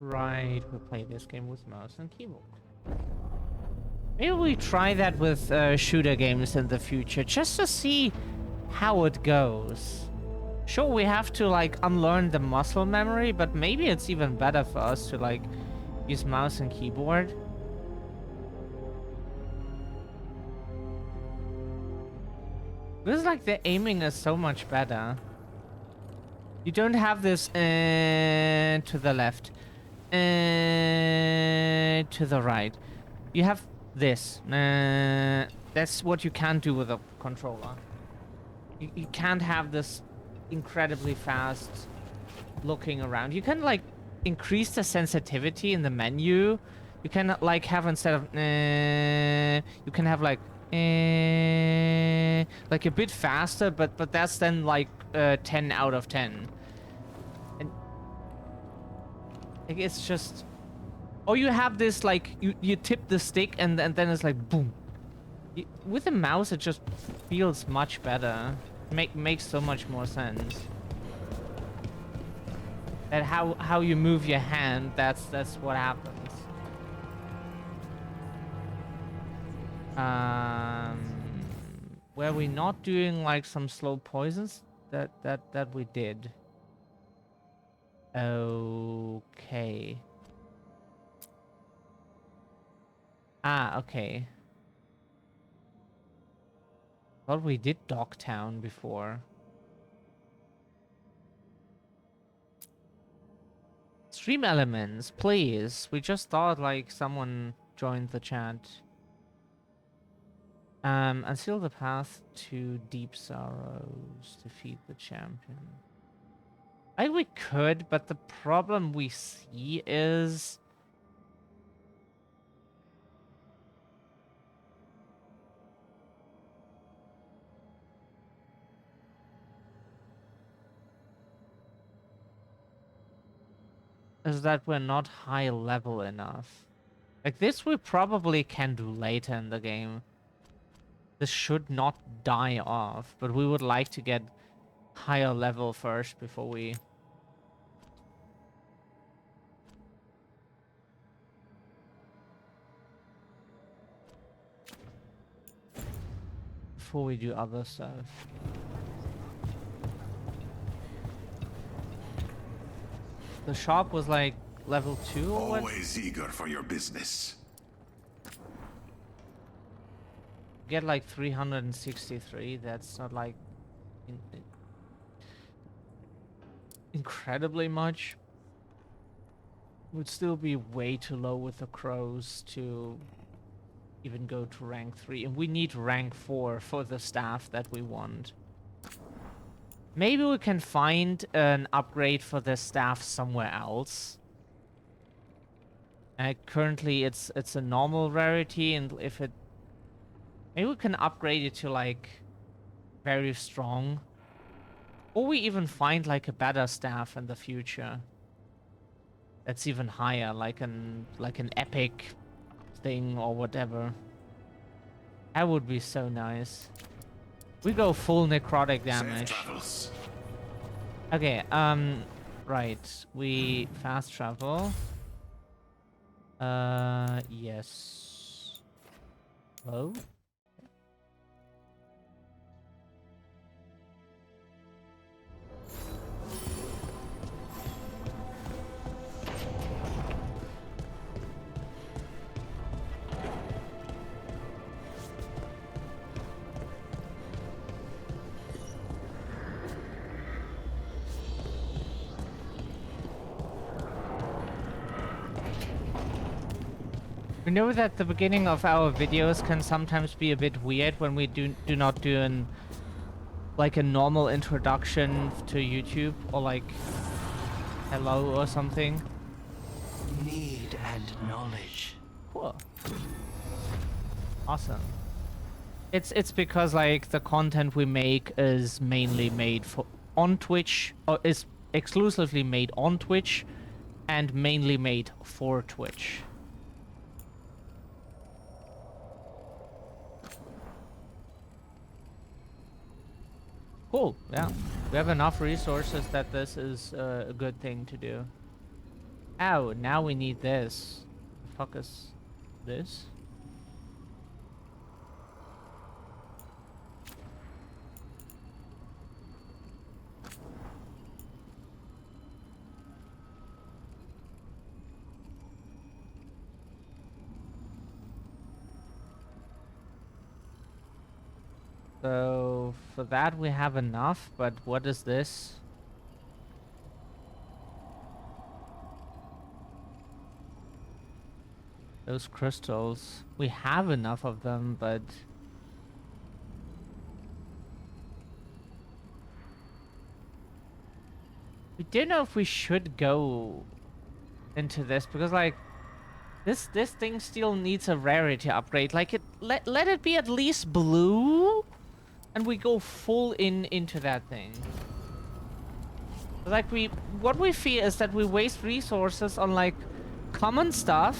right, we play this game with mouse and keyboard. Maybe we try that with shooter games in the future, just to see how it goes. Sure, we have to like unlearn the muscle memory, but maybe it's even better for us to like use mouse and keyboard. This is like the aiming is so much better. You don't have this to the left, to the right. You have this. That's what you can't do with a controller. You can't have this incredibly fast looking around. You can like increase the sensitivity in the menu. You can like have instead of you can have like a bit faster, but that's then like 10 out of 10. And like, it's just, or you have this like you tip the stick and then it's like boom. With a mouse it just feels much better. Makes so much more sense. That how you move your hand, that's what happens. Were we not doing like some slow poisons? That we did. Okay. Okay. Thought we did Dogtown before. Stream elements, please. We just thought like someone joined the chat. Unseal the path to deep sorrows. Defeat the champion. We could, but the problem we see is that we're not high level enough. Like this we probably can do later in the game. This should not die off, but we would like to get higher level first before we do other stuff. The shop was like level 2 or what? Always eager for your business. Get like 363. That's not like incredibly much. Would still be way too low with the crows to even go to rank 3, and we need rank 4 for the staff that we want. Maybe we can find an upgrade for the staff somewhere else. Currently it's a normal rarity, and if it, maybe we can upgrade it to like very strong, or we even find like a better staff in the future that's even higher, like an epic thing or whatever. That would be so nice. We go full necrotic damage. Okay, right. We fast travel. Yes. Hello? We know that the beginning of our videos can sometimes be a bit weird when we do not do like a normal introduction to YouTube, or like hello or something. Need and knowledge. Cool. Awesome. It's because like the content we make is mainly made on Twitch, or is exclusively made on Twitch, and mainly made for Twitch. Cool, yeah. We have enough resources that this is a good thing to do. Oh, now we need this. The fuck is this? So for that we have enough, but what is this? Those crystals. We have enough of them, but we don't know if we should go into this because like this thing still needs a rarity upgrade. Like let it be at least blue and we go full into that thing. Like what we fear is that we waste resources on like common stuff.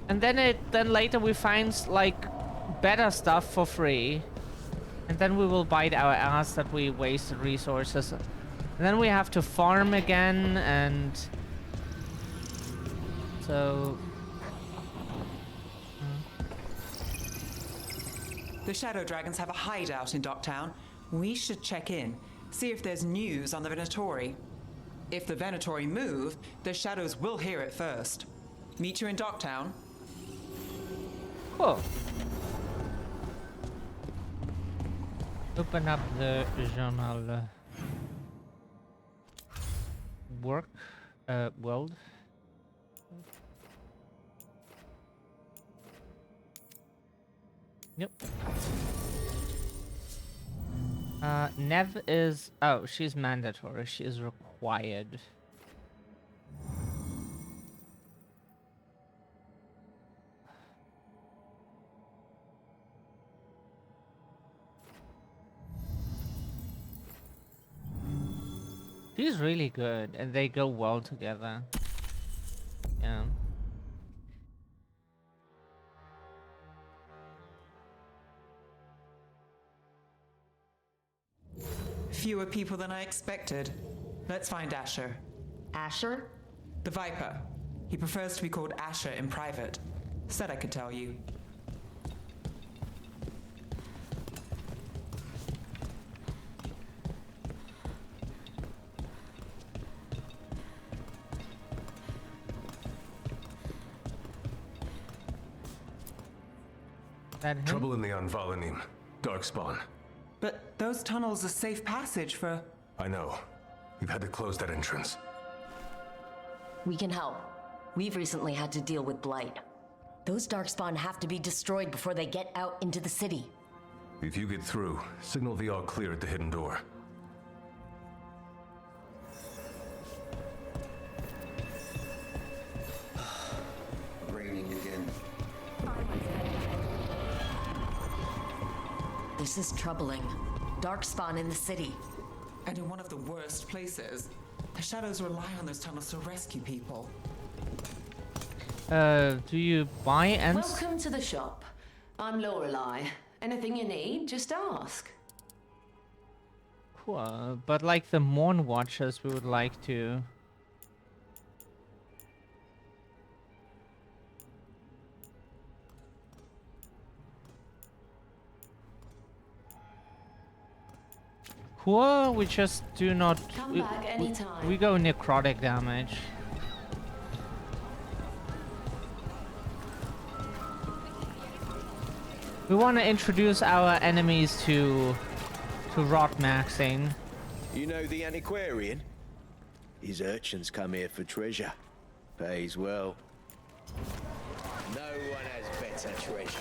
And then later we find like better stuff for free. And then we will bite our ass that we wasted resources. And then we have to farm again and so The Shadow Dragons have a hideout in Docktown. We should check in, see if there's news on the Venatori. If the Venatori move, the Shadows will hear it first. Meet you in Docktown. cool. Open up the journal. Work world. Yep. Nev is... Oh, she's mandatory. She is required. She's really good, and they go well together. Yeah. Fewer people than I expected. Let's find Asher. Asher? The Viper. He prefers to be called Asher in private. Said I could tell you. That him? Trouble in the Anvalanim. Darkspawn. But those tunnels are safe passage for... I know. We've had to close that entrance. We can help. We've recently had to deal with Blight. Those Darkspawn have to be destroyed before they get out into the city. If you get through, signal the all clear at the hidden door. Raining again. This is troubling. Darkspawn in the city. And in one of the worst places. The Shadows rely on those tunnels to rescue people. Do you buy and... Welcome to the shop. I'm Lorelei. Anything you need, just ask. Cool, but like the Morn Watchers, we would like to... Cool, we just do not... Come back anytime. We go necrotic damage. We want to introduce our enemies to rot maxing. You know the antiquarian? His urchins come here for treasure. Pays well. No one has better treasure.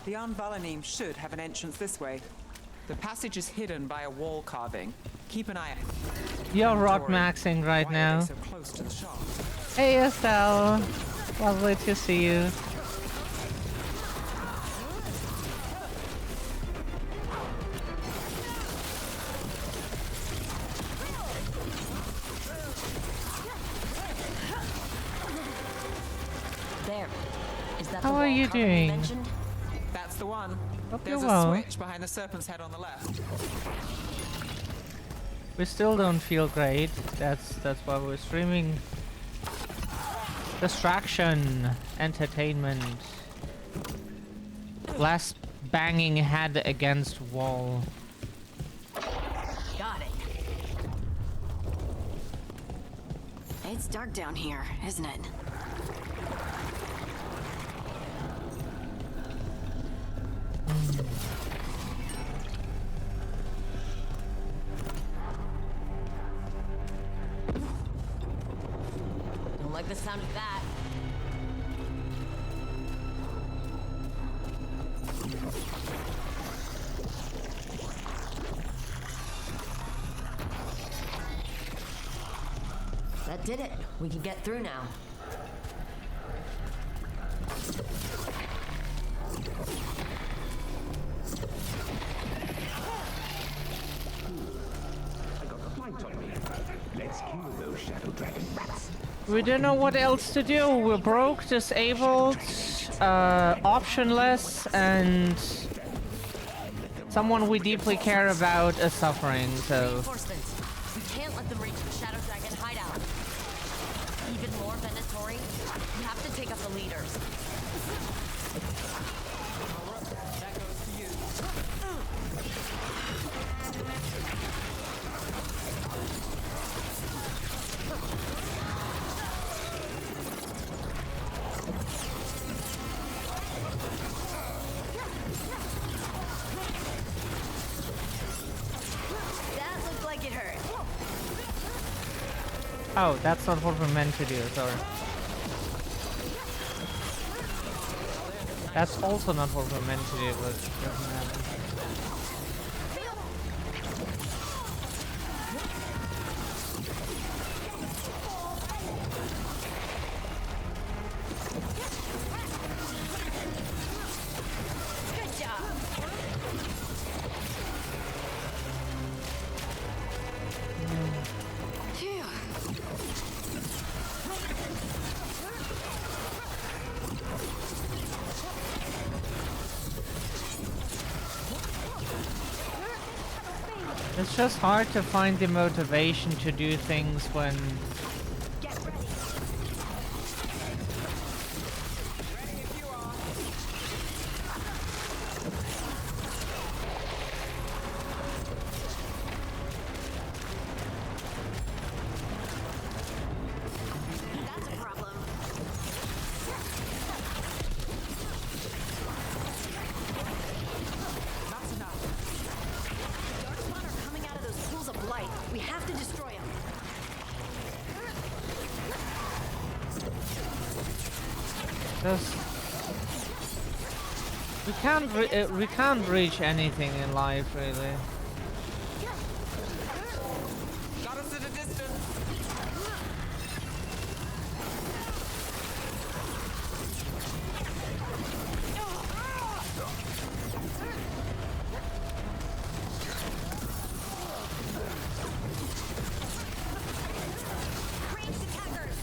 The Anvalanim should have an entrance this way. The passage is hidden by a wall carving. Keep an eye out. You're rot maxing right Why are now. they so close to the shop? Hey Estelle, lovely to see you. There. Is that How the are wall you carving doing? mentioned? That's the one. Hope There's you're a well. switch behind the serpent's head on the left. We still don't feel great. That's why we're streaming. Distraction, entertainment. Less banging head against wall. Got it. It's dark down here, isn't it? Don't like the sound of that. That did it. We can get through now. We don't know what else to do. We're broke, disabled, optionless, and someone we deeply care about is suffering, so... Reinforcements. We can't let them reach the Shadow Dragon hideout. Even more Venatori. We have to take up the leaders. That goes to you. That looked like it hurt. Oh, that's not what we're meant to do, sorry. That's also not what we're meant to do, but it doesn't matter. Good job. Phew. It's just hard to find the motivation to do things when... That's a problem. That's enough. Darkspawn are coming out of those pools of light. We have to destroy them. Just... we can't reach anything in life, really. Got us at a distance. Ranged attackers!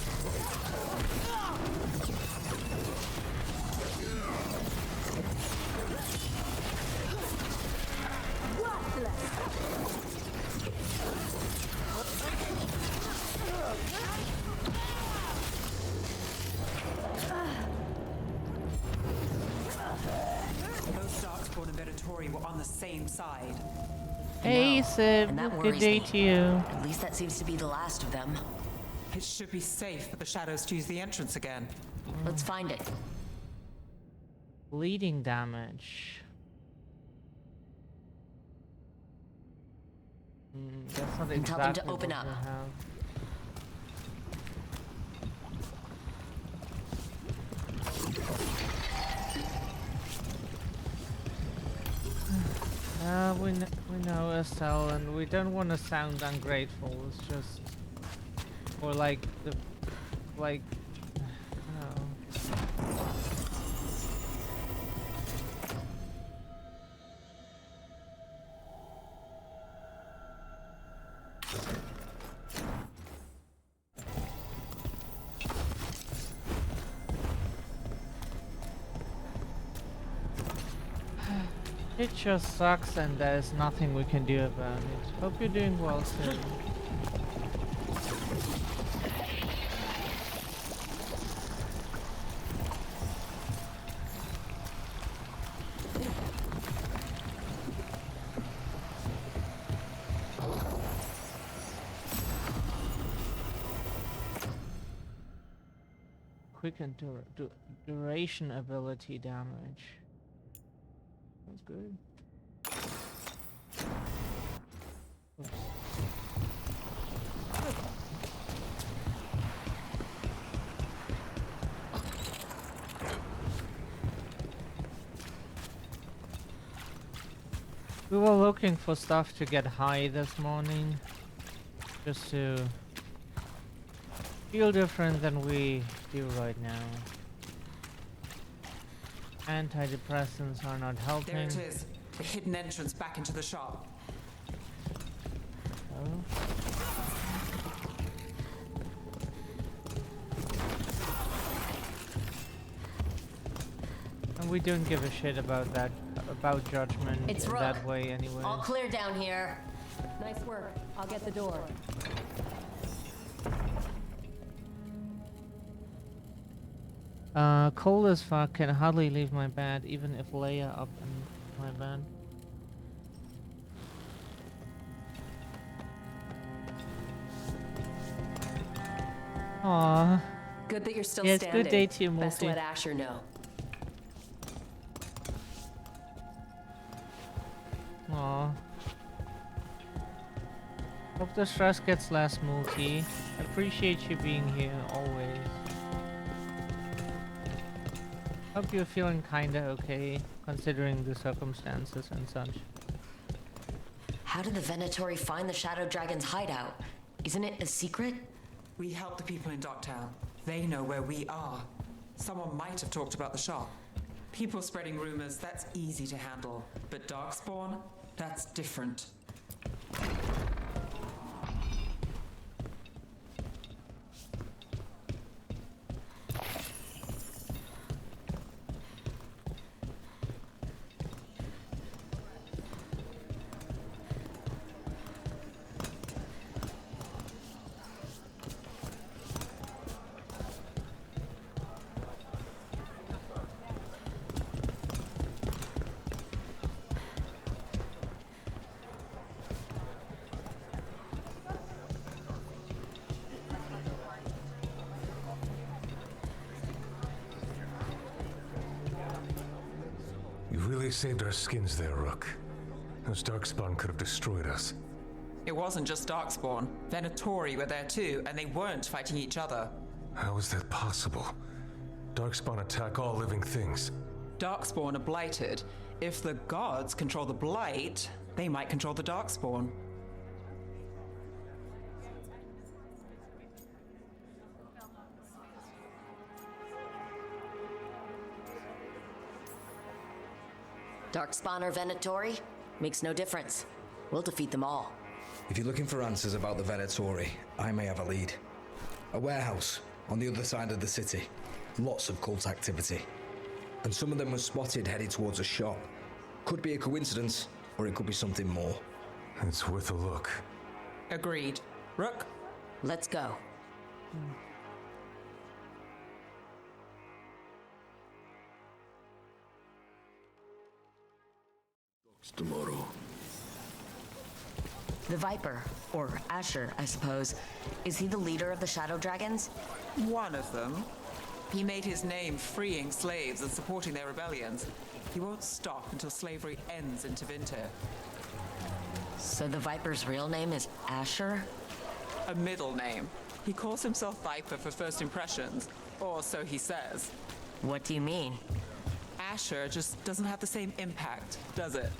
Most Darkspawn and Venatori were on the same side. Hey, Sib, and that good worries day me. to you. At least that seems to be the last of them. It should be safe for the shadows to use the entrance again. Let's find it. Bleeding damage. That's not And tell them to exactly open what up. we have. We know Estelle, and we don't want to sound ungrateful. It's just, or like the, like, no. It just sucks and there's nothing we can do about it. Hope you're doing well too. Quick and duration ability damage. That's good. Oops. We were looking for stuff to get high this morning, just to feel different than we do right now. Antidepressants are not helping. There it is. The hidden entrance back into the shop. Oh. And we don't give a shit about that, about judgment It's in Rook. that way anyway. All clear down here. Nice work. I'll get the door. Cold as fuck, can hardly leave my bed, even if Leia up in my bed. Aww. Good that you're still Yeah, it's standing. good day to you, Best Multi. let Asher know. Aw. Hope the stress gets less, Multi. Appreciate you being here always. Hope you're feeling kinda okay, considering the circumstances and such. How did the Venatori find the Shadow Dragon's hideout? Isn't it a secret? We help the people in Docktown. They know where we are. Someone might have talked about the shop. People spreading rumors, that's easy to handle. But Darkspawn, that's different. You really saved our skins there, Rook. Those Darkspawn could have destroyed us. It wasn't just Darkspawn. Venatori were there too, and they weren't fighting each other. How is that possible? Darkspawn attack all living things. Darkspawn are blighted. If the gods control the blight, they might control the Darkspawn. Darkspawn or Venatori? Makes no difference. We'll defeat them all. If you're looking for answers about the Venatori, I may have a lead. A warehouse on the other side of the city. Lots of cult activity. And some of them were spotted headed towards a shop. Could be a coincidence, or it could be something more. It's worth a look. Agreed. Rook? Let's go. Tomorrow. The Viper, or Asher, I suppose. Is he the leader of the Shadow Dragons? One of them. He made his name freeing slaves and supporting their rebellions. He won't stop until slavery ends in Tevinter. So the Viper's real name is Asher? A middle name. He calls himself Viper for first impressions, or so he says. What do you mean? Asher just doesn't have the same impact, does it?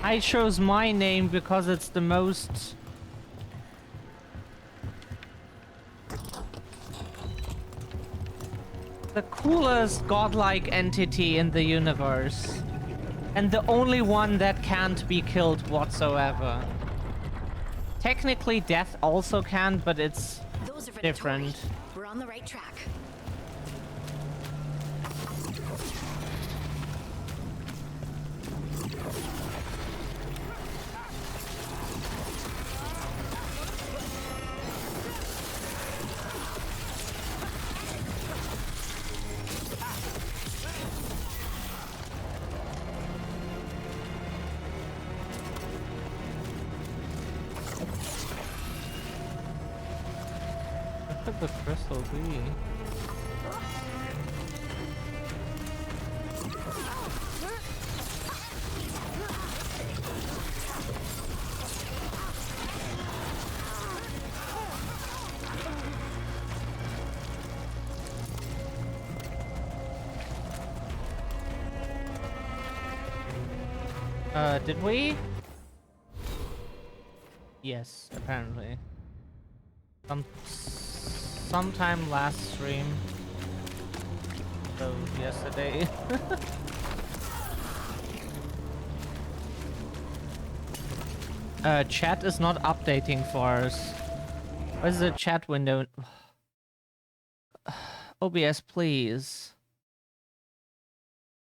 I chose my name because it's the most... the coolest godlike entity in the universe. And the only one that can't be killed whatsoever. Technically, death also can, but it's Those are different. We're on the right track. What could the crystal be? Did we? Yes, apparently. Sometime last stream. So yesterday. Chat is not updating for us. Where's the chat window? OBS, please.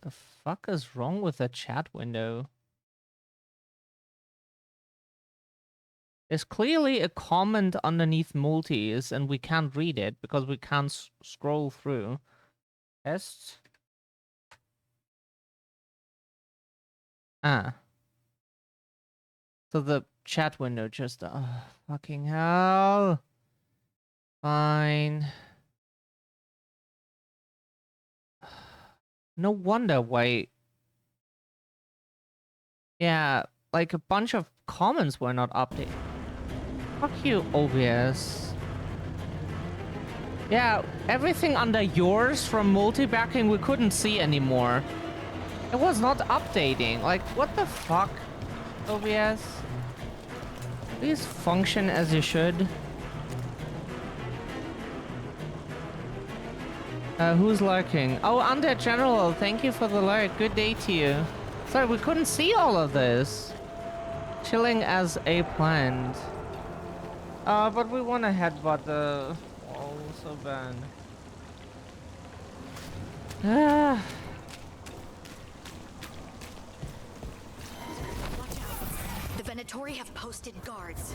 The fuck is wrong with the chat window? There's clearly a comment underneath multis, and we can't read it because we can't scroll through. Test. Ah. So the chat window just... fucking hell. Fine. No wonder why... Yeah, like a bunch of comments were not updated. Fuck you, OBS. Yeah, everything under yours from multi-backing we couldn't see anymore. It was not updating. Like, what the fuck, OBS? Please function as you should. Who's lurking? Oh, Undead General, thank you for the lurk. Good day to you. Sorry, we couldn't see all of this. Chilling as a planned. But we want to headbutt the wall so bad. Ah. Watch out. The Venatori have posted guards.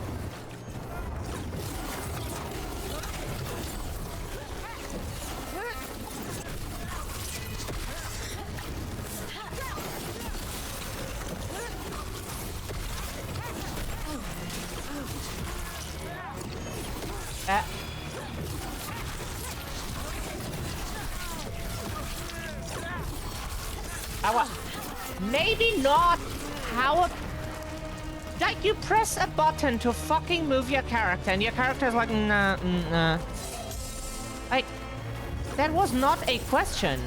Maybe not. How? Like, you press a button to fucking move your character, and your character's like, nah, nah. Like, that was not a question.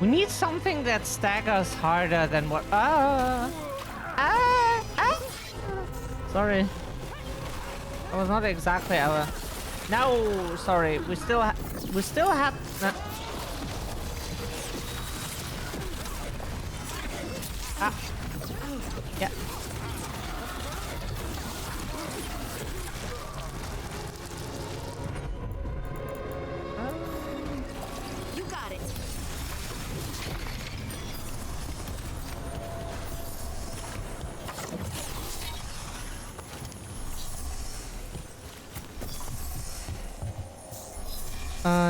We need something that staggers harder than what... Sorry. That was not exactly our... No, sorry. We still have... Yeah. You got it.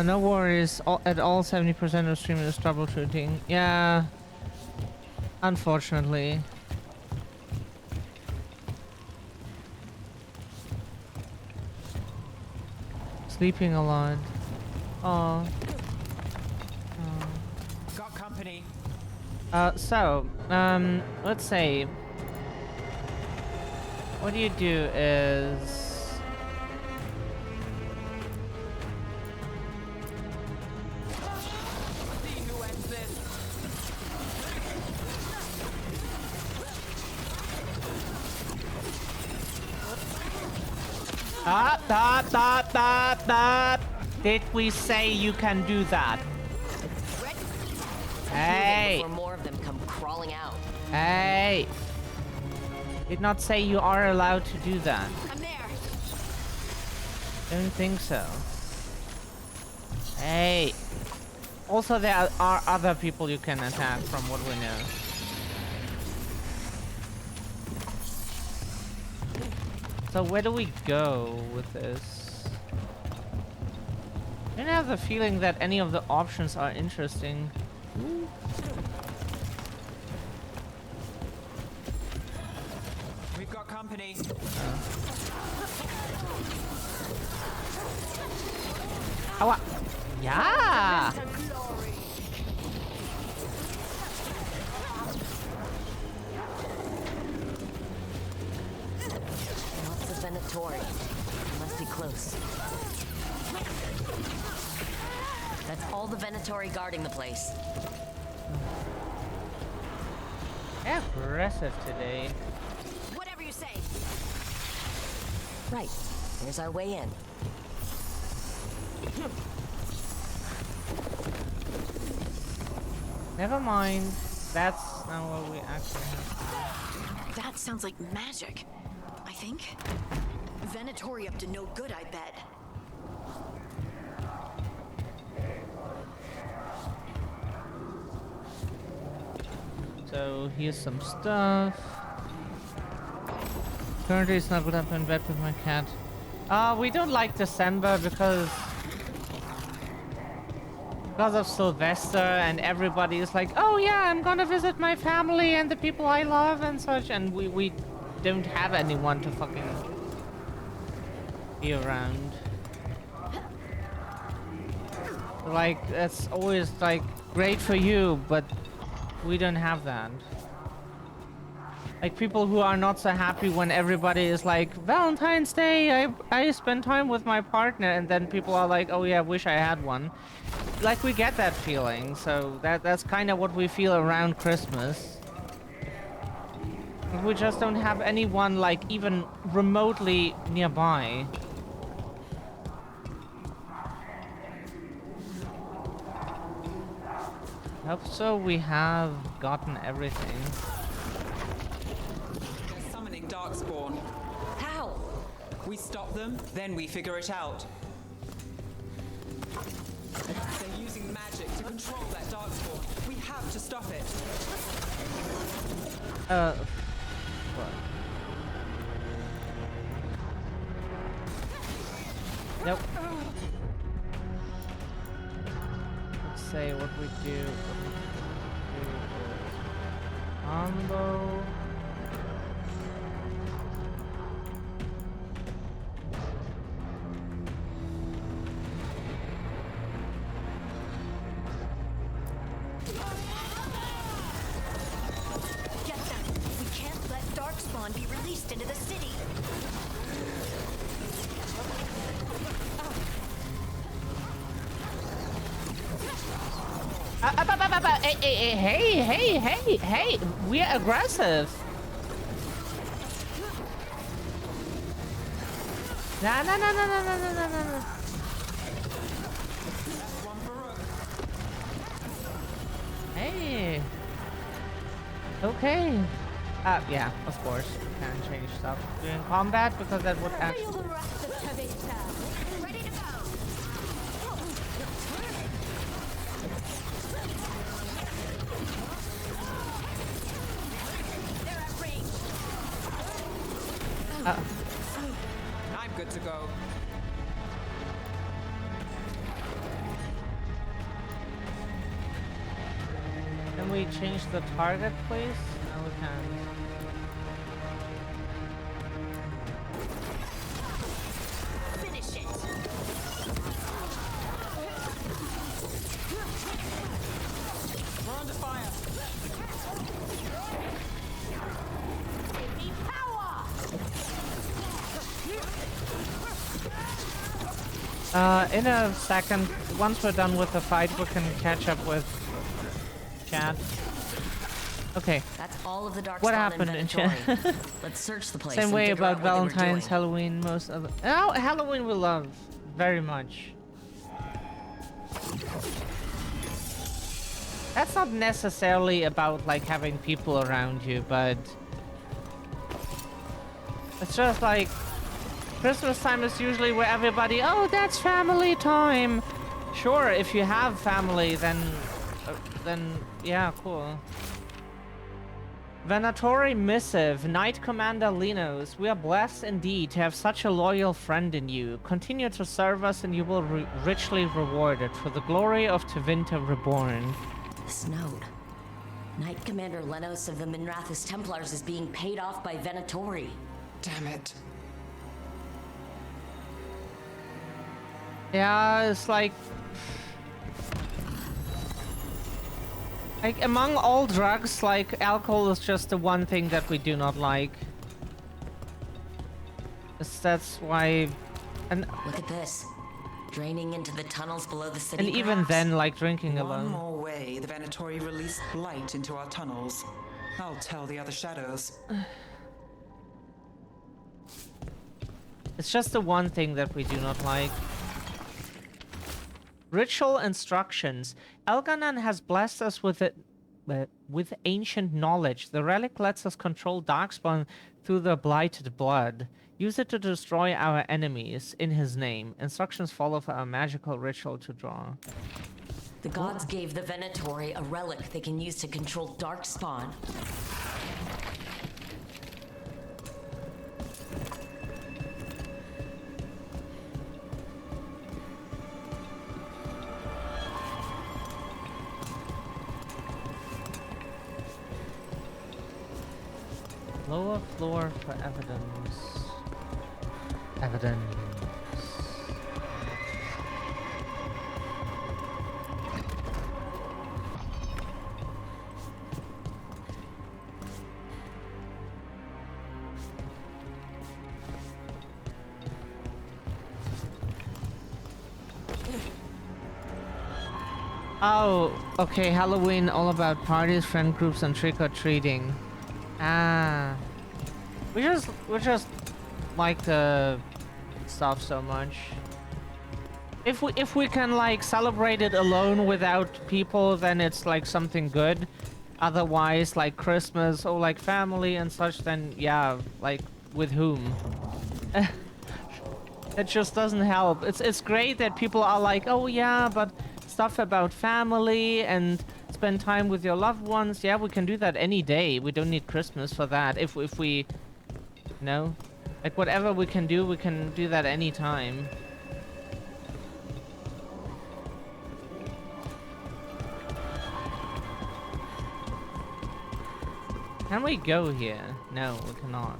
No worries. At all, 70% of streaming is troubleshooting. Yeah. Unfortunately. Sleeping a lot. Oh. Got company. Let's say what you do is Did we say you can do that? Hey! Before more of them come crawling out. Hey! Did not say you are allowed to do that. I'm there. Don't think so. Hey! Also, there are other people you can attack from what we know. So where do we go with this? I don't have the feeling that any of the options are interesting. We've got company. Aua! Yeah! Lots of Venatori. Must be close. That's all the Venatori guarding the place. Aggressive today. Whatever you say. Right. Here's our way in. Never mind. That's not what we actually have. That sounds like magic, I think. Venatori up to no good, I bet. So here's some stuff. Currently snuggled up in bed with my cat. We don't like December because of Sylvester, and everybody is like, oh yeah, I'm gonna visit my family and the people I love and such, and we don't have anyone to fucking be around. Like, it's always like great for you, but we don't have that. Like, people who are not so happy when everybody is like, Valentine's Day, I spend time with my partner, and then people are like, oh yeah, wish I had one. Like, we get that feeling, so that's kind of what we feel around Christmas. We just don't have anyone, like, even remotely nearby. Hope so we have gotten everything. They're summoning Darkspawn. How? We stop them, then we figure it out. They're using magic to control that Darkspawn. We have to stop it. What? Nope. Let's say what we do. Combo. Get them! We can't let Darkspawn be released into the city! Hey, we're aggressive. No. Hey. Okay. Yeah, of course. Can change stuff during combat because that would actually. Feel the wrath of Taveta. Ready to go! They're at range! I'm good to go. Can we change the target, please? No, we can't. Finish it! We're under fire. In a second, once we're done with the fight, we can catch up with chat. Okay. That's all of the dark What spawn happened in Venatori. chat? Let's search the place. Same and way figure about out what they were Valentine's, doing. Halloween, most of it. Oh, Halloween we love very much. That's not necessarily about like having people around you, but it's just like Christmas time is usually where everybody, oh, that's family time. Sure, if you have family, then yeah, cool. Venatori Missive, Knight Commander Linos, we are blessed indeed to have such a loyal friend in you. Continue to serve us and you will be richly rewarded for the glory of Tevinter Reborn. This note. Knight Commander Lenos of the Minrathous Templars is being paid off by Venatori. Damn it. Yeah, it's like among all drugs, like alcohol is just the one thing that we do not like. That's why, and look at this, draining into the tunnels below the city. And even then, like drinking One alone. more way the Venatori released blight into our tunnels. I'll tell the other shadows. It's just the one thing that we do not like. Ritual instructions. Elganon has blessed us with ancient knowledge. The relic lets us control Darkspawn through the blighted blood. Use it to destroy our enemies in his name. Instructions follow for our magical ritual to draw. The gods gave the Venatori a relic they can use to control Darkspawn. Lower floor for evidence. Evidence. Oh, okay, Halloween all about parties, friend groups, and trick-or-treating. Ah. We just like the stuff so much. If we can like celebrate it alone without people, then it's like something good. Otherwise, like Christmas or like family and such, then yeah, like with whom? It just doesn't help. It's great that people are like, oh yeah, but stuff about family and spend time with your loved ones. Yeah, we can do that any day. We don't need Christmas for that. If we, you know, like whatever we can do that anytime. Can we go here? No, we cannot.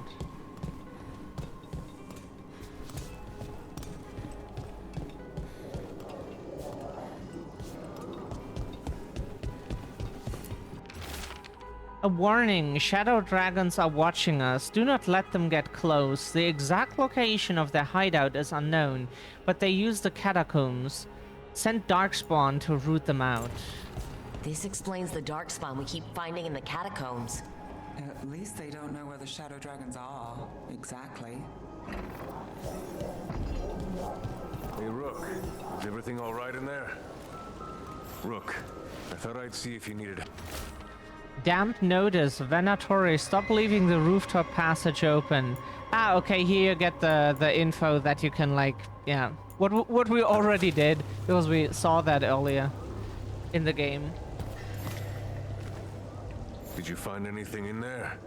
A warning, shadow dragons are watching us. Do not let them get close. The exact location of their hideout is unknown, but they use the catacombs. Send Darkspawn to root them out. This explains the Darkspawn we keep finding in the catacombs. At least they don't know where the shadow dragons are. Exactly. Hey, Rook. Is everything all right in there? Rook, I thought I'd see if you needed... Damp notice, Venatori, stop leaving the rooftop passage open. Ah, okay, here you get the info that you can, like, yeah. What we already did, because we saw that earlier in the game. Did you find anything in there?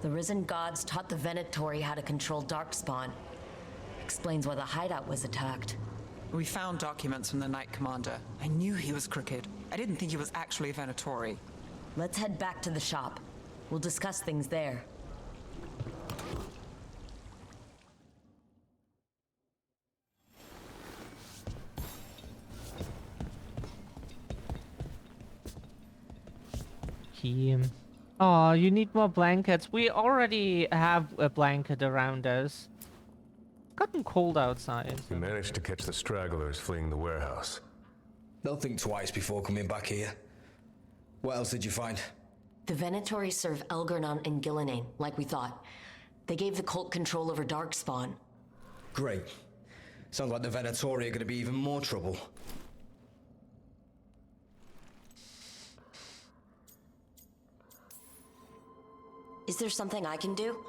The risen gods taught the Venatori how to control Darkspawn. Explains why the hideout was attacked. We found documents from the Knight Commander. I knew he was crooked. I didn't think he was actually a Venatori. Let's head back to the shop. We'll discuss things there. Oh, you need more blankets. We already have a blanket around us. gotten cold outside. You managed to catch the stragglers fleeing the warehouse. They'll think twice before coming back here. What else did you find? The Venatori serve Elgarnon and Gillinane, like we thought. They gave the cult control over Darkspawn. Great. Sounds like the Venatori are going to be even more trouble. Is there something I can do?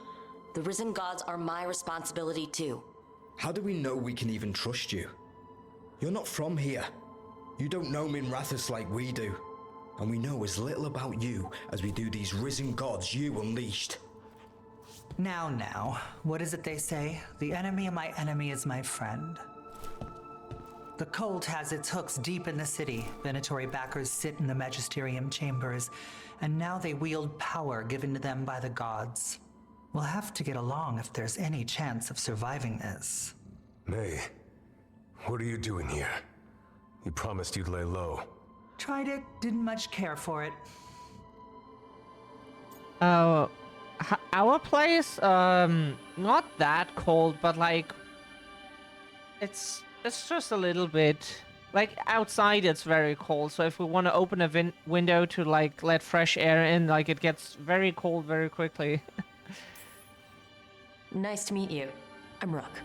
The Risen Gods are my responsibility too. How do we know we can even trust you? You're not from here. You don't know Minrathous like we do. And we know as little about you as we do these Risen Gods you unleashed. Now, what is it they say? The enemy of my enemy is my friend. The cult has its hooks deep in the city. Venatori backers sit in the Magisterium chambers, and now they wield power given to them by the gods. We'll have to get along if there's any chance of surviving this. May, what are you doing here? You promised you'd lay low. Tried it, didn't much care for it. Our place, not that cold, but like, it's just a little bit, like outside it's very cold, so if we want to open a window to like let fresh air in, like it gets very cold very quickly. Nice to meet you. I'm Rook.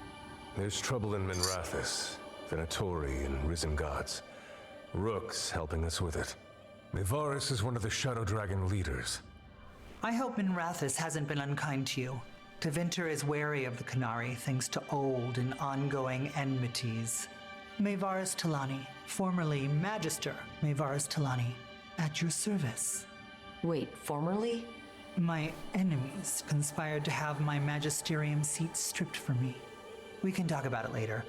There's trouble in Minrathous, Venatori, and Risen Gods. Rook's helping us with it. Mevaris is one of the Shadow Dragon leaders. I hope Minrathous hasn't been unkind to you. Tevinter is wary of the Canary thanks to old and ongoing enmities. Mevaris Talani, formerly Magister Mevaris Talani, at your service. Wait, formerly? My enemies conspired to have my magisterium seat stripped from me. We can talk about it later,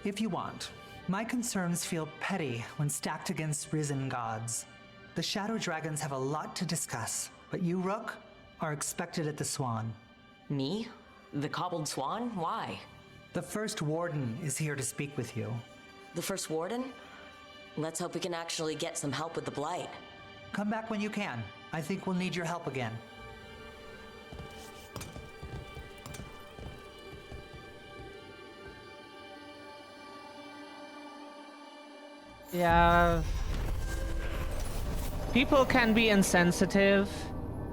if you want. My concerns feel petty when stacked against Risen Gods. The Shadow Dragons have a lot to discuss, but you, Rook, are expected at the Swan. Me? The Cobbled Swan? Why? The First Warden is here to speak with you. The First Warden? Let's hope we can actually get some help with the Blight. Come back when you can. I think we'll need your help again. Yeah. People can be insensitive.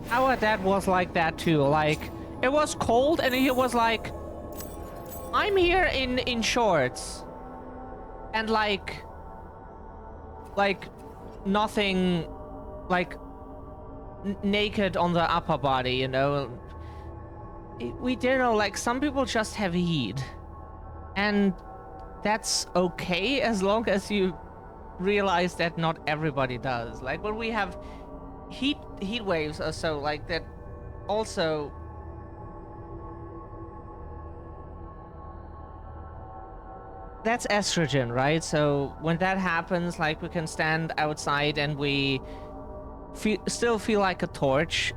Our dad was like that too. Like, it was cold and he was like, I'm here in shorts. And like nothing, like naked on the upper body, you know. We don't know, like some people just have heat. And that's okay as long as you realize that not everybody does. Like when we have heat waves or so, like that also that's estrogen, right? So when that happens, like we can stand outside and we still feel like a torch,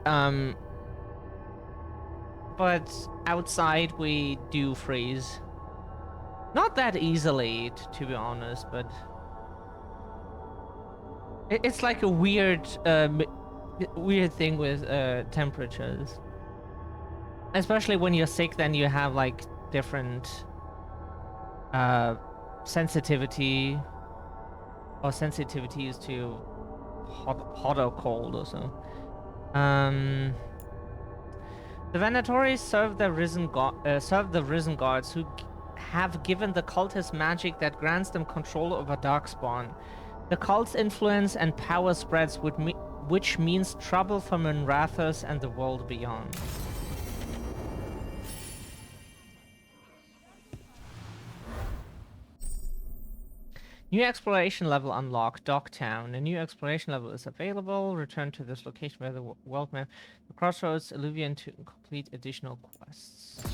but outside we do freeze. Not that easily, to be honest, but it's like a weird thing with temperatures. Especially when you're sick, then you have like different sensitivity or sensitivities to hot or cold or so. The Venatoris serve the Risen Guards who have given the cultist magic that grants them control over Darkspawn. The cult's influence and power spreads, which means trouble for Minrathous and the world beyond. New exploration level unlocked, Docktown. A new exploration level is available. Return to this location via the world map. The Crossroads Alluvion to complete additional quests.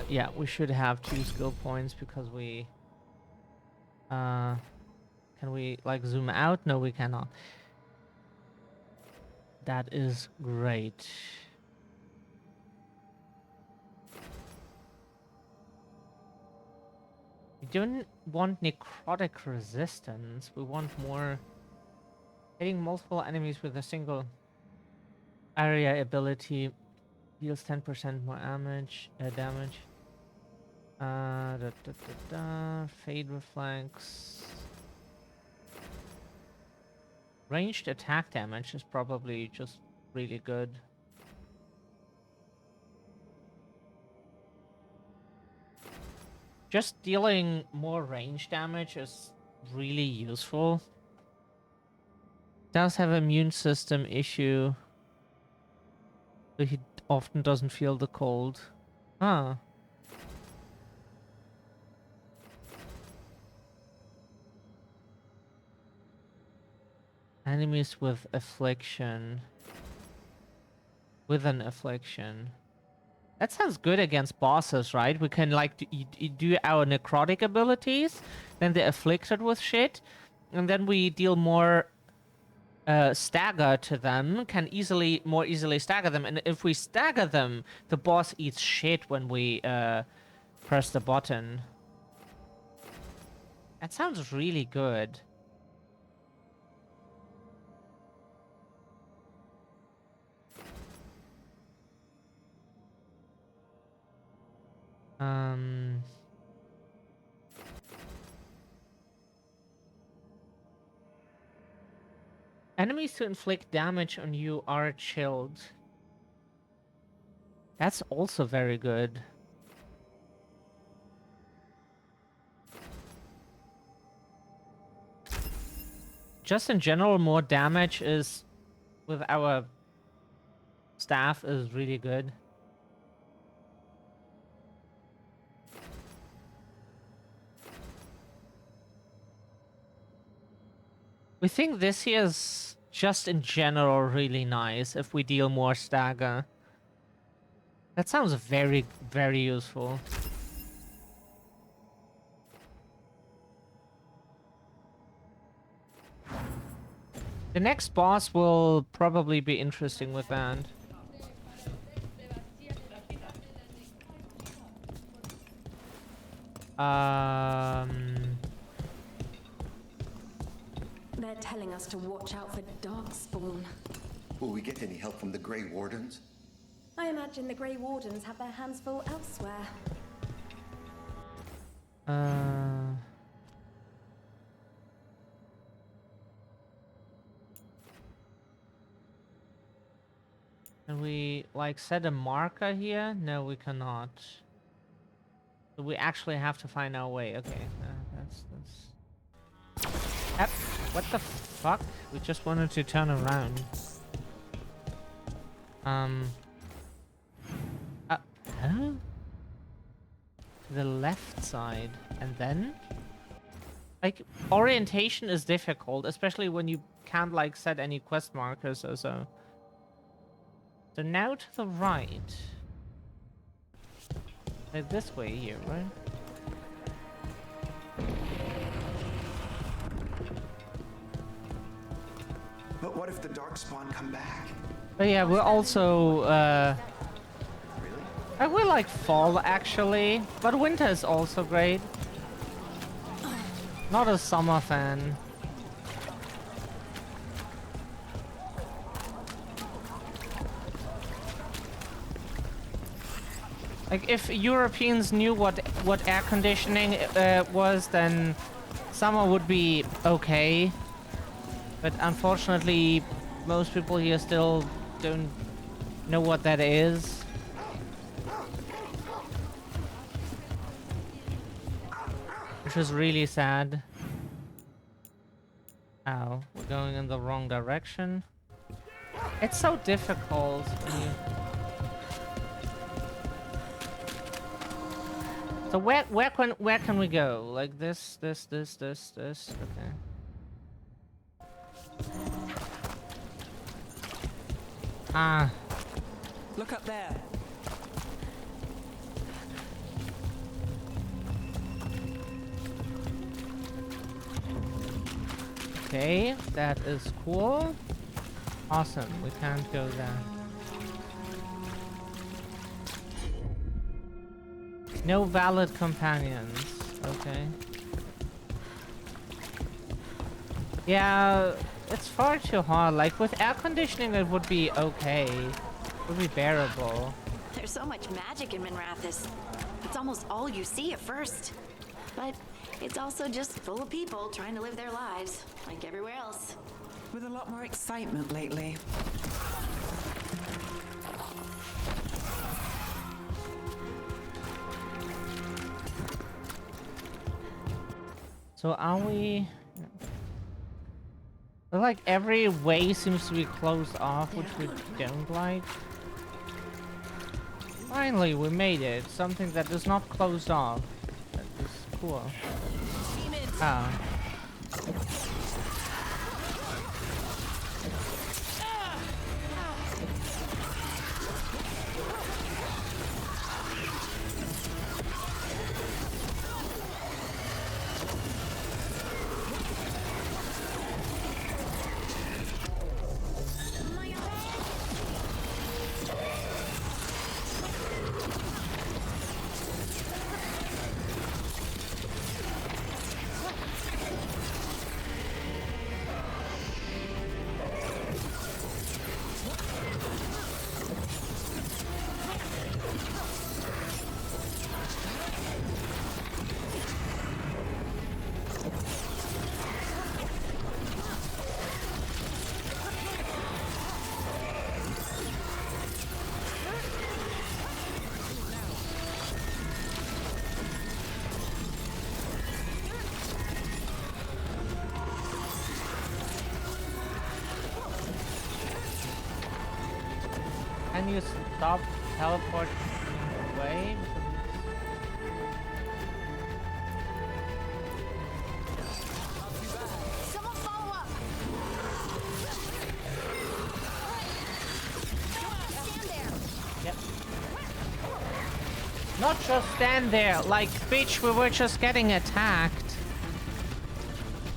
Yeah, we should have 2 skill points because we... can we, like, zoom out? No, we cannot. That is great. We don't want necrotic resistance. We want more hitting multiple enemies with a single Area ability deals 10% more damage. Fade reflex. Ranged attack damage is probably just really good. Just dealing more range damage is really useful. Does have immune system issue. So he often doesn't feel the cold. Huh. Enemies with affliction. With an affliction. That sounds good against bosses, right? We can like do our necrotic abilities, then they're afflicted with shit, and then we deal more stagger to them, can more easily stagger them, and if we stagger them, the boss eats shit when we press the button. That sounds really good. Enemies to inflict damage on you are chilled. That's also very good. Just in general, more damage is with our staff is really good. We think this here is just in general really nice if we deal more stagger. That sounds very, very useful. The next boss will probably be interesting with that. They're telling us to watch out for darkspawn. Will we get any help from the Grey Wardens? I imagine the Grey Wardens have their hands full elsewhere. Can we, like, set a marker here? No, we cannot. So we actually have to find our way. Okay, that's... Yep. What the fuck? We just wanted to turn around. Huh? To the left side. And then? Like, orientation is difficult, especially when you can't, like, set any quest markers or so. So now to the right. Like this way here, right? But what if the darkspawn come back? But yeah, we're also I will like fall actually, but winter is also great. Not a summer fan. Like if Europeans knew what air conditioning was, then summer would be okay. But unfortunately, most people here still don't know what that is. Which is really sad. Ow, we're going in the wrong direction. It's so difficult when you... So where can we go? Like this. Okay. Ah. Look up there. Okay, that is cool. Awesome. We can't go there. No valid companions. Okay. Yeah, it's far too hot. Like with air conditioning, it would be okay. It would be bearable. There's so much magic in Minrathous. It's almost all you see at first. But it's also just full of people trying to live their lives, like everywhere else. With a lot more excitement lately. So are we... Like every way seems to be closed off, which we don't like. Finally, we made it. Something that is not closed off. That is cool. Ah. Can you stop teleporting away? Someone follow up! Stand there! Yep. Not just stand there, like, bitch, we were just getting attacked.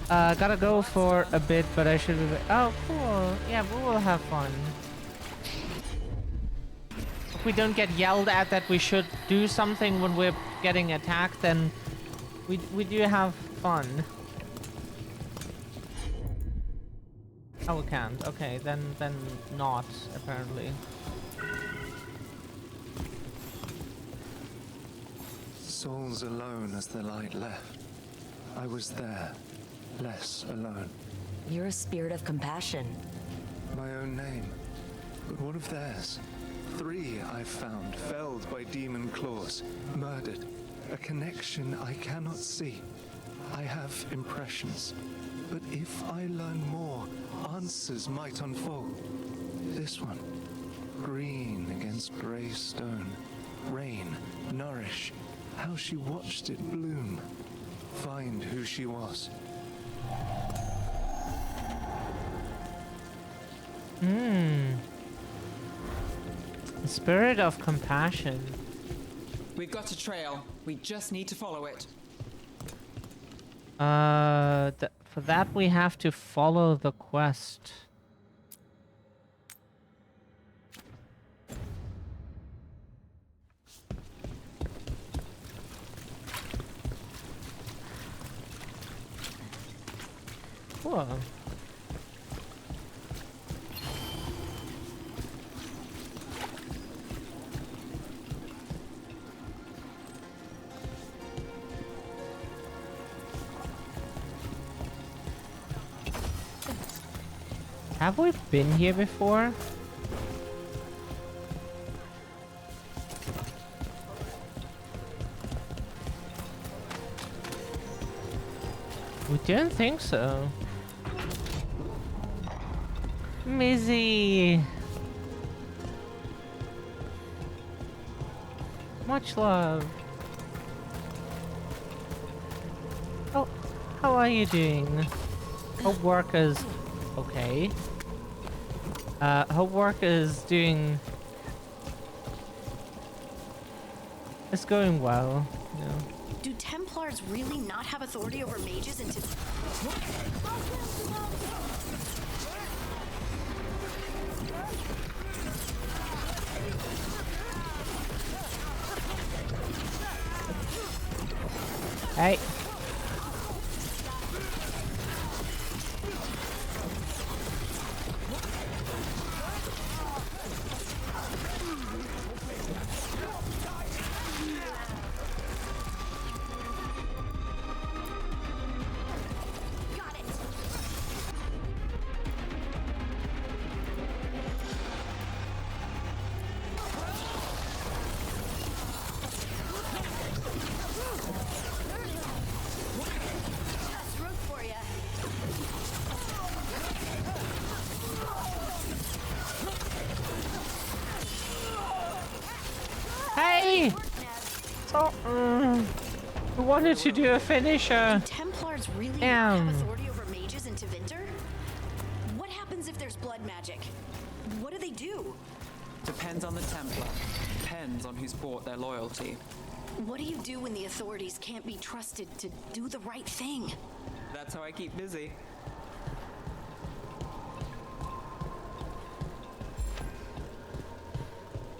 Gotta go for a bit, but I should be... Oh, cool. Yeah, we will have fun. If we don't get yelled at that we should do something when we're getting attacked, then we do have fun. Oh, we can't. Okay, then not, apparently. Souls alone as the light left. I was there, less alone. You're a spirit of compassion. My own name, but what of theirs? 3 I've found, felled by demon claws, murdered. A connection I cannot see. I have impressions, but if I learn more, answers might unfold. This one, green against grey stone, rain, nourish, how she watched it bloom. Find who she was. The spirit of compassion. We've got a trail. We just need to follow it. For that we have to follow the quest. Cool. Have we been here before? We didn't think so. Mizzy! Much love. Oh, how are you doing? Hope work is okay. Hope work is doing... It's going well, you know. Do Templars really not have authority over mages until... Hey. I wanted to do a finisher. Do Templars really Damn. have authority over mages in Tevinter? What happens if there's blood magic? What do they do? Depends on the Templar. Depends on who's bought their loyalty. What do you do when the authorities can't be trusted to do the right thing? That's how I keep busy.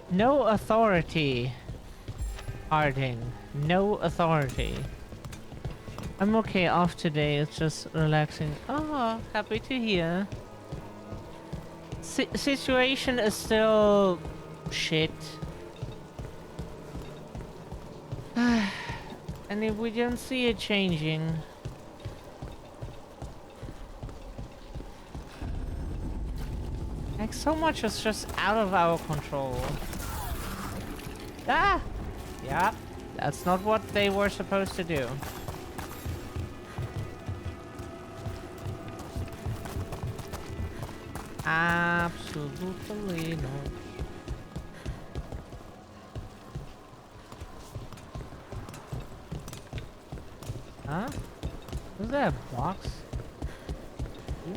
No authority. Harding. No authority. I'm okay off today. It's just relaxing. Oh, happy to hear. Situation is still shit. And if we don't see it changing, like so much is just out of our control. Ah! Yeah, that's not what they were supposed to do. Absolutely not. Huh? Was that a box? Here?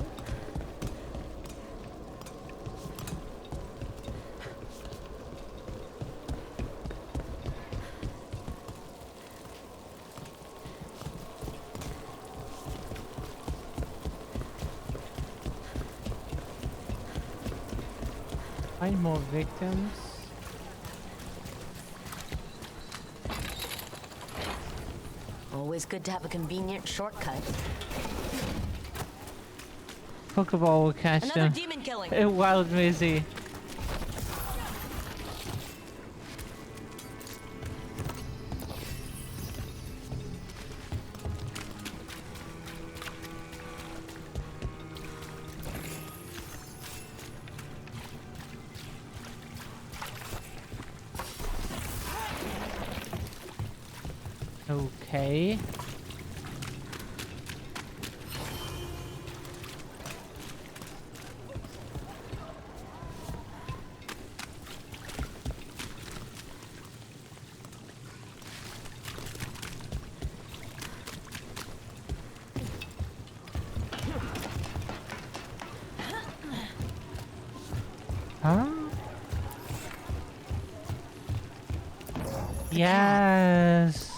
Find more victims. Always good to have a convenient shortcut. Pokeball will catch Another them. demon killing. A wild Mizzy. Okay. Huh? Yes.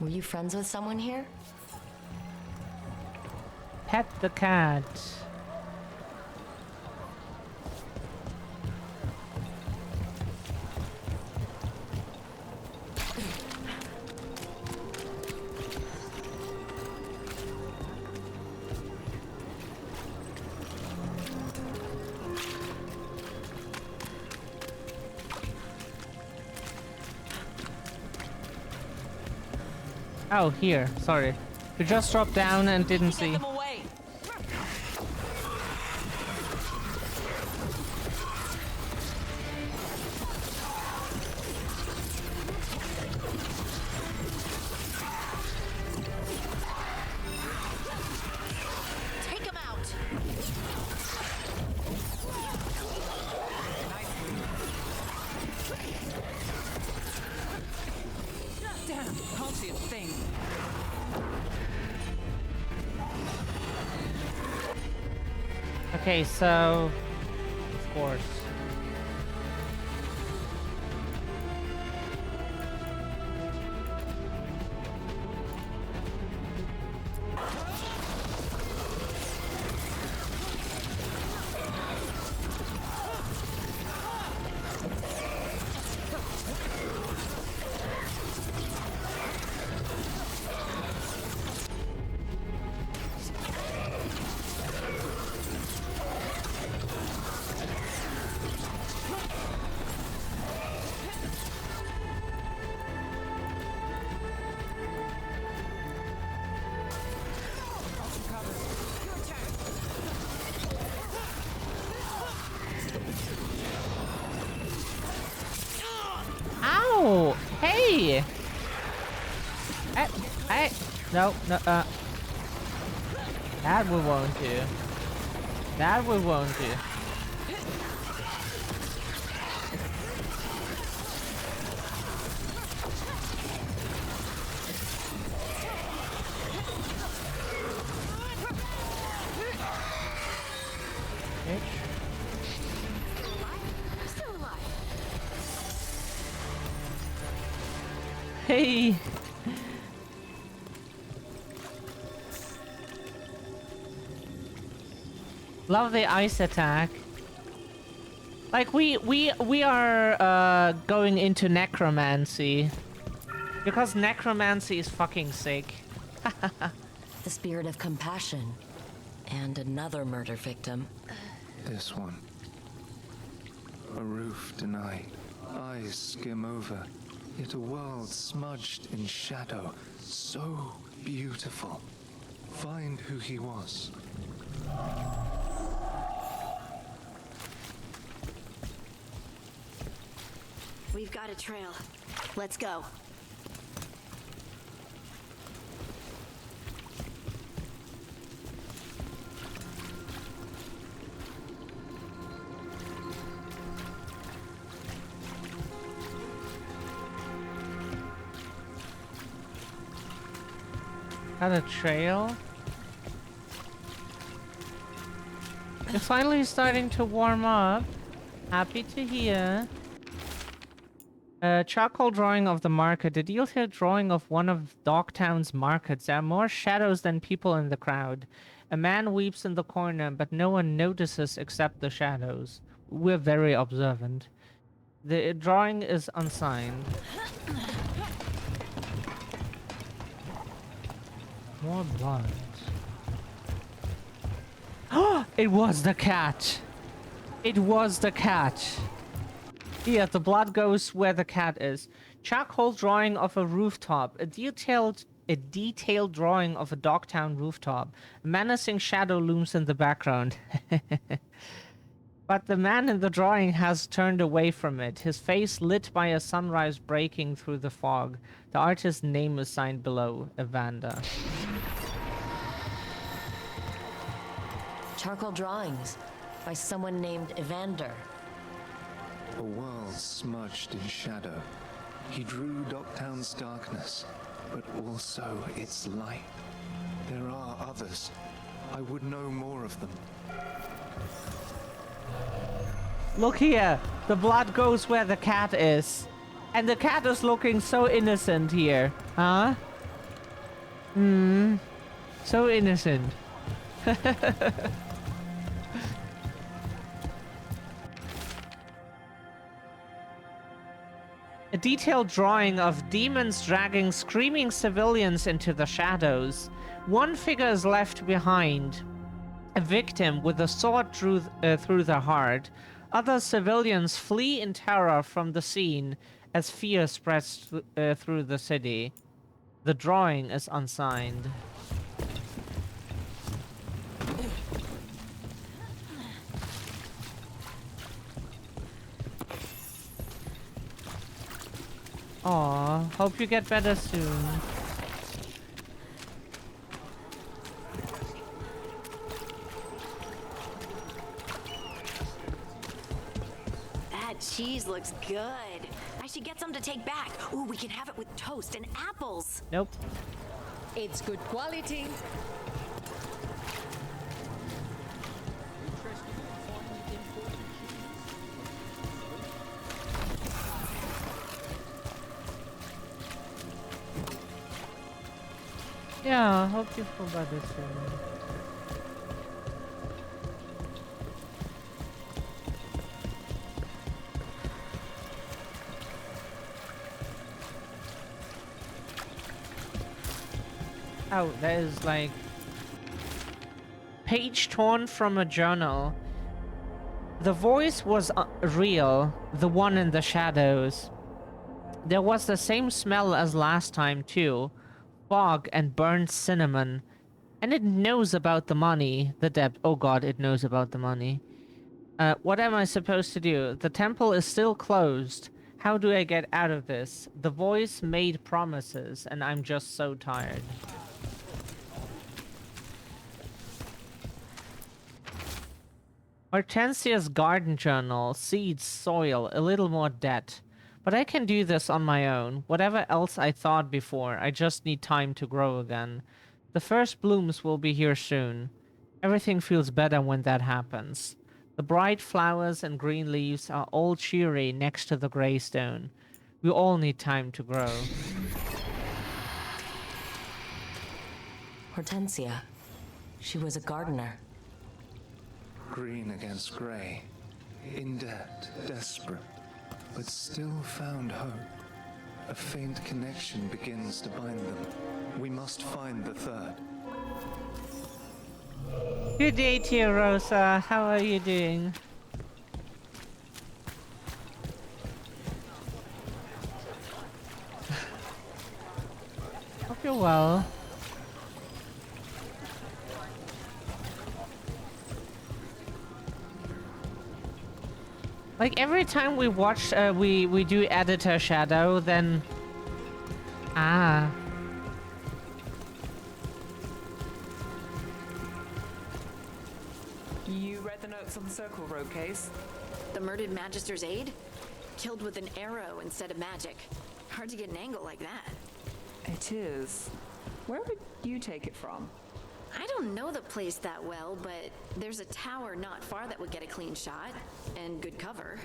Were you friends with someone here? Pet the cat. Oh, here. Sorry. You just dropped down and didn't see. Take him out! Damn, can't see a thing. Okay, so of course. Ow! Hey! Hey! No, no, that we won't do. That we won't do. Hey. Love the ice attack. Like we are going into necromancy because necromancy is fucking sick. The spirit of compassion and another murder victim. This one. A roof denied, eyes skim over, yet a world smudged in shadow, so beautiful. Find who he was. We've got a trail. Let's go. Got a trail? You're finally starting to warm up. Happy to hear. Charcoal drawing of the market. A detailed drawing of one of Dogtown's markets. There are more shadows than people in the crowd. A man weeps in the corner, but no one notices except the shadows. We're very observant. The drawing is unsigned. More blood. Oh, it was the cat. It was the cat. Here, the blood goes where the cat is. Charcoal drawing of a rooftop. A detailed drawing of a Dogtown rooftop. A menacing shadow looms in the background. But the man in the drawing has turned away from it, his face lit by a sunrise breaking through the fog. The artist's name is signed below, Evander. Charcoal drawings by someone named Evander. A world smudged in shadow. He drew Dogtown's darkness, but also its light. There are others. I would know more of them. Look here. The blood goes where the cat is. And the cat is looking so innocent here. Huh? So innocent. A detailed drawing of demons dragging screaming civilians into the shadows. One figure is left behind, a victim with a sword through the heart. Other civilians flee in terror from the scene as fear spreads through the city. The drawing is unsigned. Aw, hope you get better soon. That cheese looks good. I should get some to take back. Ooh, we can have it with toast and apples. Nope. It's good quality. Yeah, hope you feel better soon. Oh, that is like... Page torn from a journal. The voice was real, the one in the shadows. There was the same smell as last time too. Fog and burnt cinnamon. And it knows about the money. The debt. Oh god, it knows about the money. What am I supposed to do? The temple is still closed. How do I get out of this? The voice made promises, and I'm just so tired. Hortensia's garden journal. Seeds, soil, a little more debt. But I can do this on my own. Whatever else I thought before, I just need time to grow again. The first blooms will be here soon. Everything feels better when that happens. The bright flowers and green leaves are all cheery next to the grey stone. We all need time to grow. Hortensia. She was a gardener. Green against grey. In debt, desperate, but still found hope. A faint connection begins to bind them. We must find the third. Good day to you, Rosa. How are you doing? Hope you're well. Like every time we watch, we do editor shadow, then You read the notes on the Circle Road case? The murdered Magister's aide? Killed with an arrow instead of magic. Hard to get an angle like that. It is. Where would you take it from? I don't know the place that well, but there's a tower not far that would get a clean shot. And good cover.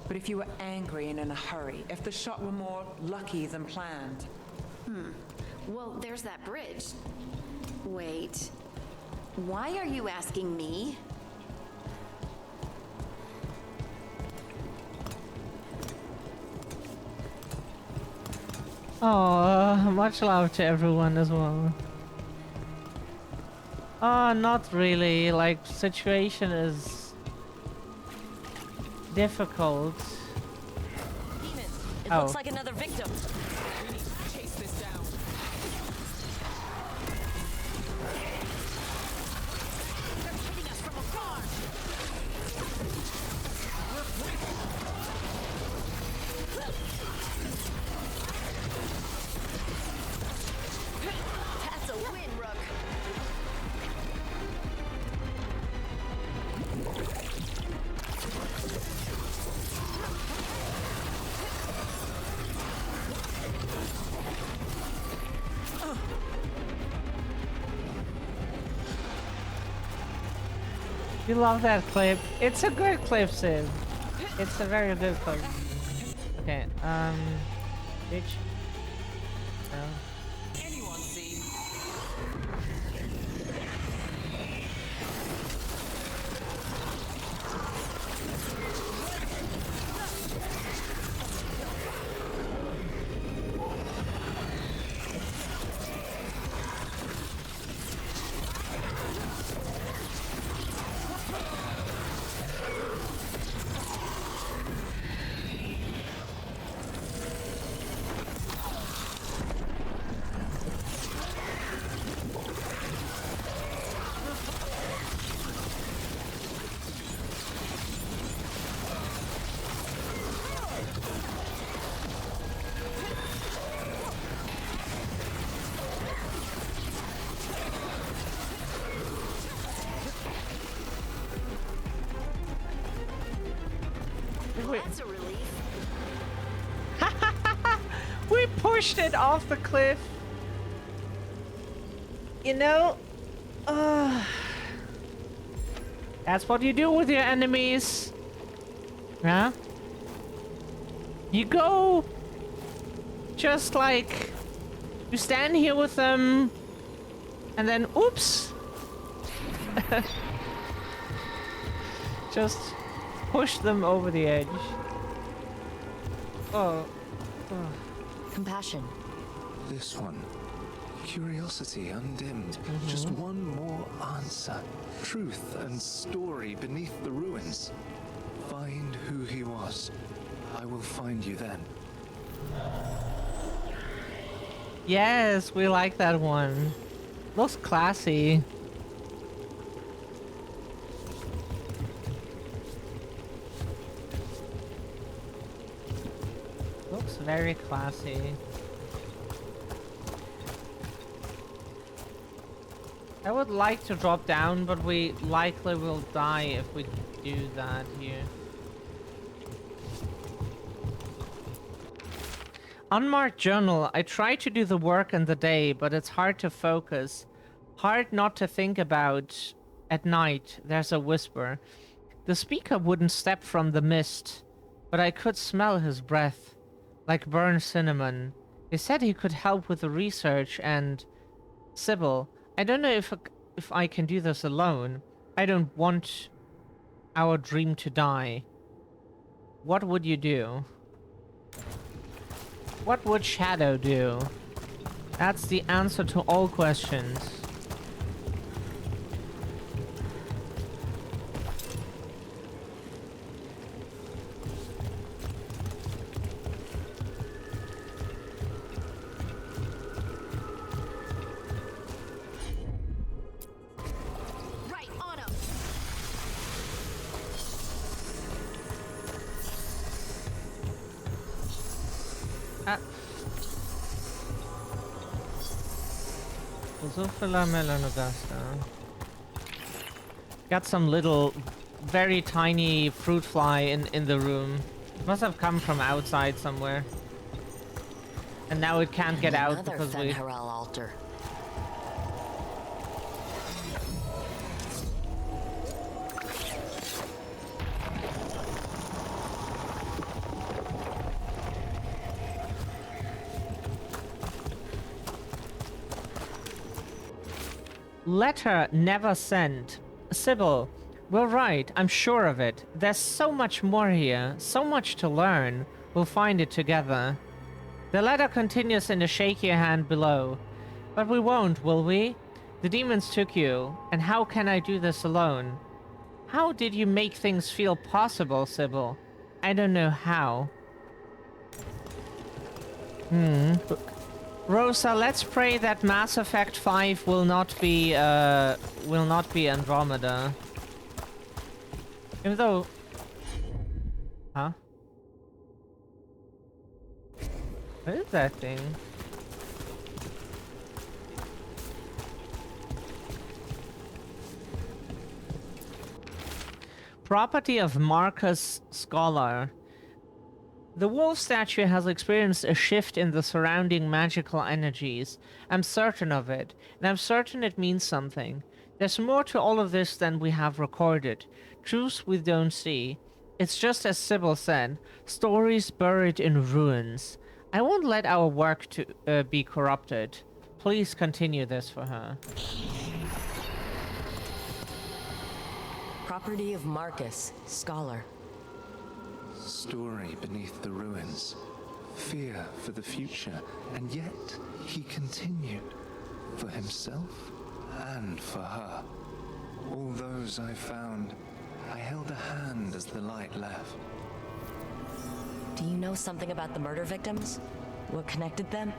But if you were angry and in a hurry, if the shot were more lucky than planned. Well, there's that bridge. Wait. Why are you asking me? Oh, much love to everyone as well. Not really. Like, situation is difficult. Demon, it Oh. looks like another victim. We need to chase this down. They're hitting us from afar. That's a win, Rook. You love that clip. It's a good clip, Sid. It's a very good clip. Okay, bitch. No. Anyone see? Well, that's a relief. We pushed it off the cliff. You know, that's what you do with your enemies. Huh? You go, just like, you stand here with them, and then, oops. Just push them over the edge. Oh. Compassion. This one. Curiosity undimmed. Just one more answer. Truth and story beneath the ruins. Find who he was. I will find you then. Yes, we like that one. Looks classy. Looks very classy. I would like to drop down, but we likely will die if we do that here. Unmarked journal. I try to do the work in the day, but it's hard to focus. Hard not to think about. At night, there's a whisper. The speaker wouldn't step from the mist, but I could smell his breath. like burn cinnamon. He said he could help with the research and... Sybil, I don't know if I can do this alone. I don't want our dream to die. What would you do? What would Shadow do? That's the answer to all questions. Right on him. Got some little, very tiny fruit fly in the room. It must have come from outside somewhere. And now it can't get out Another because we... Fen'Harel altar. Letter never sent. Sybil, we're right, I'm sure of it. There's so much more here, so much to learn. We'll find it together. The letter continues in the shaky hand below. But we won't, will we? The demons took you, and how can I do this alone? How did you make things feel possible, Sybil? I don't know how. Rosa, let's pray that Mass Effect 5 will not be Andromeda. Even though... Huh? What is that thing? Property of Marcus Scholar. The wolf statue has experienced a shift in the surrounding magical energies. I'm certain of it, and I'm certain it means something. There's more to all of this than we have recorded. Truths we don't see. It's just as Sybil said, stories buried in ruins. I won't let our work to be corrupted. Please continue this for her. Property of Marcus, Scholar. Story beneath the ruins. Fear for the future. And yet, he continued. For himself and for her. All those I found, I held a hand as the light left. Do you know something about the murder victims? What connected them?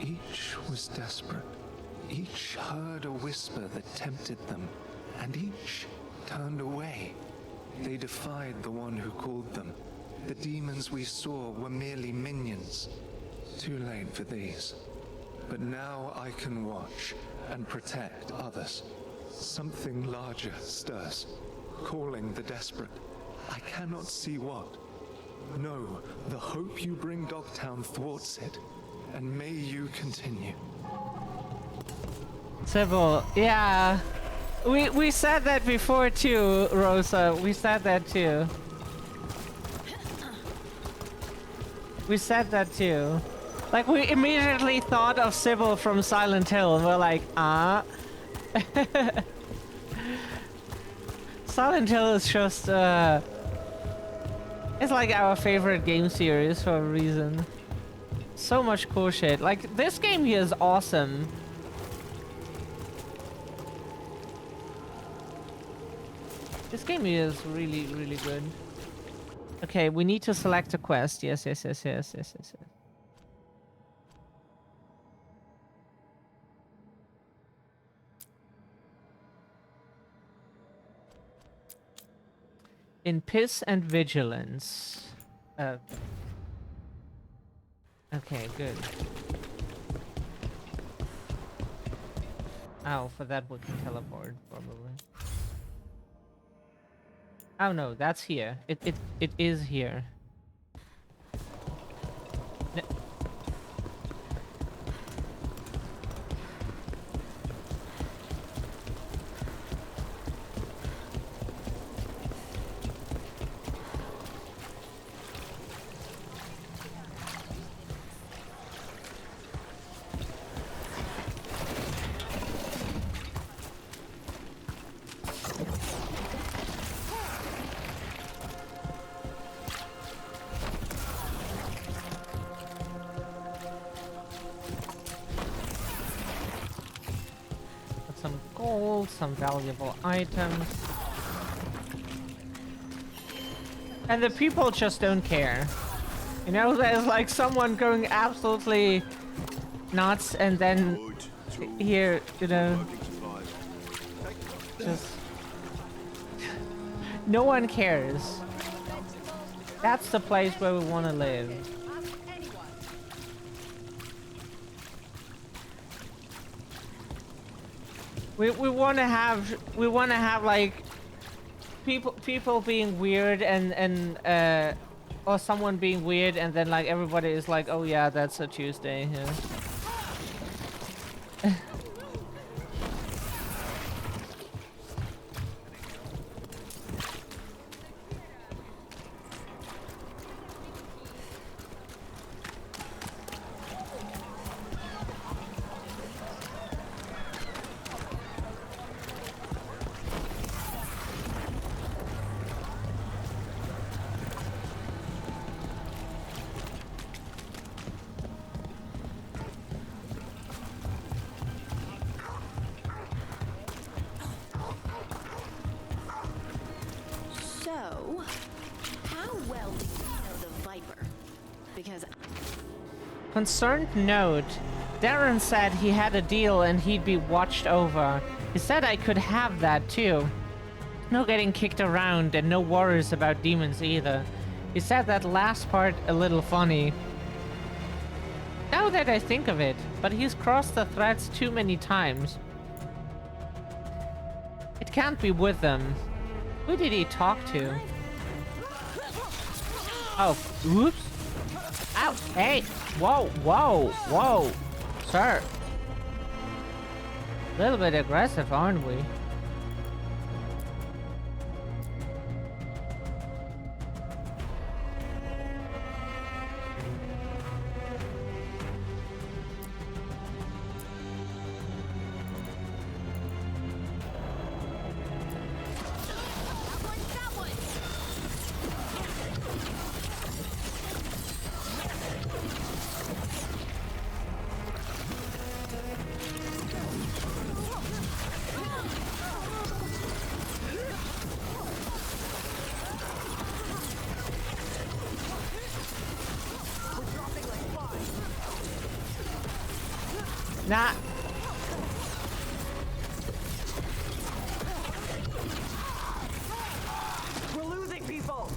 Each was desperate. Each heard a whisper that tempted them. And each turned away. They defied the one who called them. The demons we saw were merely minions. Too late for these. But now I can watch and protect others. Something larger stirs, calling the desperate. I cannot see what. No, the hope you bring Dogtown thwarts it. And may you continue. Sybil, yeah. We said that before too, Rosa. We said that too. We said that too. Like, we immediately thought of Sybil from Silent Hill, and we're like, Silent Hill is just, it's like our favorite game series for a reason. So much cool shit. Like, this game here is awesome. This game is really, really good. Okay, we need to select a quest. Yes. In Piss and Vigilance. Okay, good. Oh, for that we can teleport, probably. Oh no, that's here. It is here. gold, some valuable items. And the people just don't care. You know, there's like someone going absolutely nuts, and then here, you know, just no one cares. That's the place where we want to live. We want to have like people being weird and or someone being weird, and then like everybody is like, oh yeah, that's a Tuesday. Yeah. So, how well do you know the Viper? Because Concerned note. Darren said he had a deal and he'd be watched over. He said I could have that too. No getting kicked around and no worries about demons either. He said that last part a little funny. Now that I think of it, but he's crossed the threads too many times. It can't be with them. Who did he talk to? Oh, oops. Ow, hey, whoa, whoa, whoa. Sir. A little bit aggressive, aren't we? Nah. We're losing people.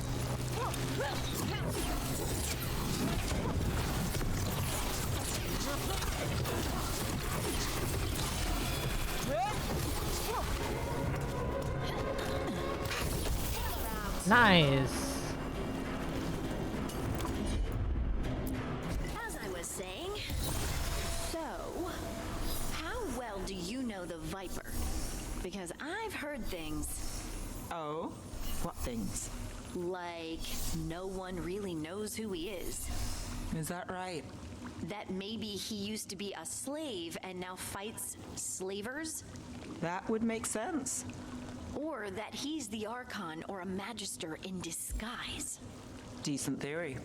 Nice. as I was saying, so how well do you know the Viper? Because I've heard things. Oh? What things? Like, no one really knows who he is. Is that right? That maybe he used to be a slave and now fights slavers? That would make sense. Or that he's the Archon or a Magister in disguise. Decent theory.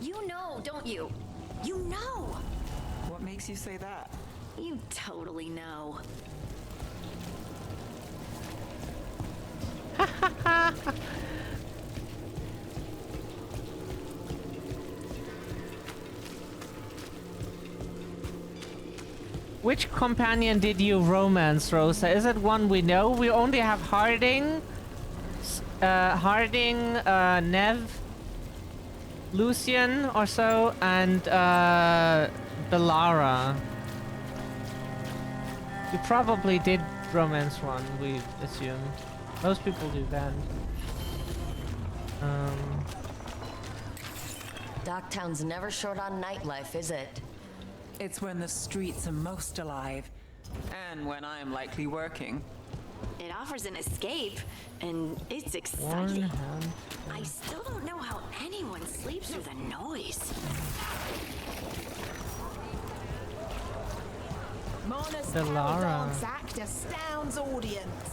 You know, don't you? You know! What makes you say that? You totally know. Which companion did you romance, Rosa? Is it one we know? We only have Harding, Nev, Lucian or so, and Belara. You probably did romance one, we assume. Most people do that. Docktown's never short on nightlife, is it? It's when the streets are most alive. And when I'm likely working. It offers an escape, and it's exciting. I still don't know how anyone sleeps through the noise. Mona's Belara. Paradox Act astounds audience.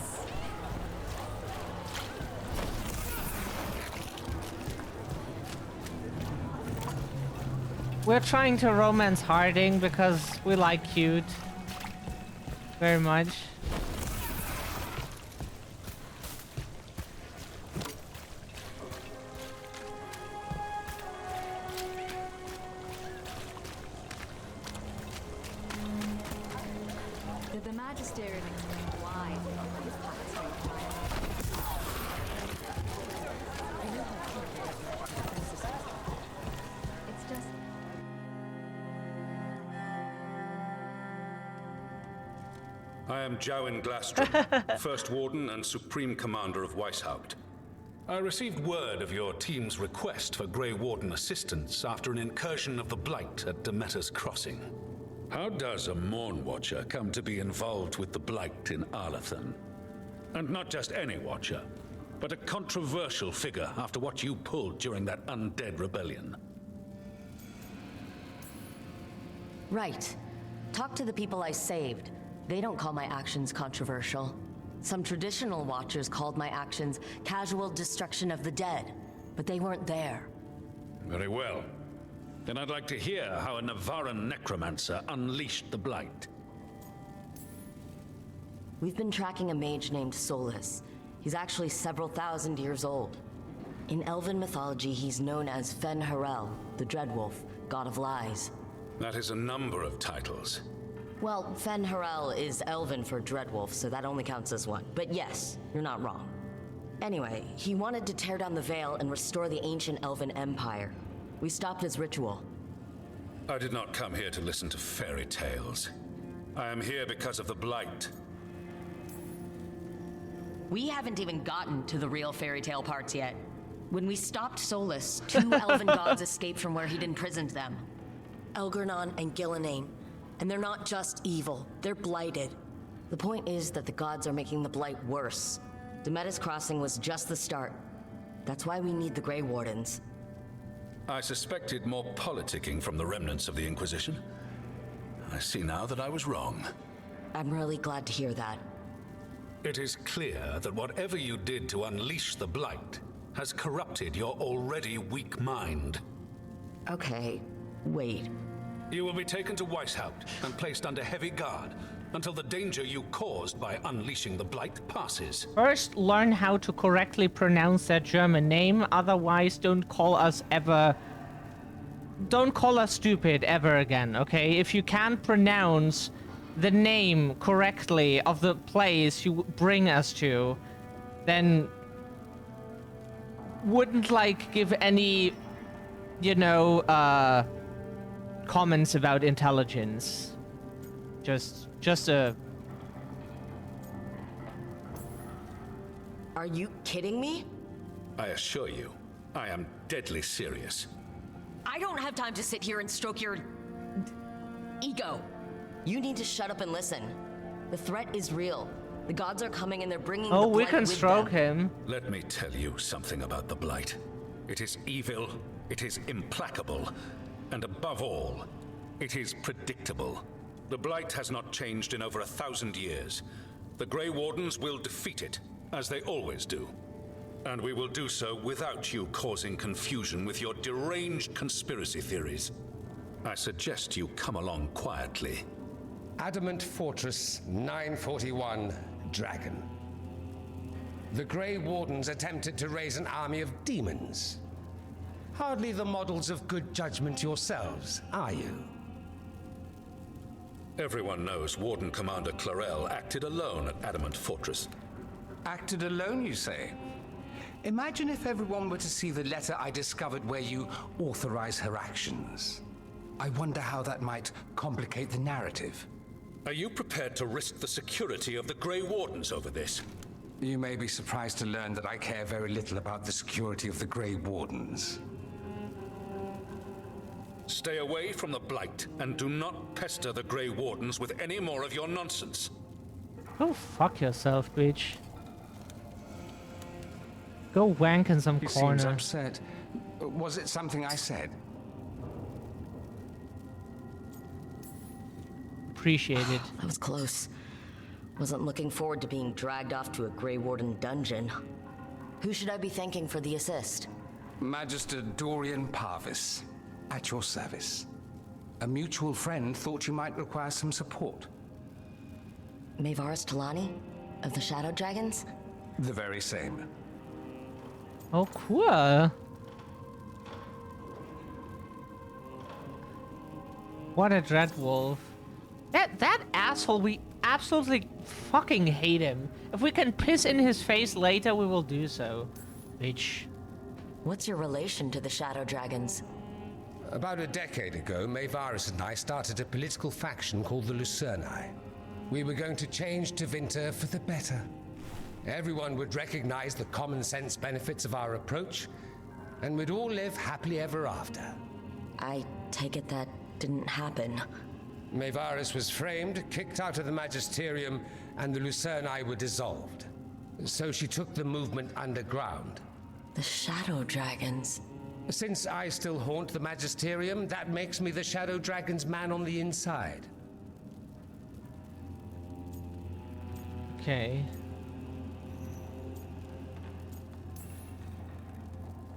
We're trying to romance Harding because we like cute very much. explain why these puppets are trying. I know how to keep your defenses up. It's just... I am Jowen Glastrom, First Warden and Supreme Commander of Weishaupt. I received word of your team's request for Grey Warden assistance after an incursion of the Blight at Demeter's Crossing. How does a Morn Watcher come to be involved with the Blight in Arlathan? And not just any Watcher, but a controversial figure after what you pulled during that undead rebellion. Right. Talk to the people I saved. They don't call my actions controversial. Some traditional Watchers called my actions casual destruction of the dead, but they weren't there. Very well. Then I'd like to hear how a Navaran necromancer unleashed the Blight. We've been tracking a mage named Solus. He's actually several thousand years old. In Elven mythology, he's known as Fen Harel, the Dreadwolf, god of lies. That is a number of titles. Well, Fen Harel is Elven for Dreadwolf, so that only counts as one. But yes, you're not wrong. Anyway, he wanted to tear down the Veil and restore the ancient Elven Empire. We stopped his ritual. I did not come here to listen to fairy tales. I am here because of the Blight. We haven't even gotten to the real fairy tale parts yet. When we stopped Solus, 2 Elven gods escaped from where he'd imprisoned them. Elgernon and Gillenane. And they're not just evil, they're blighted. The point is that the gods are making the Blight worse. Demeter's Crossing was just the start. That's why we need the Grey Wardens. I suspected more politicking from the remnants of the Inquisition. I see now that I was wrong. I'm really glad to hear that. It is clear that whatever you did to unleash the Blight has corrupted your already weak mind. Okay, wait. You will be taken to Weishaupt and placed under heavy guard until the danger you caused by unleashing the Blight passes. First, learn how to correctly pronounce that German name. Otherwise, don't call us stupid ever again, okay? If you can't pronounce the name correctly of the place you bring us to, then wouldn't, give any, comments about intelligence. Just a... Are you kidding me? I assure you, I am deadly serious. I don't have time to sit here and stroke your... ego. You need to shut up and listen. The threat is real. The gods are coming and they're bringing the we Blight can with stroke them. him. Let me tell you something about the Blight. It is evil, it is implacable, and above all, it is predictable. The Blight has not changed in over 1,000 years. The Grey Wardens will defeat it, as they always do. And we will do so without you causing confusion with your deranged conspiracy theories. I suggest you come along quietly. Adamant Fortress 941, Dragon. The Grey Wardens attempted to raise an army of demons. Hardly the models of good judgment yourselves, are you? Everyone knows Warden Commander Clarel acted alone at Adamant Fortress. Acted alone, you say? Imagine if everyone were to see the letter I discovered where you authorize her actions. I wonder how that might complicate the narrative. Are you prepared to risk the security of the Grey Wardens over this? You may be surprised to learn that I care very little about the security of the Grey Wardens. Stay away from the Blight, and do not pester the Grey Wardens with any more of your nonsense. Go fuck yourself, bitch. Go wank in some corner. He seems upset. Was it something I said? Appreciate it. That was close. Wasn't looking forward to being dragged off to a Grey Warden dungeon. Who should I be thanking for the assist? Magister Dorian Parvis. At your service. A mutual friend thought you might require some support. Maevaris Talani? Of the Shadow Dragons? The very same. Oh, cool. What a Dreadwolf. That asshole absolutely fucking hate him. If we can piss in his face later, we will do so. Bitch. What's your relation to the Shadow Dragons? About a decade ago, Maevaris and I started a political faction called the Lucerni. We were going to change Tevinter for the better. Everyone would recognize the common sense benefits of our approach, and we'd all live happily ever after. I take it that didn't happen. Maevaris was framed, kicked out of the Magisterium, and the Lucerni were dissolved. So she took the movement underground. The Shadow Dragons. Since I still haunt the Magisterium, that makes me the Shadow Dragon's man on the inside. Okay.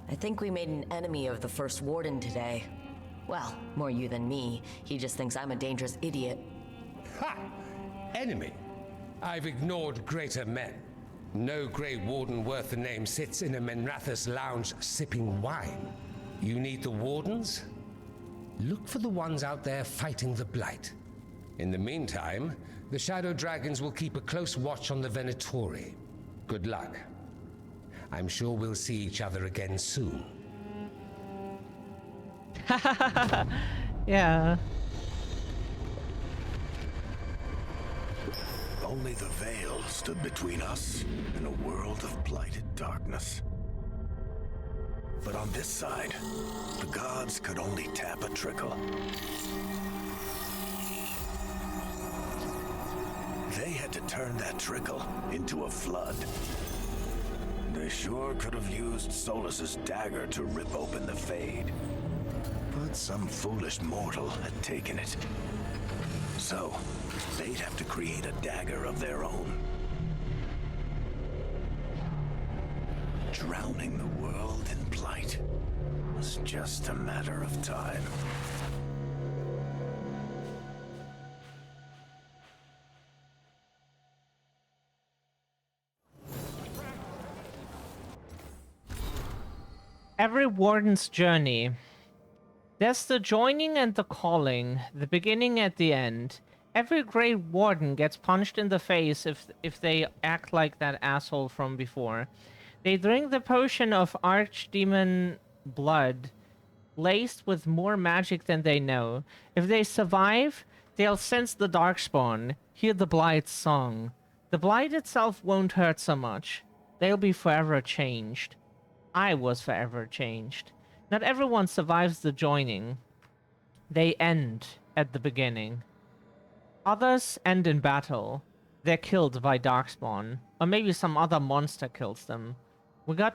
I think we made an enemy of the First Warden today. Well, more you than me. He just thinks I'm a dangerous idiot. Ha! Enemy? I've ignored greater men. No Grey Warden worth the name sits in a Menrathus lounge sipping wine. You need the Wardens? Look for the ones out there fighting the Blight. In the meantime, the Shadow Dragons will keep a close watch on the Venatori. Good luck. I'm sure we'll see each other again soon. Yeah. Only the Veil stood between us and a world of blighted darkness. But on this side, the gods could only tap a trickle. They had to turn that trickle into a flood. They sure could have used Solus's dagger to rip open the Fade. But some foolish mortal had taken it. So, they'd have to create a dagger of their own. Drowning the world in blight was just a matter of time. Every warden's journey. There's the joining and the calling, the beginning and the end. Every Grey Warden gets punched in the face if they act like that asshole from before. They drink the potion of Archdemon blood, laced with more magic than they know. If they survive, they'll sense the Darkspawn, hear the Blight's song. The Blight itself won't hurt so much. They'll be forever changed. I was forever changed. Not everyone survives the joining. They end at the beginning. Others end in battle. They're killed by Darkspawn, or maybe some other monster kills them. We go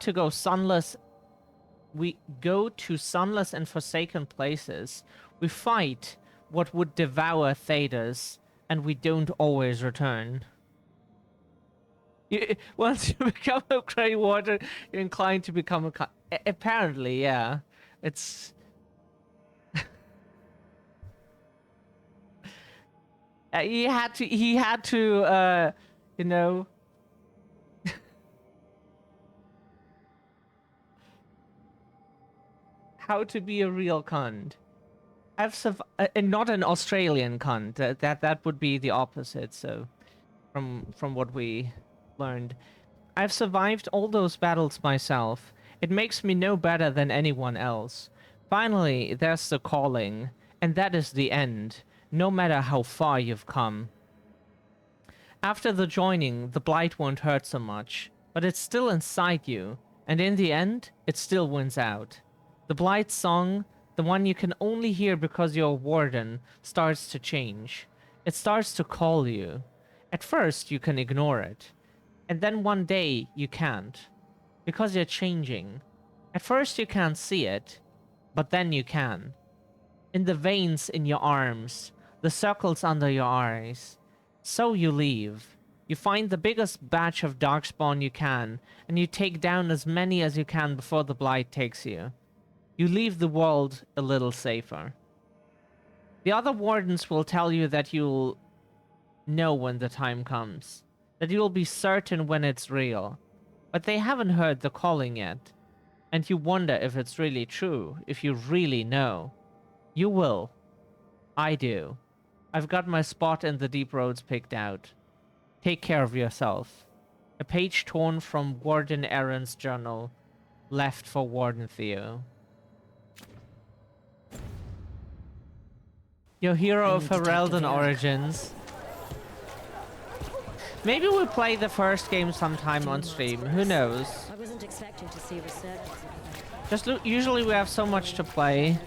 to sunless and forsaken places. We fight what would devour Thedas, and we don't always return. Once you become a Grey Warden, you're inclined to become a... Apparently, yeah. It's... he had to, you know... how to be a real cunt. Not an Australian cunt. That would be the opposite, so... From what we... learned. I've survived all those battles myself. It makes me no better than anyone else. Finally, there's the calling, and that is the end, no matter how far you've come. After the joining, the blight won't hurt so much, but it's still inside you, and in the end, it still wins out. The blight song, the one you can only hear because you're a warden, starts to change. It starts to call you. At first, you can ignore it. And then one day, you can't. Because you're changing. At first you can't see it, but then you can. In the veins in your arms, the circles under your eyes. So you leave. You find the biggest batch of Darkspawn you can, and you take down as many as you can before the Blight takes you. You leave the world a little safer. The other Wardens will tell you that you'll know when the time comes. That you'll be certain when it's real. But they haven't heard the calling yet. And you wonder if it's really true, if you really know. You will. I do. I've got my spot in the deep roads picked out. Take care of yourself. A page torn from Warden Aaron's journal. Left for Warden Theo. Your hero of Heraldon Origins. Maybe we'll play the first game sometime on stream. Who knows? I wasn't expecting to see a resurgence. Just usually we have so much to play.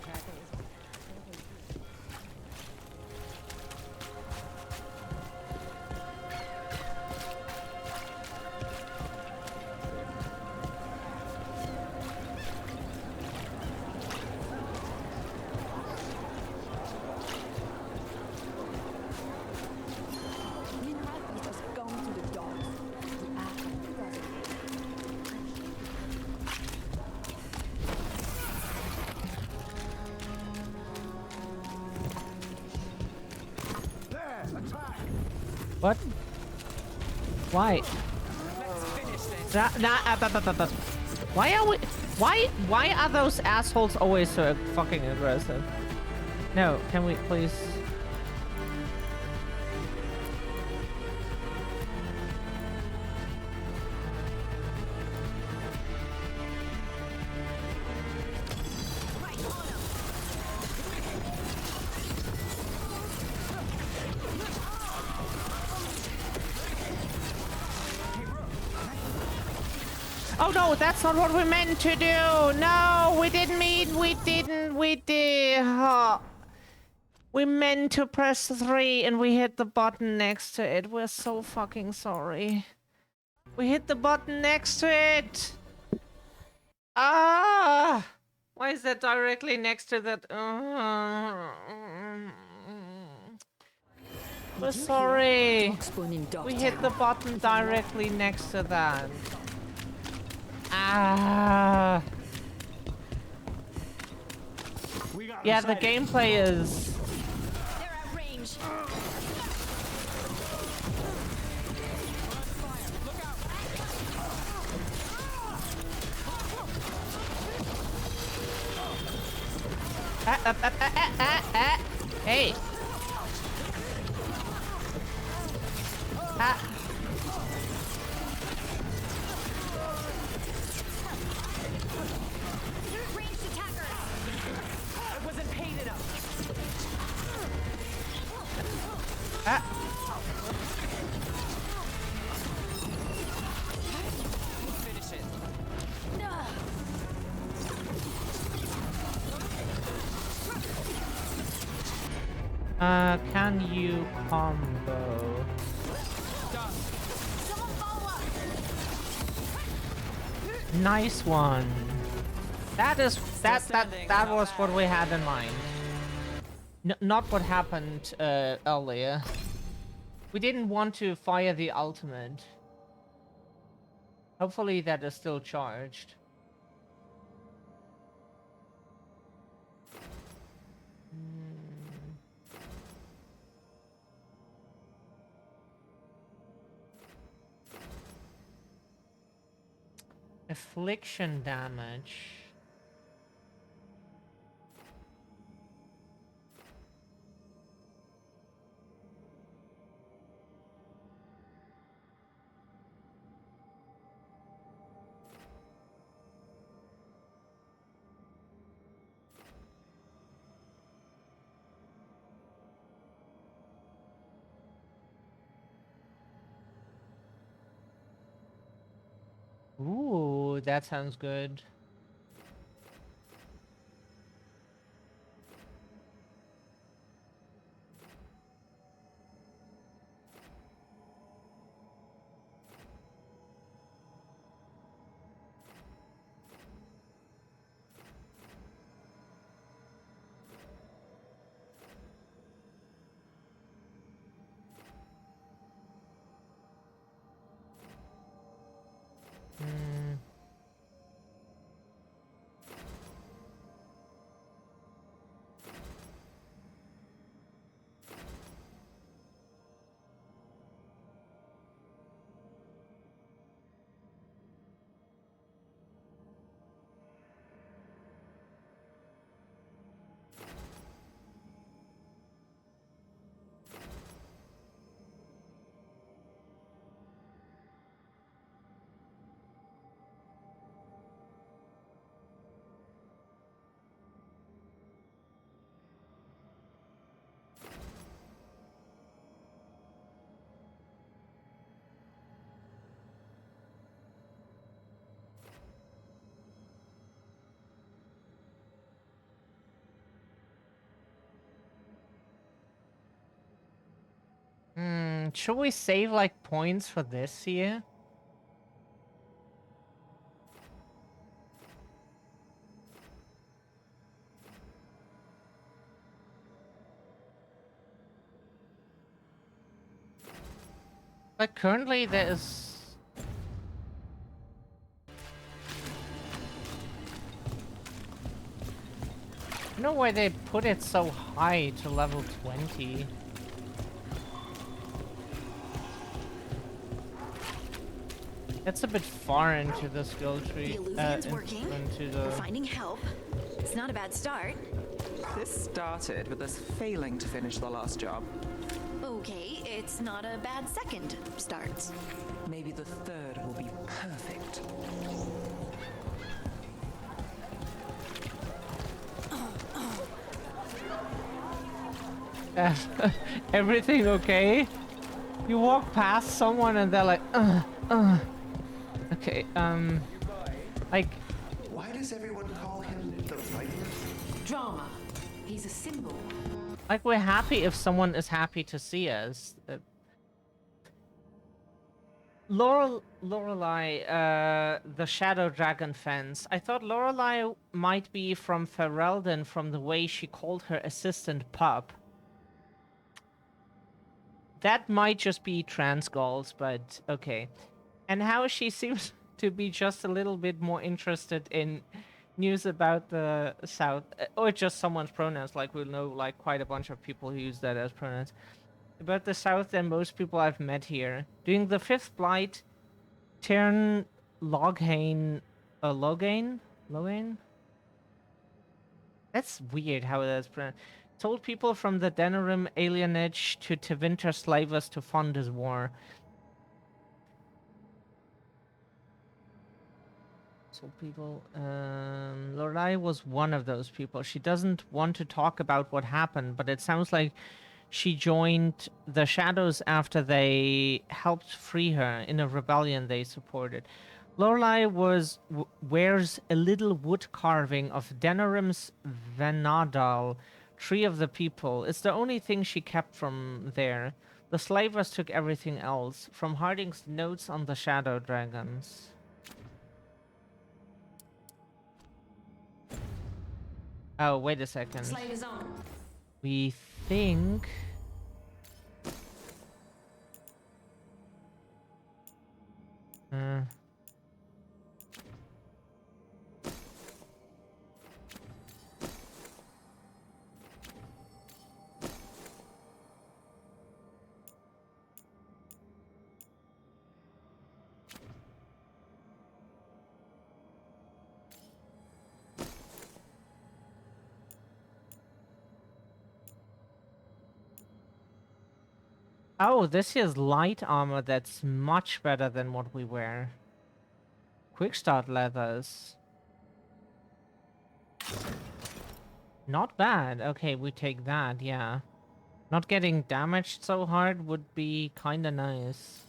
What? Why? Why are we? Why are those assholes always so fucking aggressive? No, can we please? Oh no, that's not what we meant to do. No, we didn't mean, we did. We meant to press 3 and we hit the button next to it. We're so fucking sorry. We hit the button next to it. Ah! Why is that directly next to that? We're sorry. We hit the button directly next to that. Ah. Yeah, the gameplay is... They're at range. Hey. Can you combo? Nice one. That was what we had in mind. Not what happened earlier. We didn't want to fire the ultimate. Hopefully that is still charged. Affliction damage. Ooh, that sounds good. Should we save like points for this here? But currently there's... I don't know why they put it so high to level 20. That's a bit far into the skill tree. The illusion's working. Into the... We're finding help. It's not a bad start. This started with us failing to finish the last job. Okay, it's not a bad second start. Maybe the third will be perfect. Everything okay? You walk past someone and they're like, Okay, like... Why does everyone call him the Viper? Drama. He's a symbol. Like, we're happy if someone is happy to see us. Lorelei, the Shadow Dragon fence. I thought Lorelei might be from Ferelden from the way she called her assistant pup. That might just be trans goals, but okay. And how she seems to be just a little bit more interested in news about the South, or just someone's pronouns. Like, we'll know like quite a bunch of people who use that as pronouns. About the South than most people I've met here. During the 5th Blight, Tern Loghain... Logain? That's weird how that's pronounced. Told people from the Denerim alienage to Tevinter slavers to fund his war. So people... Lorelei was one of those people. She doesn't want to talk about what happened, but it sounds like she joined the Shadows after they helped free her in a rebellion they supported. Lorelei wears a little wood carving of Denerim's Vanadal, Tree of the People. It's the only thing she kept from there. The slavers took everything else, from Harding's notes on the Shadow Dragons. Oh, wait a second. Slavers on. We think... Oh, this is light armor that's much better than what we wear. Quick start leathers. Not bad. Okay, we take that, yeah. Not getting damaged so hard would be kinda nice.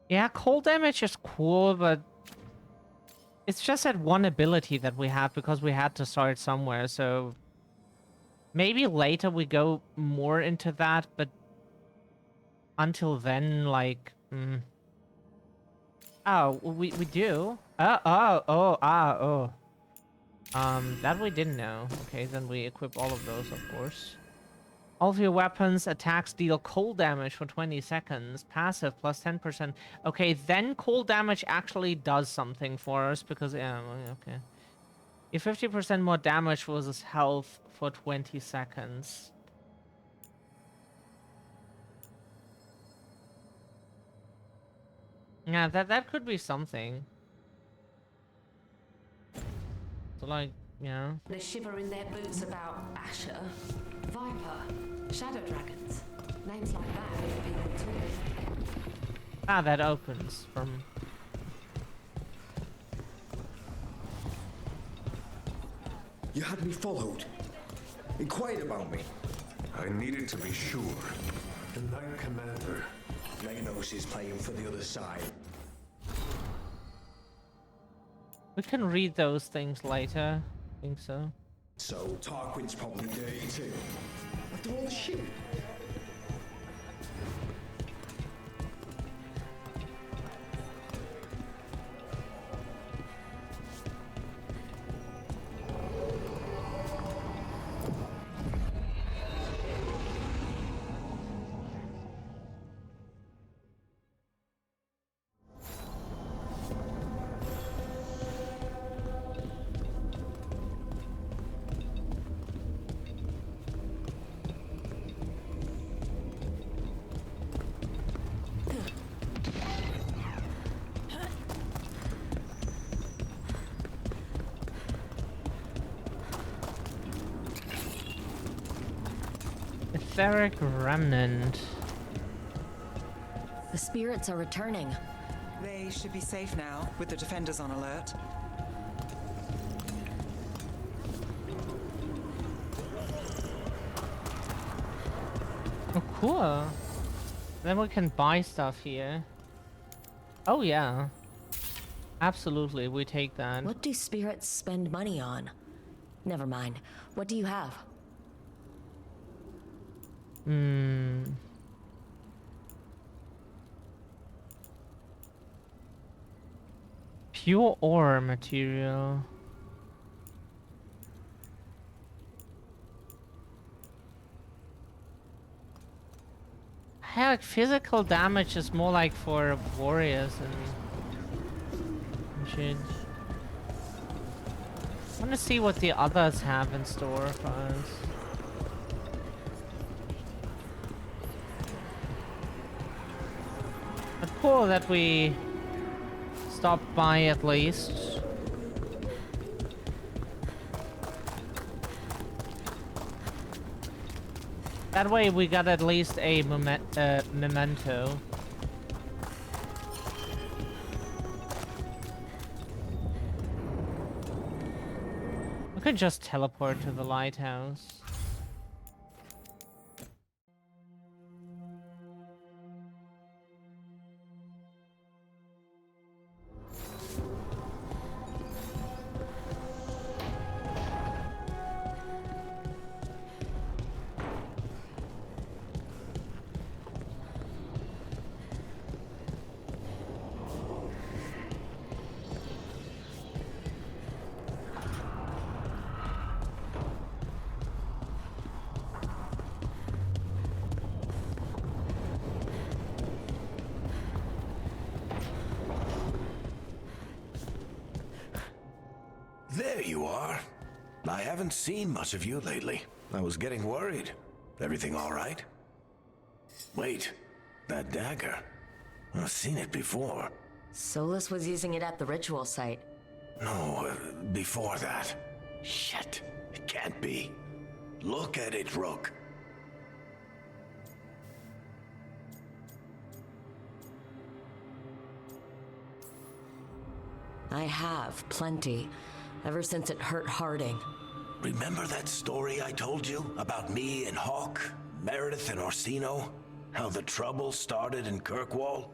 Yeah, cold damage is cool, but it's just that one ability that we have because we had to start somewhere, so maybe later we go more into that, but until then, like, Oh, we do? That we didn't know. Okay, then we equip all of those, of course. All of your weapons attacks deal cold damage for 20 seconds. Passive plus 10%. Okay, then cold damage actually does something for us because, yeah, okay. If 50% more damage versus health for 20 seconds. Yeah, that could be something. So, like, yeah. The shiver in their boots about Asher, Viper, Shadow Dragons. Names like that have been too. Ah, that opens from... You had me followed. Inquired about me. I needed to be sure. The Knight Commander. Now you know she's playing for the other side. We can read those things later. I think so. So Tarquin's probably dirty too. After all the shit. Etheric remnant. The spirits are returning. They should be safe now, with the defenders on alert. Oh, cool. Then we can buy stuff here. Oh, yeah. Absolutely, we take that. What do spirits spend money on? Never mind. What do you have? Pure ore material. Heck, physical damage is more like for warriors and shit. I want to see what the others have in store for us. But cool that we stopped by at least. That way we got at least a memento. We could just teleport to the lighthouse. There you are. I haven't seen much of you lately. I was getting worried. Everything all right? Wait, that dagger. I've seen it before. Solus was using it at the ritual site. No, before that. Shit, it can't be. Look at it, Rook. I have, plenty. Ever since it hurt Harding. Remember that story I told you about me and Hawk, Meredith and Orsino? How the trouble started in Kirkwall?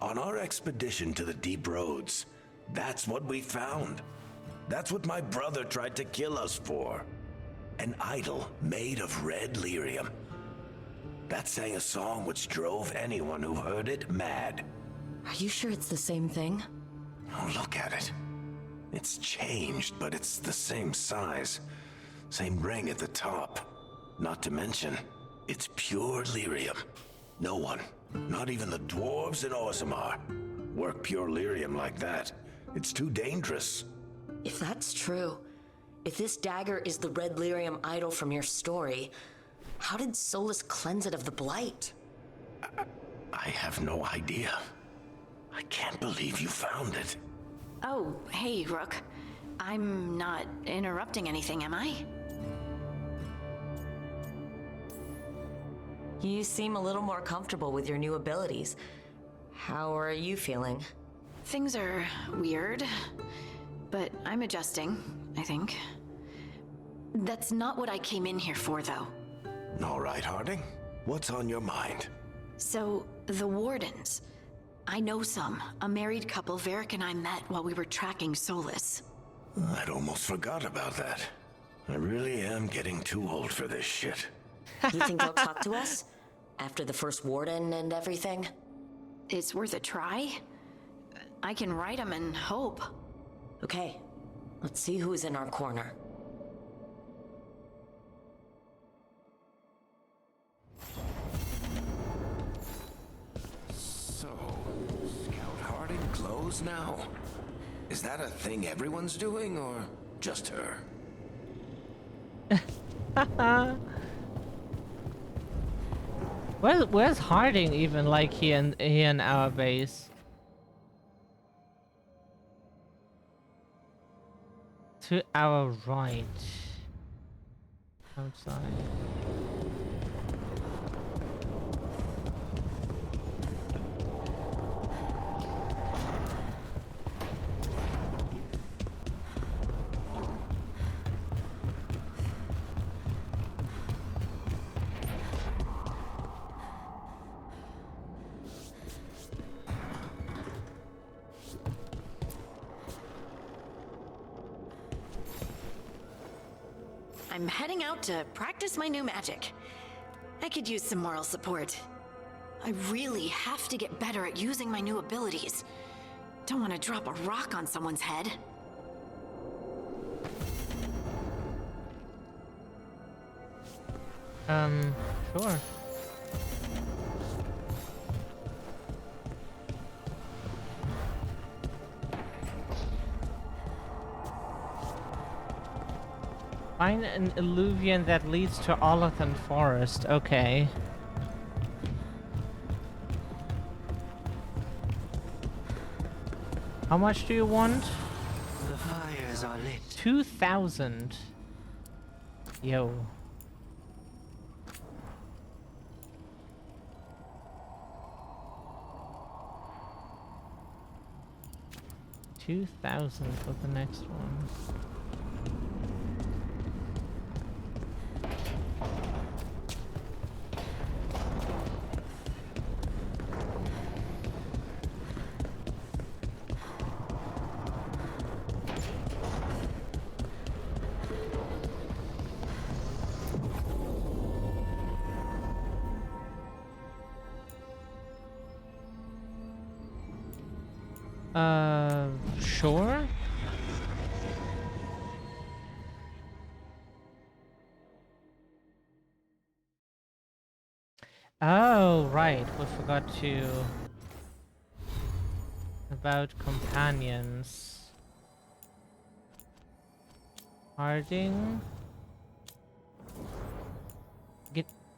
On our expedition to the Deep Roads, that's what we found. That's what my brother tried to kill us for. An idol made of red lyrium. That sang a song which drove anyone who heard it mad. Are you sure it's the same thing? Oh, look at it. It's changed, but it's the same size. Same ring at the top. Not to mention, it's pure lyrium. No one, not even the dwarves in Orzammar, work pure lyrium like that. It's too dangerous. If that's true, if this dagger is the red lyrium idol from your story, how did Solus cleanse it of the blight? I have no idea. I can't believe you found it. Oh, hey, Rook. I'm not interrupting anything, am I? You seem a little more comfortable with your new abilities. How are you feeling? Things are weird, but I'm adjusting, I think. That's not what I came in here for, though. All right, Harding. What's on your mind? So, the Wardens. I know some. A married couple Varric and I met while we were tracking Solus. I'd almost forgot about that. I really am getting too old for this shit. You think they'll talk to us? After the first warden and everything? It's worth a try. I can write them and hope. Okay, let's see who's in our corner. So, Scout Harding glows now? Is that a thing everyone's doing, or just her? Where's Harding even, like here in our base? To our right. Outside. I'm heading out to practice my new magic. I could use some moral support. I really have to get better at using my new abilities. Don't want to drop a rock on someone's head. Sure. Find an illuvian that leads to Olathan Forest. Okay. How much do you want? The fires are lit. 2,000. Yo. $2,000 for the next one. Sure. Oh, right. We forgot to... About companions. Harding.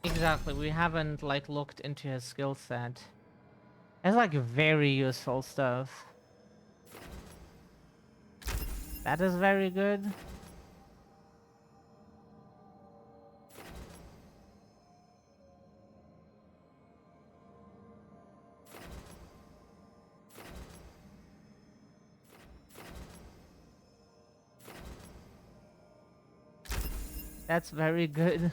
Exactly. We haven't, like, looked into his skill set. It's, like, very useful stuff. That is very good. That's very good.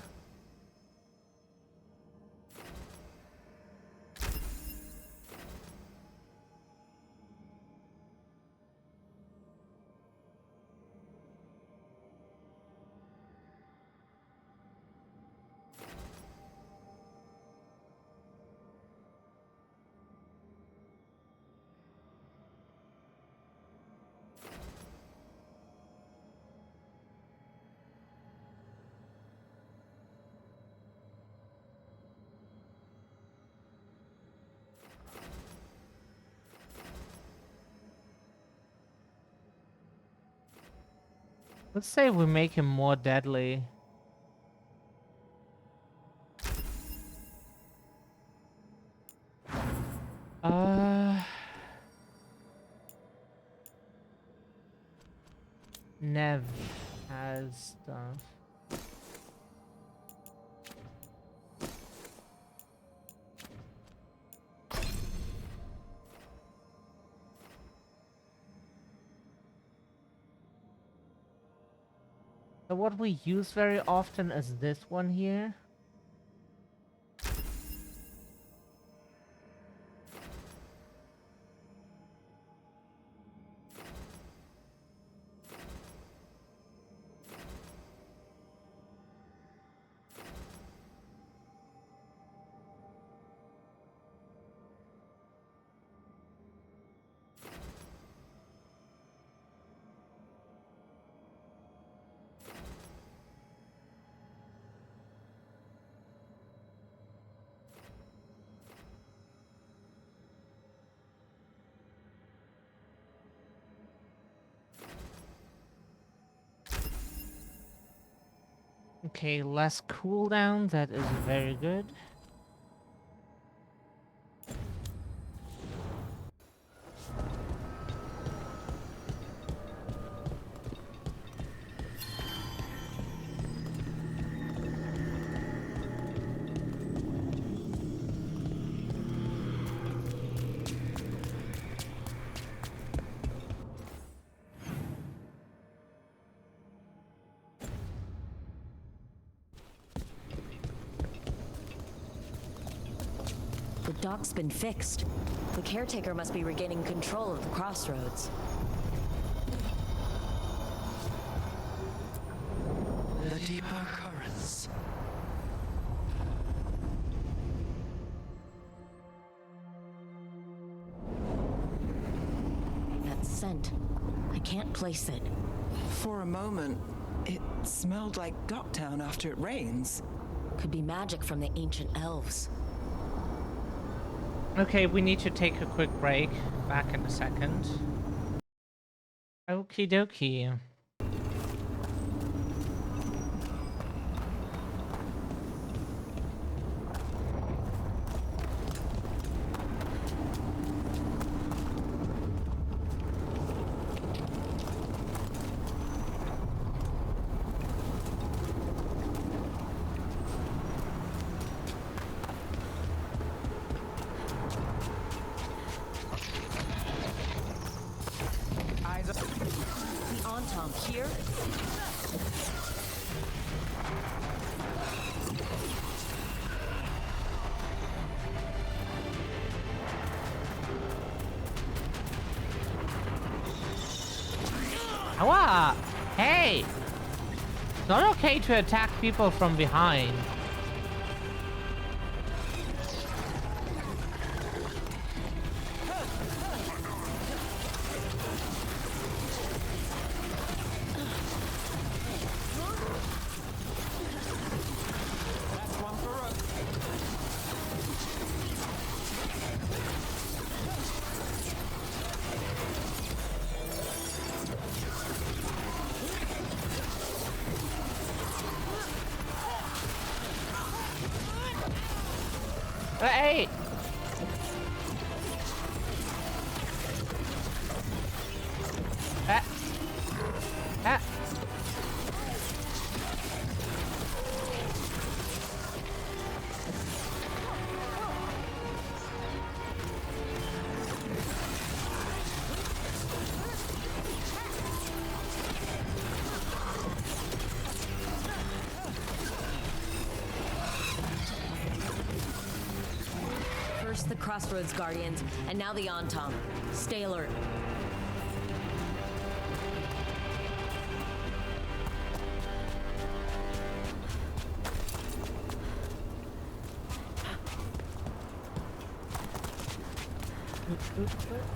Let's say we make him more deadly. Nev has stuff. So what we use very often is this one here. Okay, less cooldown. That is very good. The dock's been fixed. The caretaker must be regaining control of the crossroads. The deeper currents. That scent. I can't place it. For a moment, it smelled like Docktown after it rains. Could be magic from the ancient elves. Okay, we need to take a quick break. Back in a second. Okie dokie. The Antom here? Awa! Hey! It's not okay to attack people from behind. Hey! First the Crossroads Guardians, and now the Antom. Stay alert.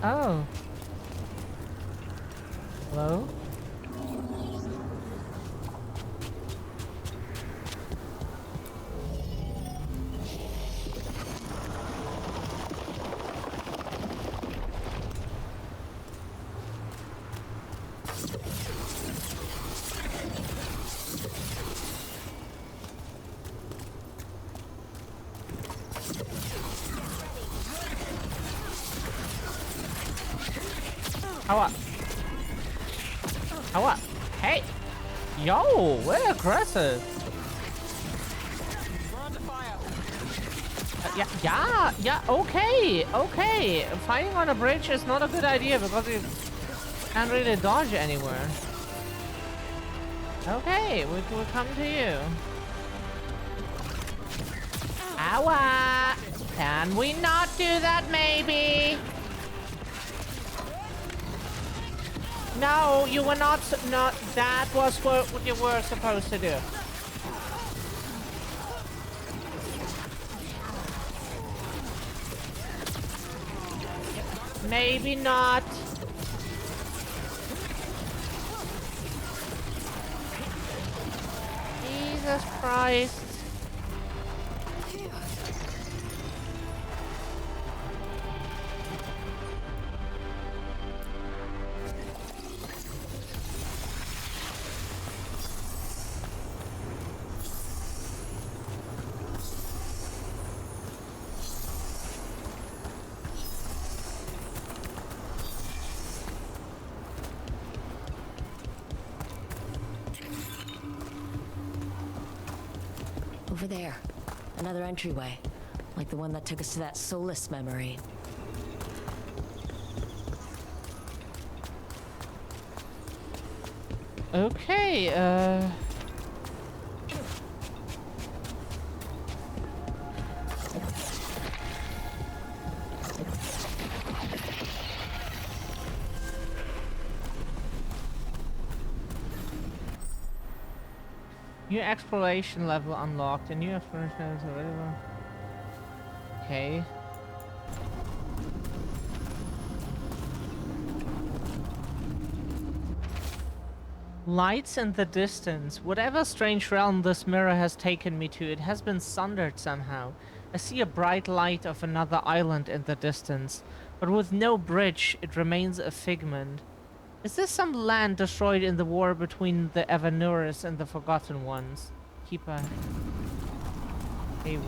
Oh. Hello? How Hey! Yo, we're aggressive. Yeah, okay. Fighting on a bridge is not a good idea because you can't really dodge anywhere. Okay, we'll come to you. Awa! Can we not do that, maybe? No, you were not. That was what you were supposed to do. Maybe not. Jesus Christ. Over there. Another entryway. Like the one that took us to that Solus memory. Okay, new exploration level unlocked. A new exploration level is available. Okay. Lights in the distance. Whatever strange realm this mirror has taken me to, it has been sundered somehow. I see a bright light of another island in the distance, but with no bridge, it remains a figment. Is this some land destroyed in the war between the Evanurus and the Forgotten Ones? Keeper A1.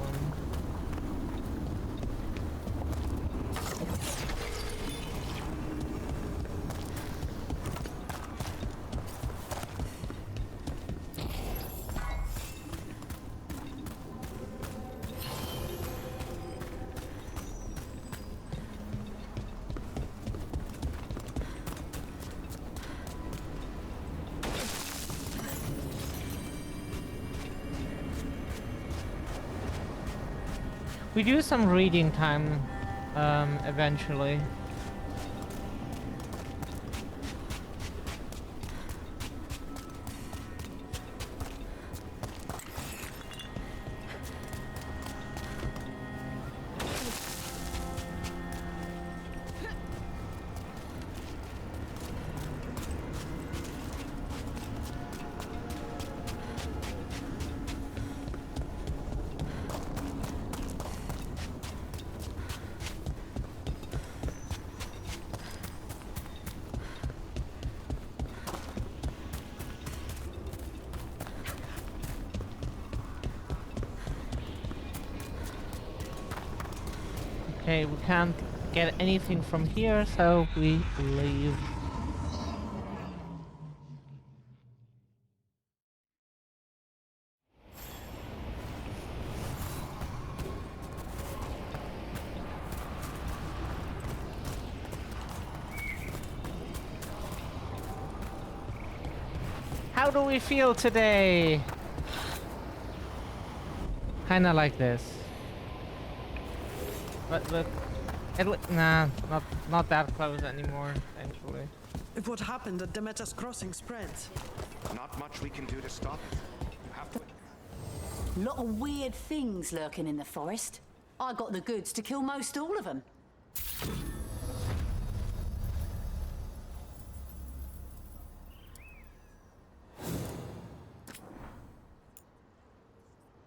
We do some reading time, eventually. Okay, we can't get anything from here, so we leave. How do we feel today? Kinda like this. But look, nah, not that close anymore, thankfully. If what happened at Demeter's Crossing spreads, not much we can do to stop it. You have to. Lot of weird things lurking in the forest. I got the goods to kill most all of them.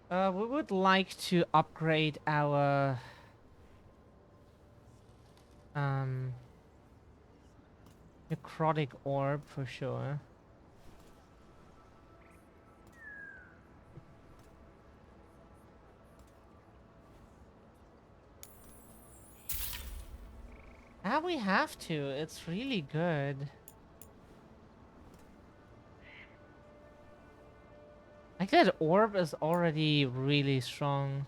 We would like to upgrade our necrotic orb for sure. Ah, we have to. It's really good. Like that orb is already really strong.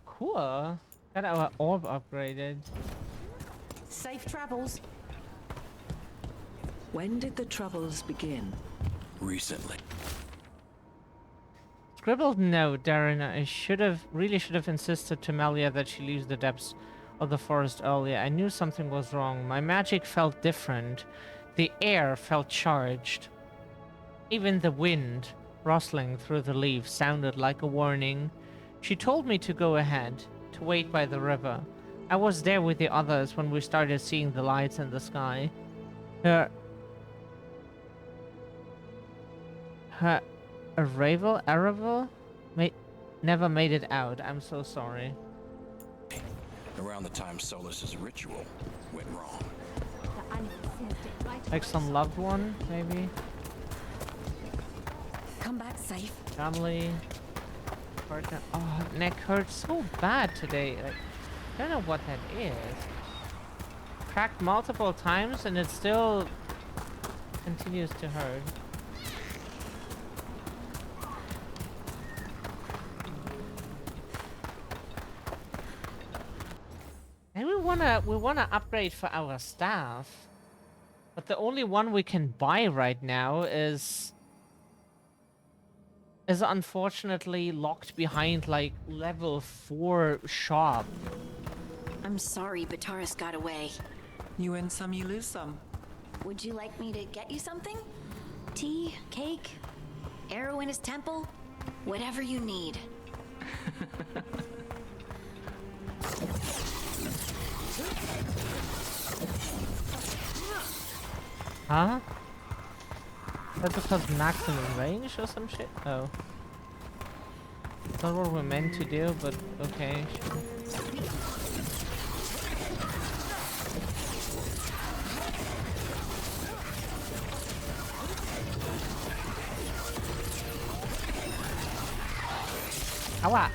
Cool. Got our orb upgraded. Safe travels. When did the troubles begin? Recently. Scribbled note, Darren. I really should have insisted to Melia that she leaves the depths of the forest earlier. I knew something was wrong. My magic felt different. The air felt charged. Even the wind, rustling through the leaves, sounded like a warning. She told me to go ahead, to wait by the river. I was there with the others when we started seeing the lights in the sky. Her arrival never made it out. I'm so sorry. around the time Solus's ritual went wrong. Like some loved one, maybe? Come back safe. Family. Partner. Oh, neck hurts so bad today. Like, I don't know what that is. Cracked multiple times and it still continues to hurt. And we wanna upgrade for our staff. But the only one we can buy right now is unfortunately locked behind like level 4 shop. I'm sorry Bataris got away. You win some, you lose some. Would you like me to get you something? Tea? Cake? Arrow in his temple? Whatever you need. Huh? Is that because maximum range or some shit? Oh. It's not what we're meant to do, but okay, sure. Aua!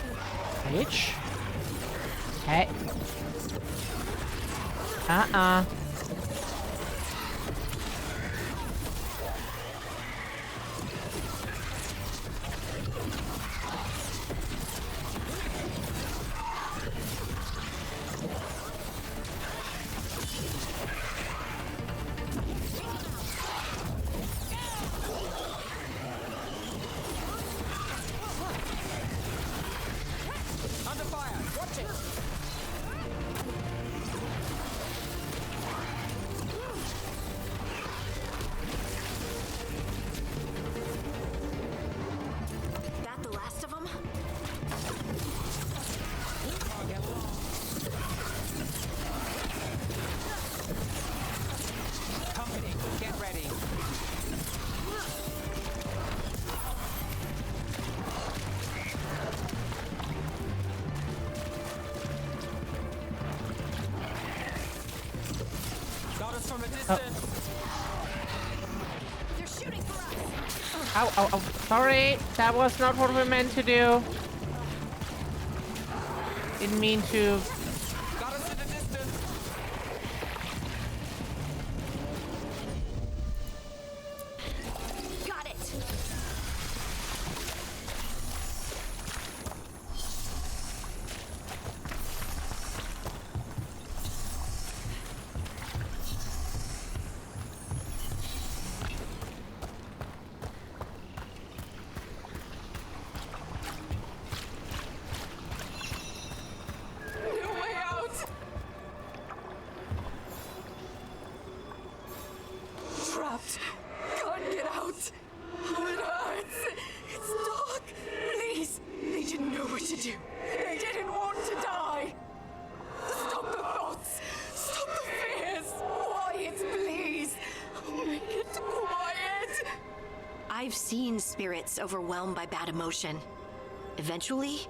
Bitch! Hey! Ow, ow, ow. Sorry, that was not what we meant to do. Didn't mean to. Got us in the distance. Got it. I've seen spirits overwhelmed by bad emotion. Eventually,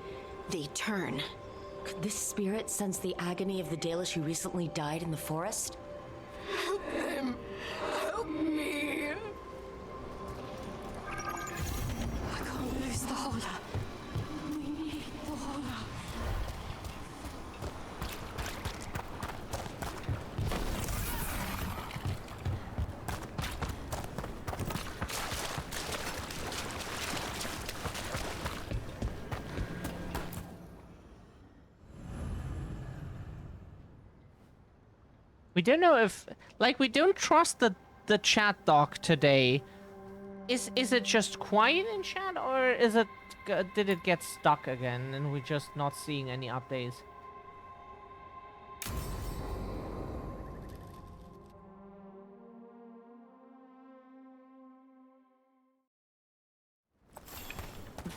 they turn. Could this spirit sense the agony of the Dalish who recently died in the forest? Help them! Help me! I can't lose the holder. We need the holder. We don't know if, like, we don't trust the chat doc today. Is it just quiet in chat, or is it did it get stuck again and we're just not seeing any updates?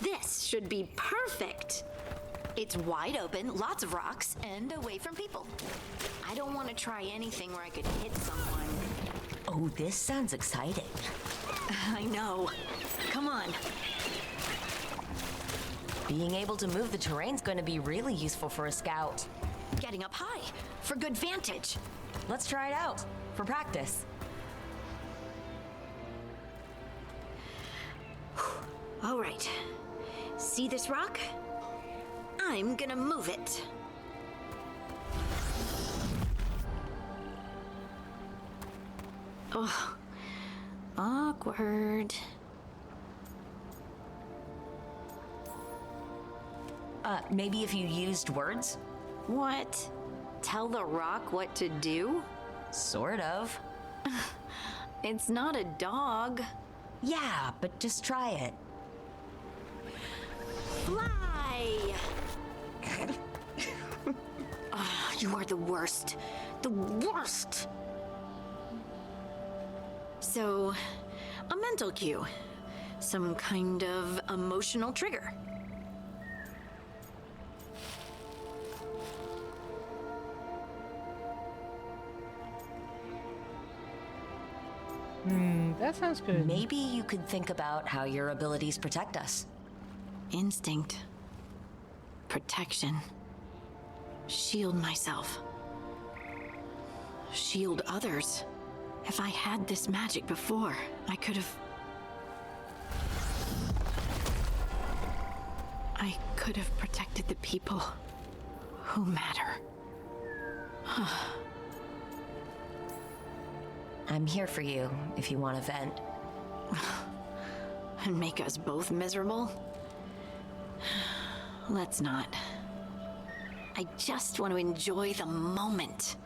This should be perfect. It's wide open, lots of rocks, and away from people. I don't want to try anything where I could hit someone. Oh, this sounds exciting. I know. Come on. Being able to move the terrain's going to be really useful for a scout. Get getting up high for good vantage. Let's try it out for practice. All right. See this rock? I'm gonna move it. Oh, awkward. Maybe if you used words? What? Tell the rock what to do? Sort of. It's not a dog. Yeah, but just try it. Fly! Oh, you are the worst. The worst! So, a mental cue. Some kind of emotional trigger. That sounds good. Maybe you could think about how your abilities protect us. Instinct. Protection. Shield myself. Shield others. If I had this magic before, I could have protected the people who matter. I'm here for you if you want to vent. And make us both miserable? Let's not. I just want to enjoy the moment.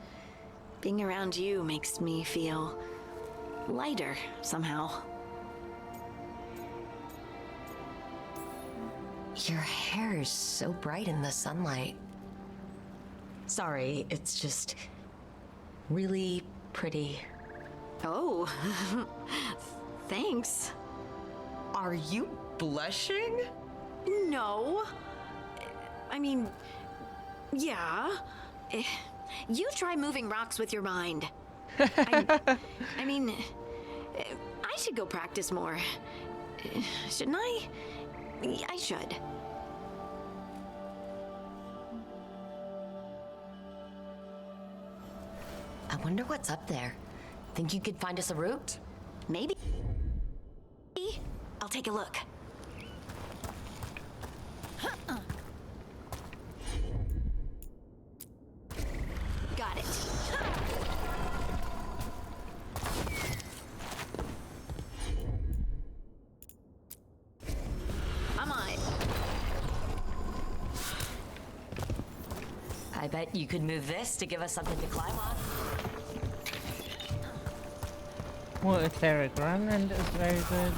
Being around you makes me feel lighter somehow. Your hair is so bright in the sunlight. Sorry, it's just really pretty. Oh, thanks. Are you blushing? No. I mean, yeah. You try moving rocks with your mind. I mean, I should go practice more. Shouldn't I? I should. I wonder what's up there. Think you could find us a route? Maybe. I'll take a look. Got it. I'm on it. I bet you could move this to give us something to climb on. Well, etheric remnant is very good.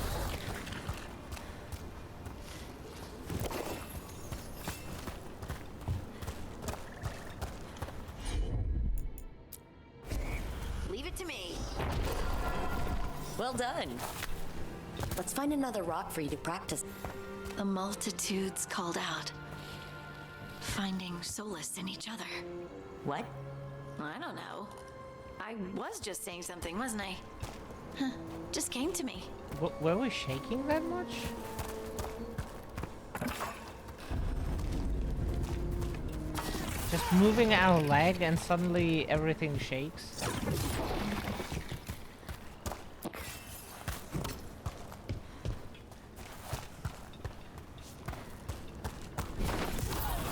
Leave it to me. Well done. Let's find another rock for you to practice. The multitudes called out, finding solace in each other. What? I don't know. I was just saying something, wasn't I? Huh. Just came to me. Were we shaking that much? Just moving our leg and suddenly everything shakes.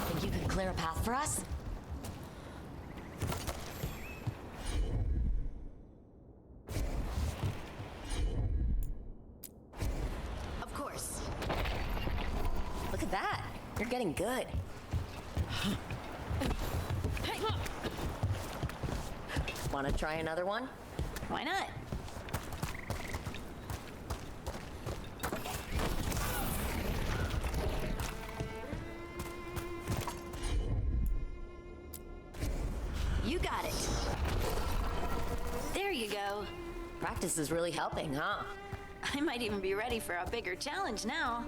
Think you could clear a path for us? Of course. Look at that. You're getting good. Want to try another one? Why not? You got it. There you go. Practice is really helping, huh? I might even be ready for a bigger challenge now.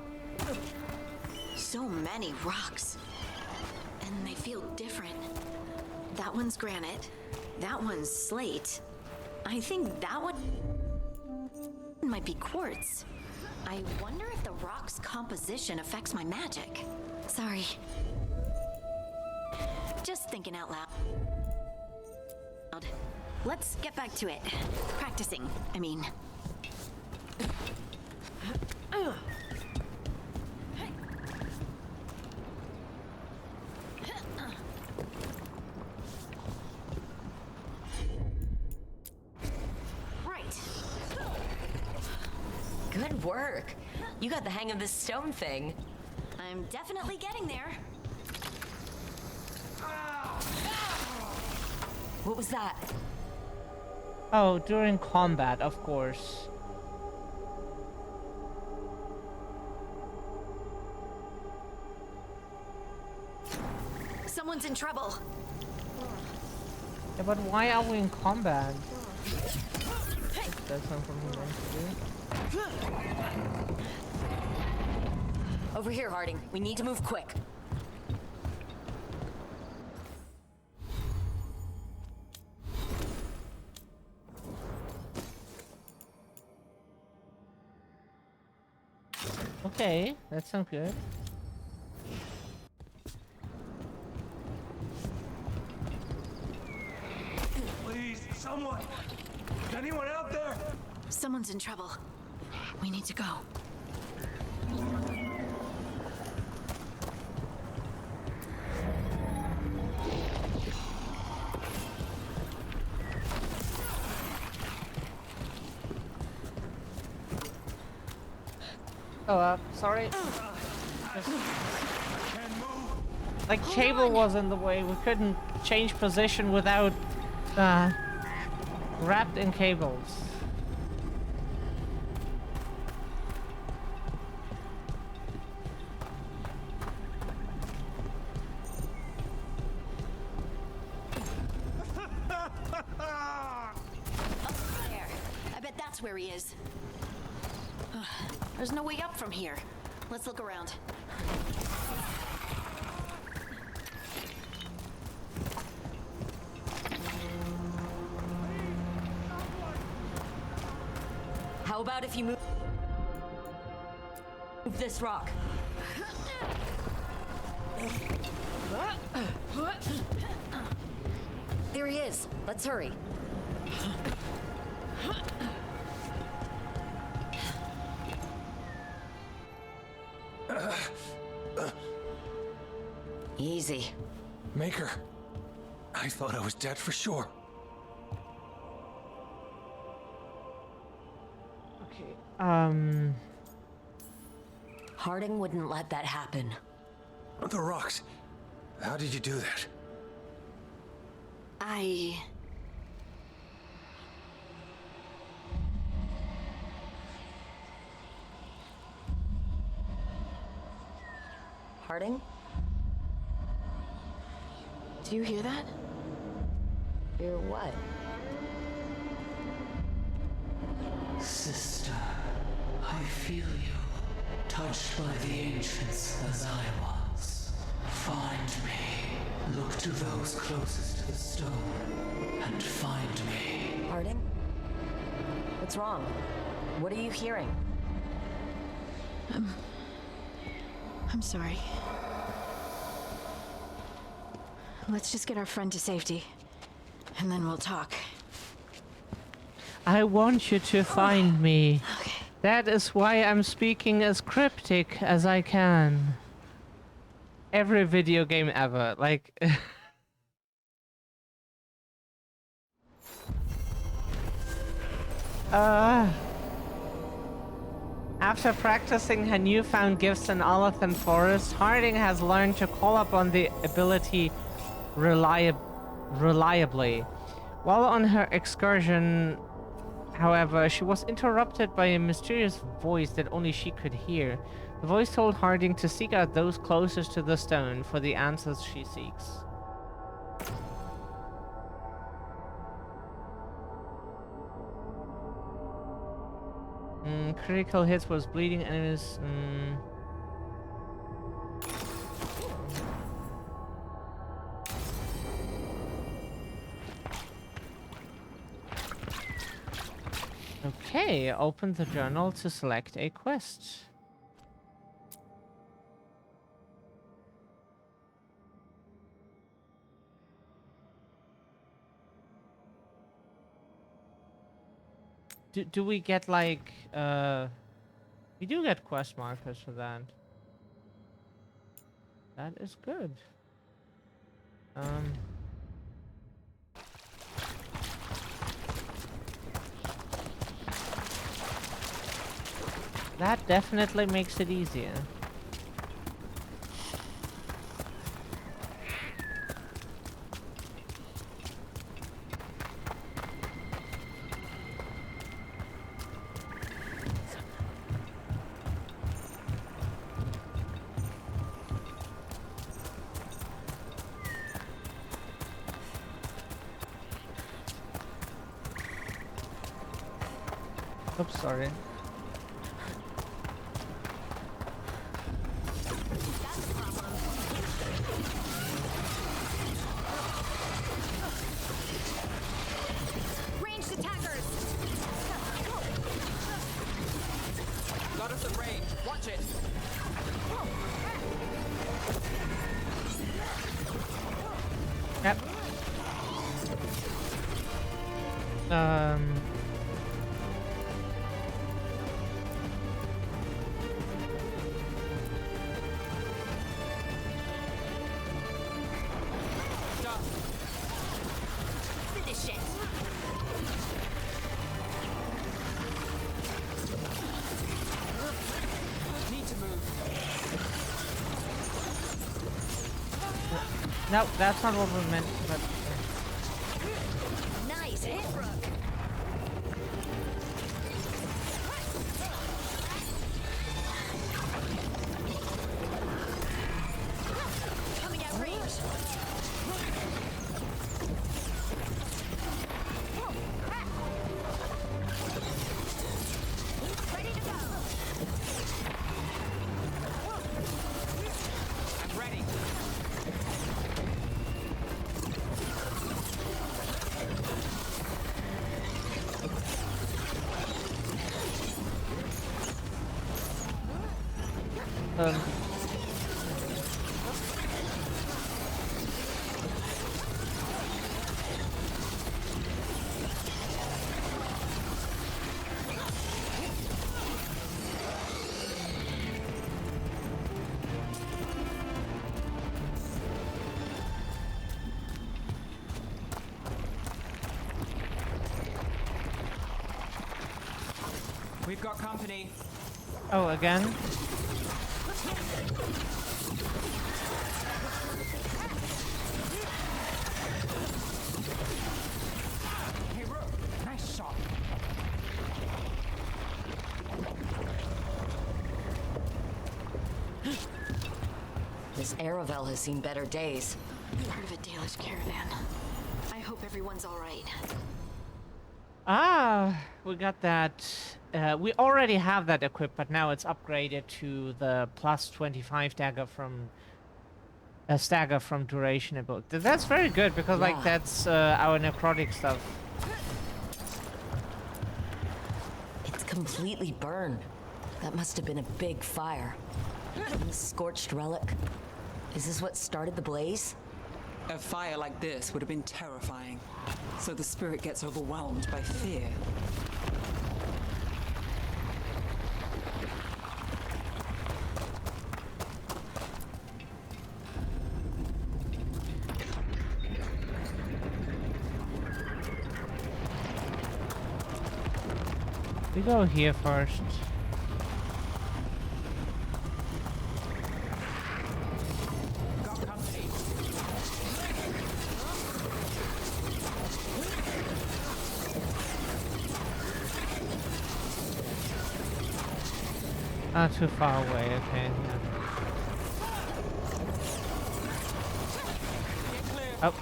So many rocks. And they feel different. That one's granite. That one's slate. I think that one might be quartz. I wonder if the rock's composition affects my magic. Sorry. Just thinking out loud. Let's get back to it. Practicing, I mean. Right. Good work. You got the hang of this stone thing. I'm definitely getting there. What was that? Oh, during combat, of course. Someone's in trouble. Yeah, but why are we in combat? That's something we want to do. Over here, Harding. We need to move quick. Okay, that sounds good. Please, someone! Is anyone out there? Someone's in trouble. We need to go. Oh, sorry. Like, cable was in the way. We couldn't change position without wrapped in cables. There. I bet that's where he is. There's no way up from here. Let's look around. How about if you move this rock? There he is. Let's hurry. Easy. Maker, I thought I was dead for sure. Harding wouldn't let that happen. The rocks. How did you do that? Harding? Do you hear that? Hear what? Sister, I feel you, touched by the ancients as I was. Find me. Look to those closest to the stone, and find me. Harding? What's wrong? What are you hearing? I'm sorry. Let's just get our friend to safety, and then we'll talk. I want you to find me. Okay. That is why I'm speaking as cryptic as I can. Every video game ever, like... After practicing her newfound gifts in Olathan Forest, Harding has learned to call upon the ability reliably. While on her excursion, however, she was interrupted by a mysterious voice that only she could hear. The voice told Harding to seek out those closest to the stone for the answers she seeks. Critical hits was bleeding enemies. Okay, open the journal to select a quest. Do we get like we do get quest markers for that. That is good. That definitely makes it easier. Oops, sorry. Ranged attackers! Got us at range. Watch it. Yep. Finish it! Need to move. No, that's not what we meant. But Nice hit, Rook! Coming at range! Ready to go! I'm ready. We've got company. oh, again? Hey, Rook. Nice shot. This Aravel has seen better days. Part of a Dalish caravan. I hope everyone's alright. Ah, we got that. We already have that equipped, but now it's upgraded to the plus 25 dagger from stagger from duration ability. That's very good because like Yeah. that's our necrotic stuff. It's completely burned. That must have been a big fire. And the scorched relic. Is this what started the blaze? A fire like this would have been terrifying. So the spirit gets overwhelmed by fear. We go here first. Got company. Not too far away, okay. Yeah. Oh.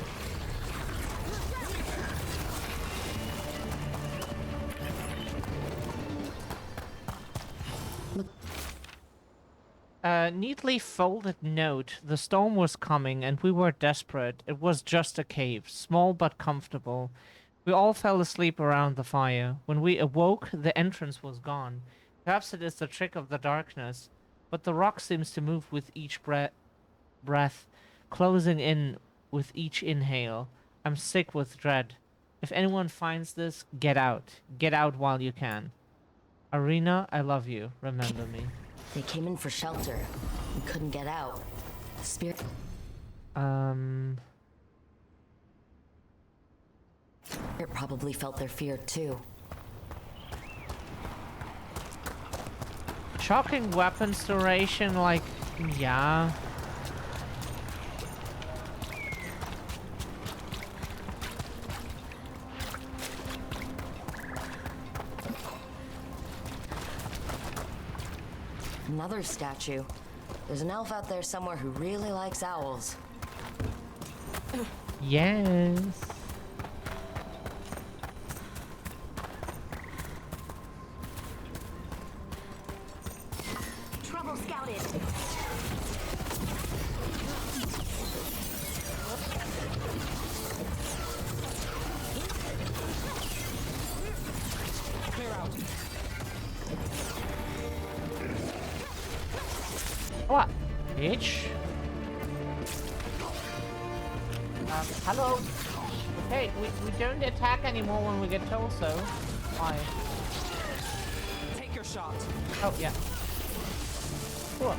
Neatly folded note. The storm was coming and we were desperate. It was just a cave, small but comfortable. We all fell asleep around the fire. When we awoke, the entrance was gone. Perhaps it is the trick of the darkness, but the rock seems to move with each breath, closing in with each inhale. I'm sick with dread. If anyone finds this, get out. Get out while you can. Arena, I love you. Remember me. They came in for shelter. We couldn't get out. The spirit... It probably felt their fear too. Shocking weapons duration, like, yeah. Another statue. There's an elf out there somewhere who really likes owls. Yes. Trouble scouted. Clear out. What? Bitch? Hello? Hey, we don't attack anymore when we get told so. Why? Take your shot. Oh, yeah. Cool.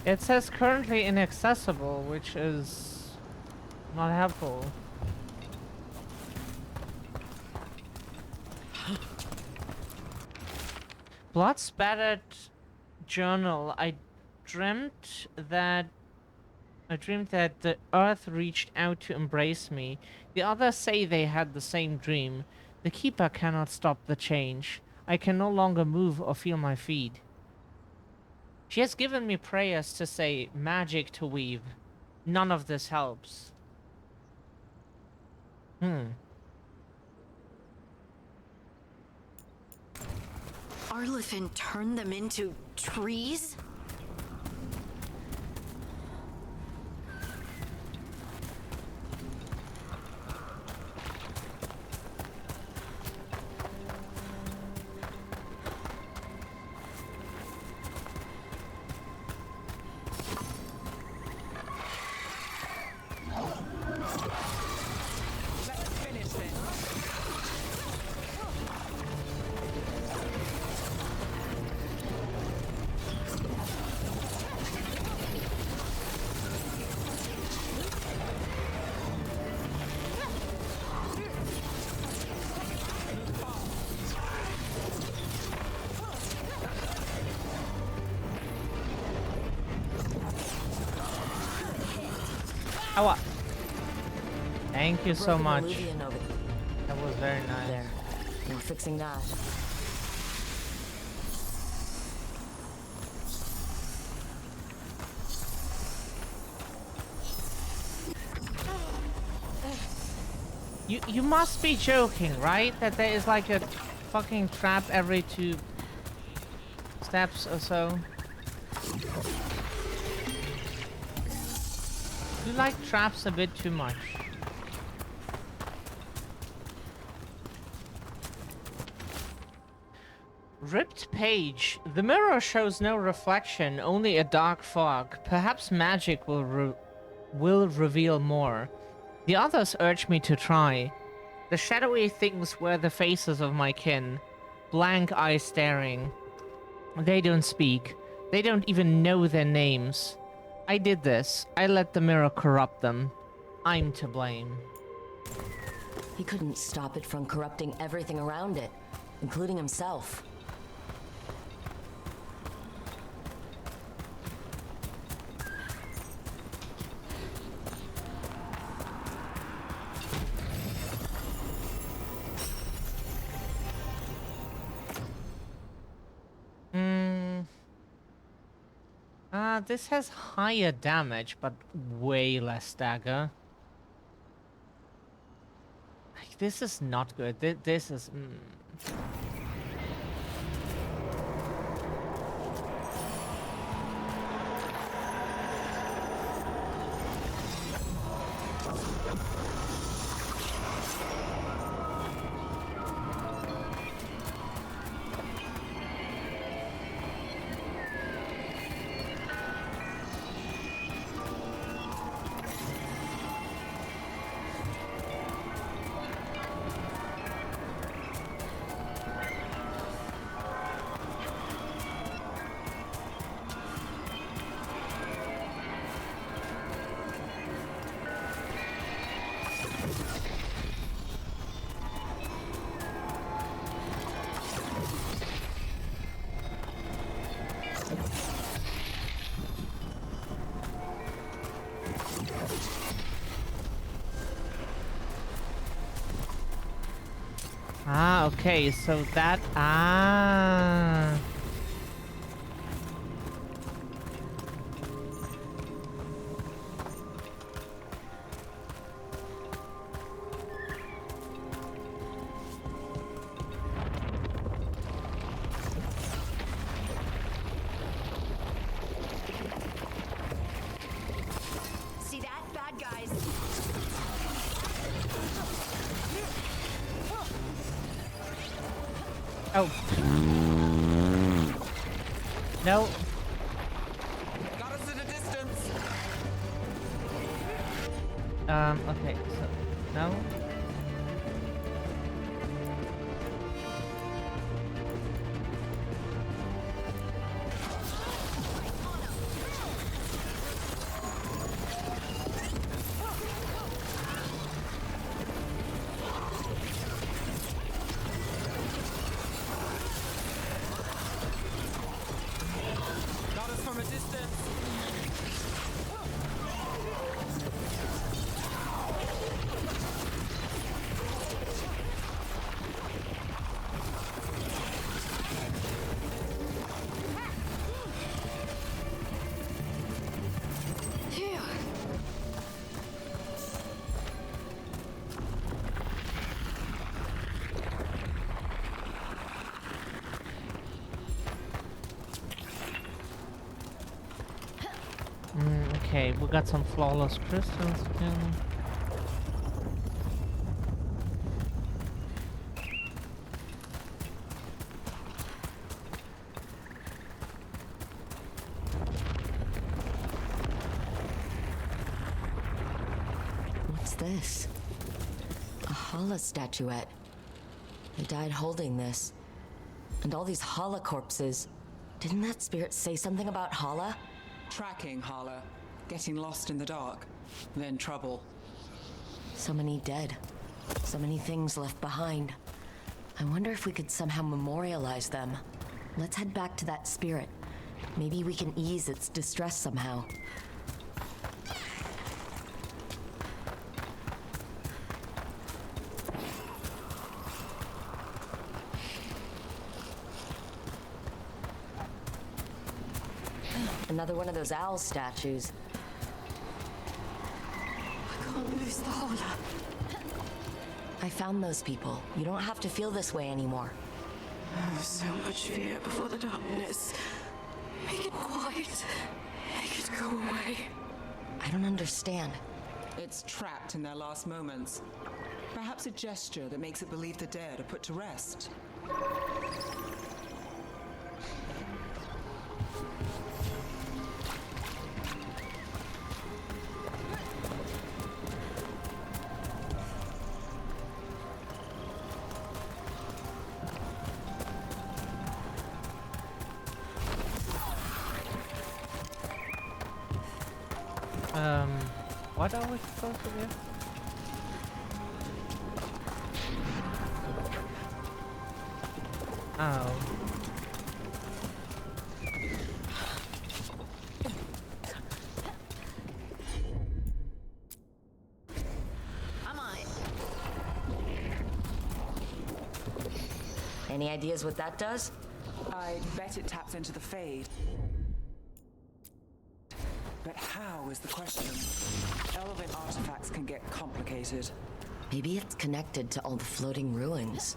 It says currently inaccessible, which is not helpful. Blood spattered journal. I dreamt that the earth reached out to embrace me. The others say they had the same dream. The keeper cannot stop the change. I can no longer move or feel my feet. She has given me prayers to say, magic to weave. None of this helps. Arlithin turned them into trees? Ow. Thank you so Broken much. Illuvian over That was very nice. there. We're fixing that. You must be joking, right? That there is like a fucking trap every 2 steps or so. You like traps a bit too much. Ripped page. The mirror shows no reflection, only a dark fog. Perhaps magic will reveal more. The others urge me to try. The shadowy things were the faces of my kin. Blank eyes staring. They don't speak. They don't even know their names. I did this. I let the mirror corrupt them. I'm to blame. He couldn't stop it from corrupting everything around it, including himself. This has higher damage, but way less dagger. Like, this is not good. This is... Ah, okay, so that... Ah... See that? Bad guys. Oh. No. Got us at a distance. Okay, so... No? Got us from a distance. Phew. Okay, we got some flawless crystals again. What's this? A Hala statuette. They died holding this. And all these Hala corpses. Didn't that spirit say something about Hala? Tracking Hala. Getting lost in the dark. Then trouble. So many dead. So many things left behind. I wonder if we could somehow memorialize them. Let's head back to that spirit. Maybe we can ease its distress somehow. Another one of those owl statues. I can't lose the Hala. I found those people. You don't have to feel this way anymore. So much fear before the darkness. Make it quiet. Make it go away. I don't understand. It's trapped in their last moments. Perhaps a gesture that makes it believe the dead are put to rest. What are we supposed to do? Oh. Am I? Any ideas what that does? I'd bet it taps into the Fade. But how is the question? Elven artifacts can get complicated. Maybe it's connected to all the floating ruins.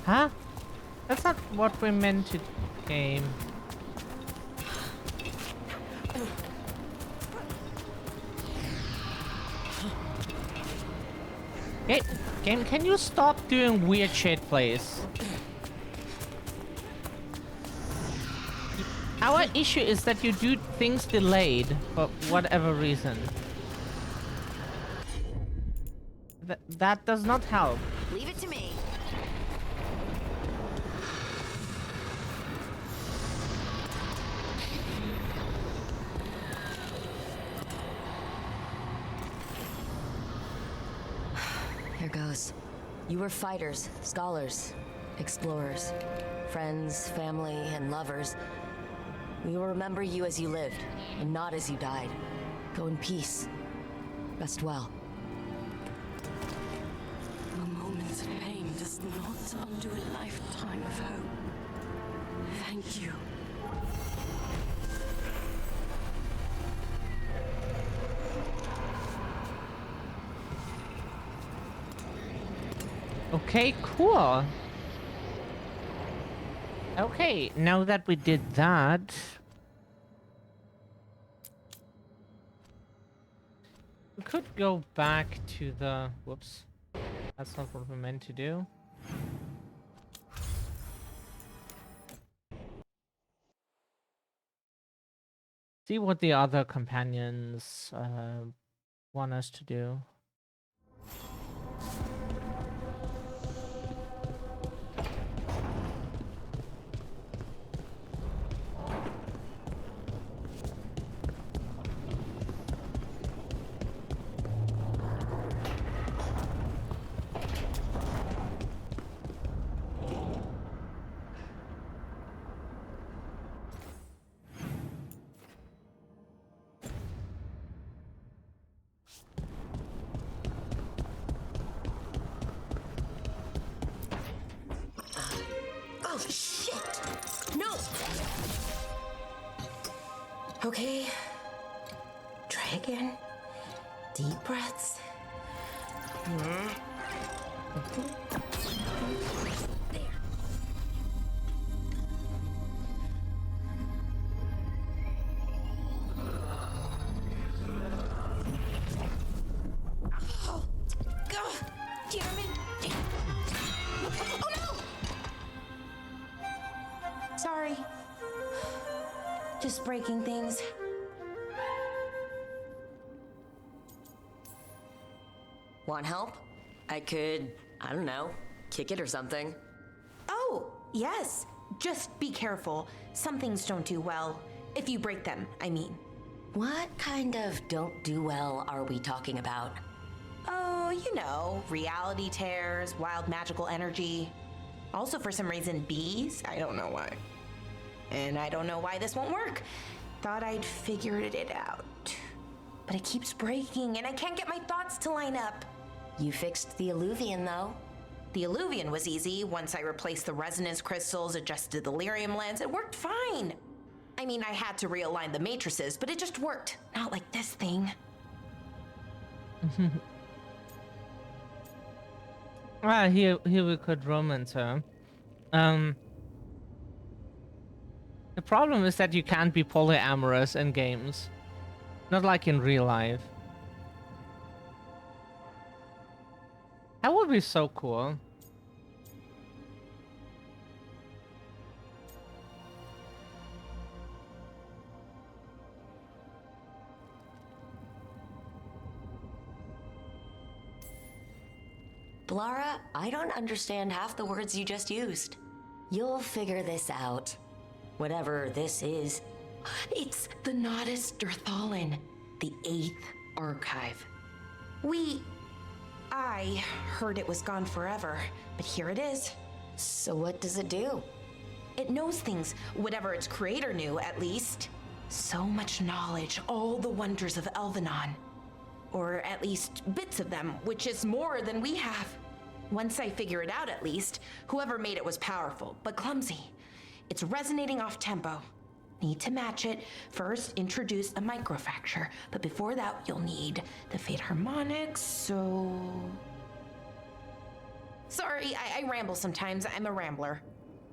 Huh? That's not what we meant to game. Hey, game, can you stop doing weird shit, please? Our issue is that you do things delayed for whatever reason. that does not help. Leave it to me. Here goes. You were fighters, scholars, explorers, friends, family, and lovers. We will remember you as you lived, and not as you died. Go in peace. Rest well. A moment's pain does not undo a lifetime of hope. Thank you. Okay, cool. Okay, now that we did that, we could go back to the... Whoops. That's not what we meant to do. See what the other companions want us to do. Oh, shit! No! Okay. Try again. Deep breaths. There. Oh, God, damn it. Oh, no! Sorry. Just breaking things. Want help? I could, I don't know, kick it or something. Oh, yes. Just be careful. Some things don't do well. If you break them, I mean. What kind of don't do well are we talking about? Oh, you know, reality tears, wild magical energy. Also, for some reason, bees. I don't know why. And I don't know why this won't work. Thought I'd figured it out. But it keeps breaking, and I can't get my thoughts to line up. You fixed the Illuvian, though. The Illuvian was easy. Once I replaced the resonance crystals, adjusted the lyrium lens, it worked fine. I mean, I had to realign the matrices, but it just worked. Not like this thing. Here we could romance her. The problem is that you can't be polyamorous in games. Not like in real life. That would be so cool. Blara, I don't understand half the words you just used. You'll figure this out. Whatever this is. It's the Nodus Dirthalin, the 8th archive. I heard it was gone forever, but here it is. So what does it do? It knows things, whatever its creator knew, at least. So much knowledge, all the wonders of Elvenon. Or at least bits of them, which is more than we have. Once I figure it out, at least, whoever made it was powerful, but clumsy. It's resonating off tempo. Need to match it. First, introduce a microfracture, but before that, you'll need the Fate Harmonics, so... Sorry, I ramble sometimes. I'm a rambler.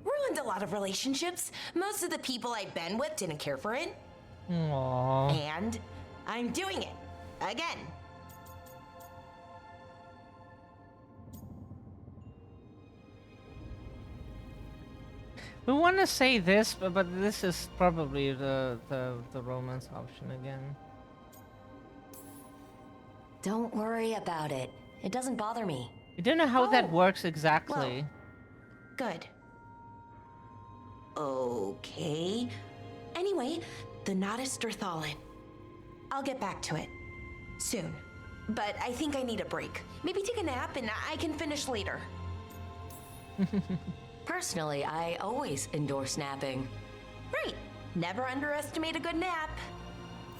Ruined a lot of relationships. Most of the people I'd been with didn't care for it. Aww. And I'm doing it. Again. We want to say this, but this is probably the romance option again. Don't worry about it. It doesn't bother me. I don't know how that works exactly. Good. Okay. Anyway, the Nodus Drathalin. I'll get back to it. Soon. But I think I need a break. Maybe take a nap and I can finish later. Personally, I always endorse napping. Right. Never underestimate a good nap.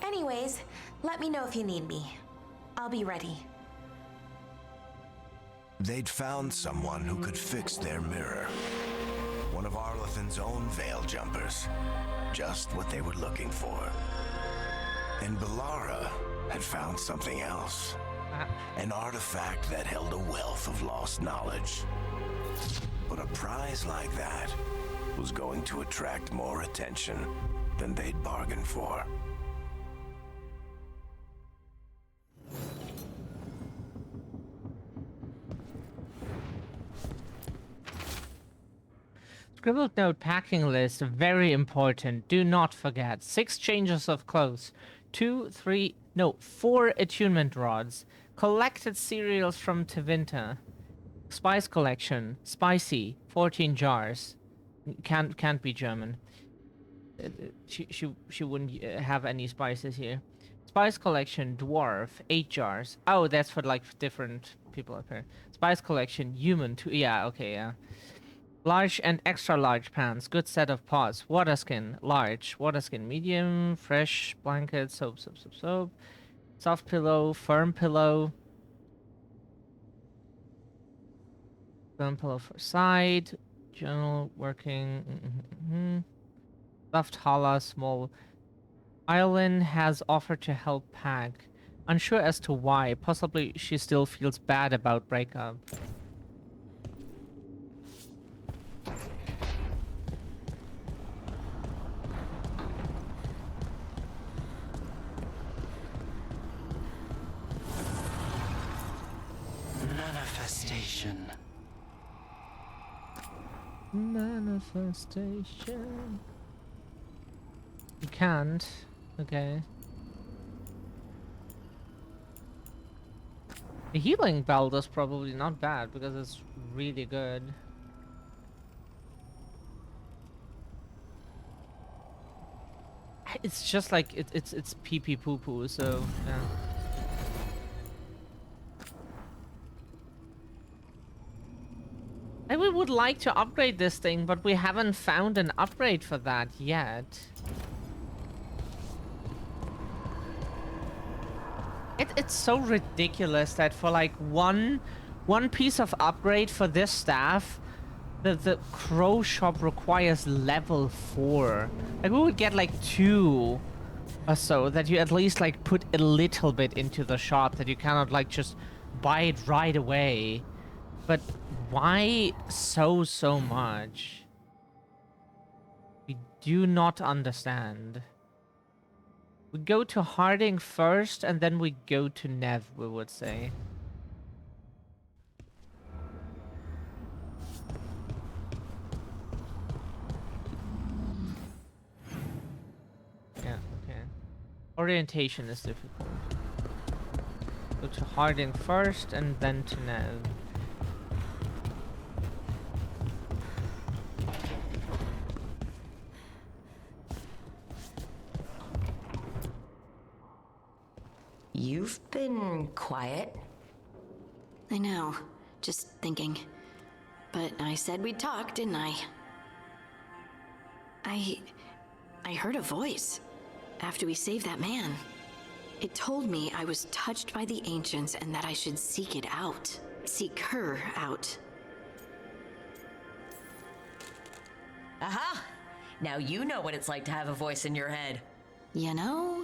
Anyways, let me know if you need me. I'll be ready. They'd found someone who could fix their mirror. One of Arlathan's own Veil Jumpers. Just what they were looking for. And Balara had found something else. An artifact that held a wealth of lost knowledge. But a prize like that was going to attract more attention than they'd bargained for. Scribbled note packing list, very important. Do not forget. 6 changes of clothes. 4 attunement rods. Collected cereals from Tevinter. Spice collection. Spicy. 14 jars. Can't be German. She wouldn't have any spices here. Spice collection. Dwarf. 8 jars. Oh, that's for like different people up here. Spice collection. Human. 2. Yeah, okay, yeah. Large and extra large pants. Good set of paws. Water skin. Large. Water skin. Medium. Fresh blanket. Soap. Soft pillow. Firm pillow. Firm pillow for side. Journal. Working. Stuffed Hala. Small. Island has offered to help pack. Unsure as to why. Possibly she still feels bad about breakup. Manifestation. You can't. Okay. The healing belt is probably not bad because it's really good. It's just like it's pee pee poo poo, so yeah. I would like to upgrade this thing, but we haven't found an upgrade for that yet. It's so ridiculous that for like one piece of upgrade for this staff, the crow shop requires level 4. Like we would get like 2 or so that you at least like put a little bit into the shop, that you cannot like just buy it right away. But why so much? We do not understand. We go to Harding first, and then we go to Nev, we would say. Yeah, okay. Orientation is difficult. Go to Harding first, and then to Nev. You've been quiet. I know. Just thinking. But I said we'd talk, didn't I? I heard a voice after we saved that man. It told me I was touched by the ancients and that I should seek it out. Seek her out. Aha! Now you know what it's like to have a voice in your head. You know,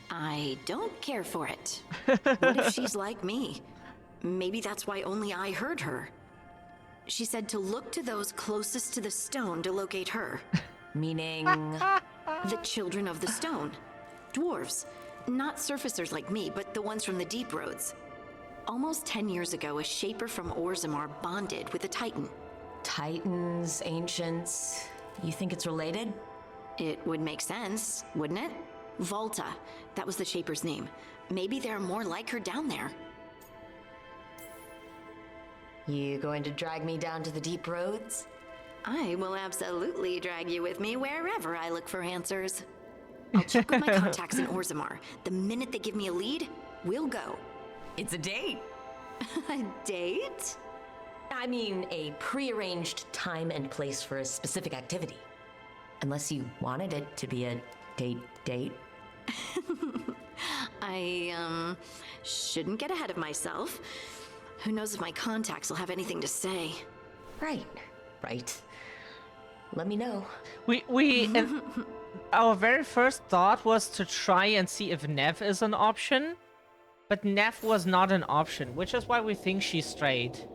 I don't care for it. What if she's like me? Maybe that's why only I heard her. She said to look to those closest to the stone to locate her. Meaning? The children of the stone. Dwarves. Not surfacers like me, but the ones from the deep roads. Almost 10 years ago, a shaper from Orzammar bonded with a titan. Titans, ancients... You think it's related? It would make sense, wouldn't it? Volta. That was the shaper's name. Maybe there are more like her down there. You going to drag me down to the deep roads? I will absolutely drag you with me wherever I look for answers. I'll check with my contacts in Orzammar. The minute they give me a lead, we'll go. It's a date. A date? I mean, a pre-arranged time and place for a specific activity. Unless you wanted it to be a date. I, shouldn't get ahead of myself. Who knows if my contacts will have anything to say. Right. Let me know. Our very first thought was to try and see if Nev is an option, but Nev was not an option, which is why we think she's straight.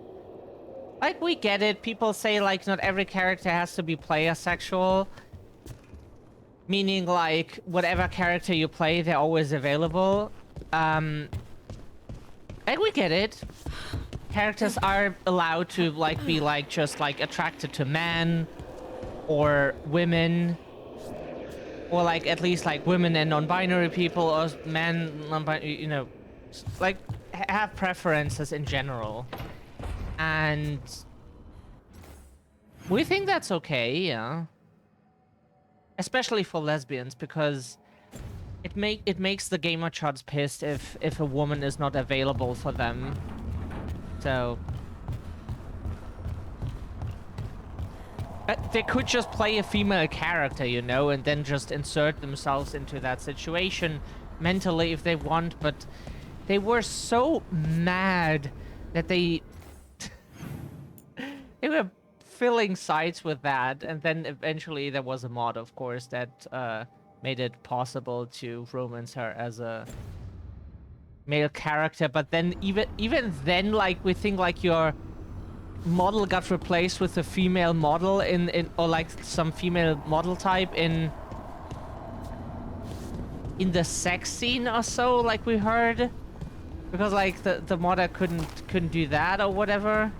Like, we get it. People say, like, not every character has to be player sexual. Meaning, like, whatever character you play, they're always available. And we get it. Characters are allowed to, like, be, like, just, like, attracted to men or women. Or, like, at least, like, women and non-binary people or men, non-binary, you know, like, have preferences in general. And we think that's okay, yeah. Especially for lesbians, because it makes the gamer chods pissed if a woman is not available for them. So they could just play a female character, you know, and then just insert themselves into that situation mentally if they want, but they were so mad that they were filling sites with that, and then eventually there was a mod, of course, that made it possible to romance her as a male character. But then even then, like, we think like your model got replaced with a female model in or like some female model type in the sex scene or so, like we heard, because like the modder couldn't do that or whatever.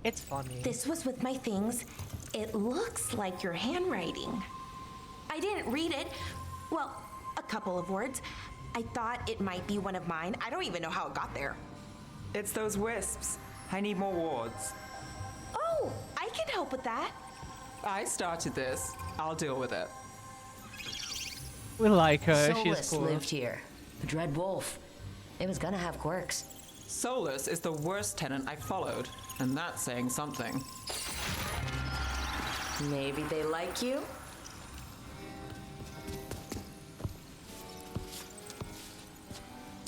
It's funny. This was with my things. It looks like your handwriting. I didn't read it. Well, a couple of words. I thought it might be one of mine. I don't even know how it got there. It's those wisps. I need more wards. Oh, I can help with that. I started this. I'll deal with it. We like her. Solus She's cool. lived here. The Dread Wolf. It was gonna have quirks. Solus is the worst tenant I followed, and that's saying something. Maybe they like you?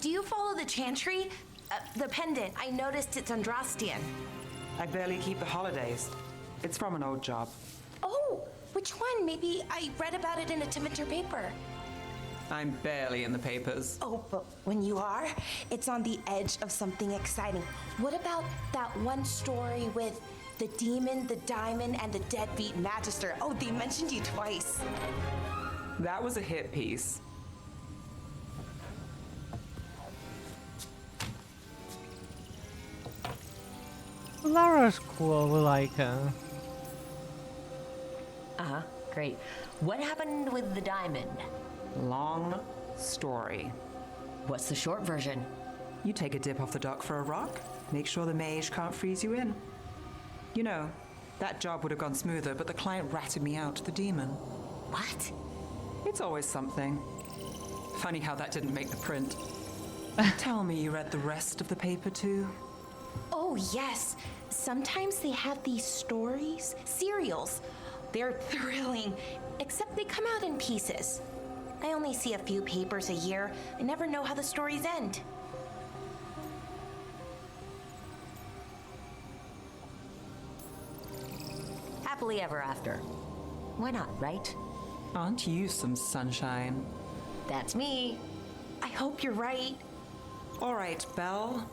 Do you follow the chantry? The pendant. I noticed it's Andrastian. I barely keep the holidays. It's from an old job. Oh, which one? Maybe I read about it in a Timiter paper. I'm barely in the papers. Oh, but when you are, it's on the edge of something exciting. What about that one story with the demon, the diamond, and the deadbeat magister? Oh, they mentioned you twice. That was a hit piece. Lara's cool. We like her. Uh-huh. Great. What happened with the diamond? Long story. What's the short version? You take a dip off the dock for a rock, make sure the mage can't freeze you in. You know, that job would have gone smoother, but the client ratted me out to the demon. What? It's always something. Funny how that didn't make the print. Tell me you read the rest of the paper too? Oh, yes. Sometimes they have these stories, serials. They're thrilling, except they come out in pieces. I only see a few papers a year. I never know how the stories end. Happily ever after. Why not, right? Aren't you some sunshine? That's me. I hope you're right. All right, Belle.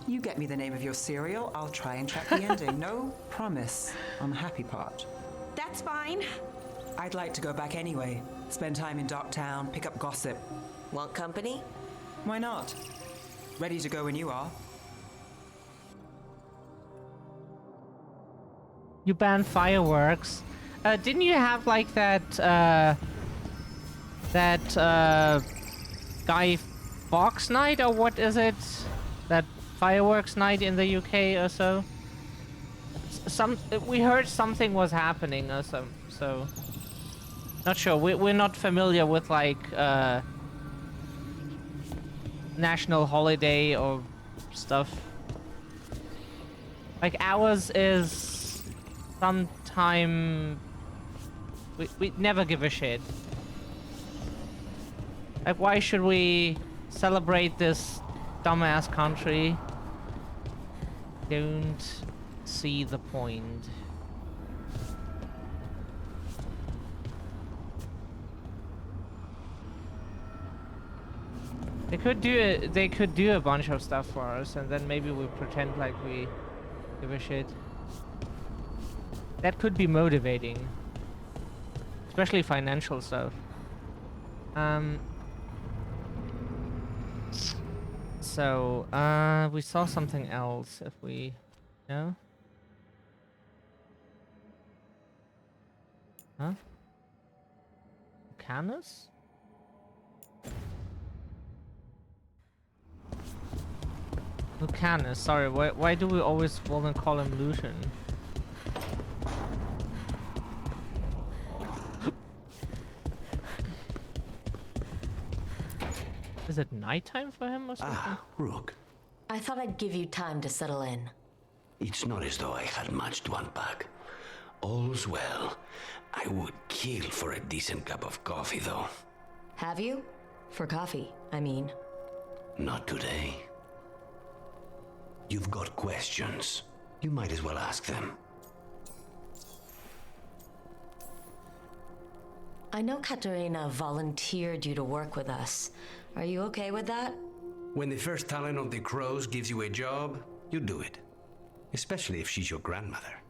You get me the name of your cereal, I'll try and track the ending. No promise on the happy part. That's fine. I'd like to go back anyway. Spend time in Docktown, pick up gossip. Want company? Why not? Ready to go when you are. You banned fireworks. Didn't you have like that guy Box night, or what is it? That fireworks night in the UK or so? We heard something was happening or so not sure. We're not familiar with like national holiday or stuff. Like ours is sometime we never give a shit. Like why should we celebrate this dumbass country? Don't see the point. They could do a bunch of stuff for us, and then maybe we pretend like we give a shit. That could be motivating, especially financial stuff. So we saw something else. If we, no. Huh? Canis? Lucanus, sorry, why do we always want to call him Lucian? Is it nighttime for him or something? Ah, Rook. I thought I'd give you time to settle in. It's not as though I had much to unpack. All's well. I would kill for a decent cup of coffee, though. Have you? For coffee, I mean. Not today. You've got questions. You might as well ask them. I know Katerina volunteered you to work with us. Are you okay with that? When the first talent of the Crows gives you a job, you do it. Especially if she's your grandmother.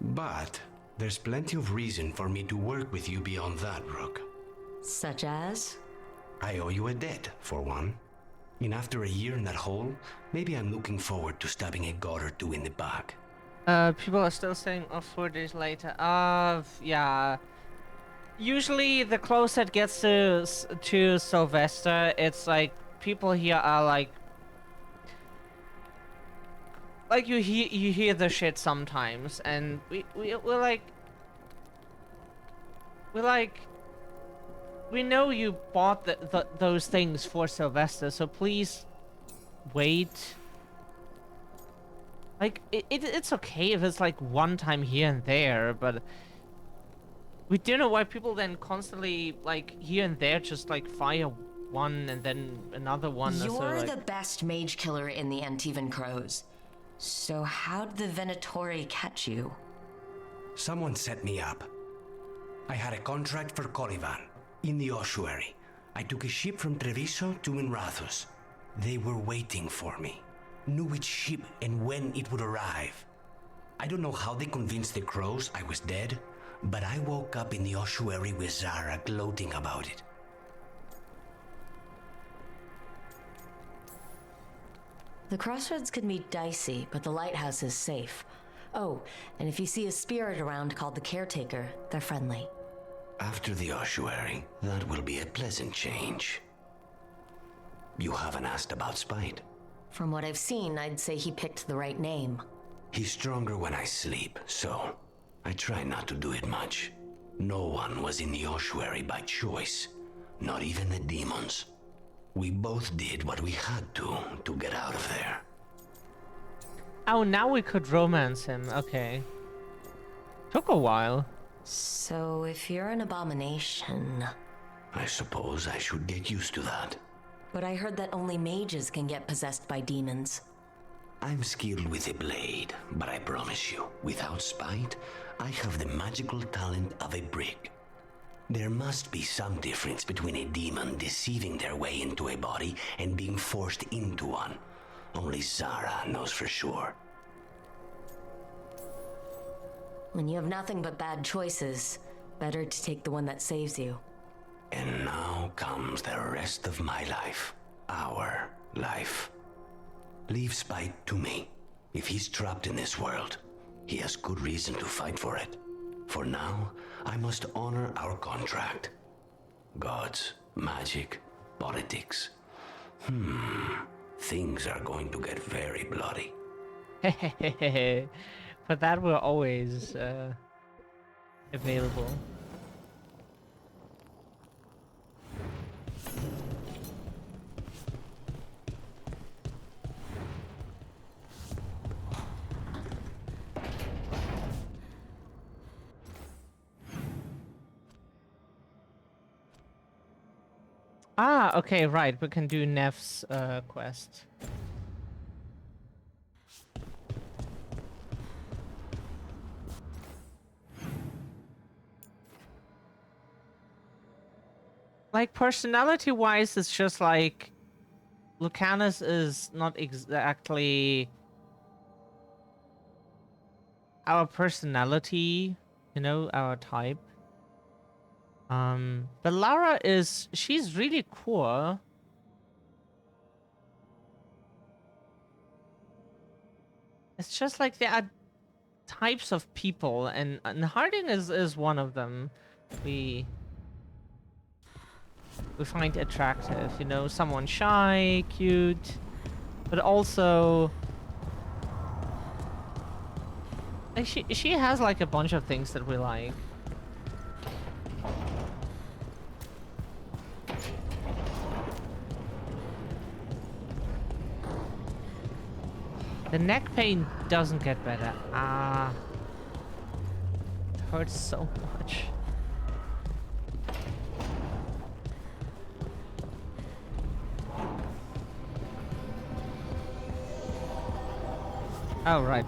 But there's plenty of reason for me to work with you beyond that, Rook. Such as? I owe you a debt, for one. And after a year in that hole, maybe I'm looking forward to stabbing a god or two in the back. People are still saying, oh, 4 days later. Yeah. Usually, the closer it gets to Sylvester, it's like, people here are like you hear the shit sometimes, and we're like, we know you bought those things for Sylvester, so please wait. Like it's okay if it's like one time here and there, but we don't know why people then constantly like here and there just like fire one and then another one. You're the best mage killer in the Antivan Crows. So how did the Venatori catch you? Someone set me up. I had a contract for Colivan in the ossuary. I took a ship from Treviso to Minrathus. They were waiting for me. Knew which ship and when it would arrive. I don't know how they convinced the Crows I was dead, but I woke up in the ossuary with Zara gloating about it. The crossroads can be dicey, but the lighthouse is safe. Oh, and if you see a spirit around called the Caretaker, they're friendly. After the ossuary, that will be a pleasant change. You haven't asked about Spite. From what I've seen, I'd say he picked the right name. He's stronger when I sleep, so I try not to do it much. No one was in the ossuary by choice, not even the demons. We both did what we had to get out of there. Oh, now we could romance him. Okay. Took a while. So if you're an abomination... I suppose I should get used to that. But I heard that only mages can get possessed by demons. I'm skilled with a blade, but I promise you, without Spite, I have the magical talent of a brick. There must be some difference between a demon deceiving their way into a body and being forced into one. Only Zara knows for sure. When you have nothing but bad choices, better to take the one that saves you. And now comes the rest of my life. Our life. Leave Spite to me. If he's trapped in this world, he has good reason to fight for it. For now, I must honor our contract. Gods, magic, politics. Things are going to get very bloody. But that we're always available. Ah, okay, right. We can do Neff's quest. Like, personality-wise, it's just like Lucanus is not exactly our personality, you know, our type. But Lara is, she's really cool. It's just like there are types of people, and Harding is one of them. We find attractive, you know, someone shy, cute, but also like she has like a bunch of things that we like. The neck pain doesn't get better. Ah, it hurts so much. Oh, right.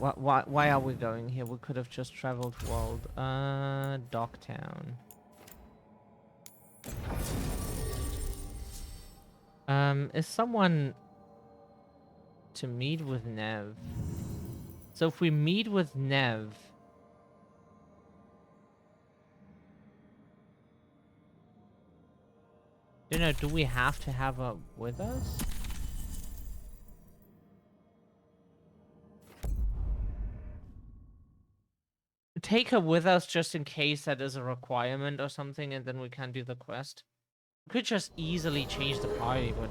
Why are we going here? We could have just traveled world. Docktown. Is someone to meet with Nev? So if we meet with Nev, you know, do we have to have her with us? Take her with us just in case that is a requirement or something, and then we can do the quest. We could just easily change the party, but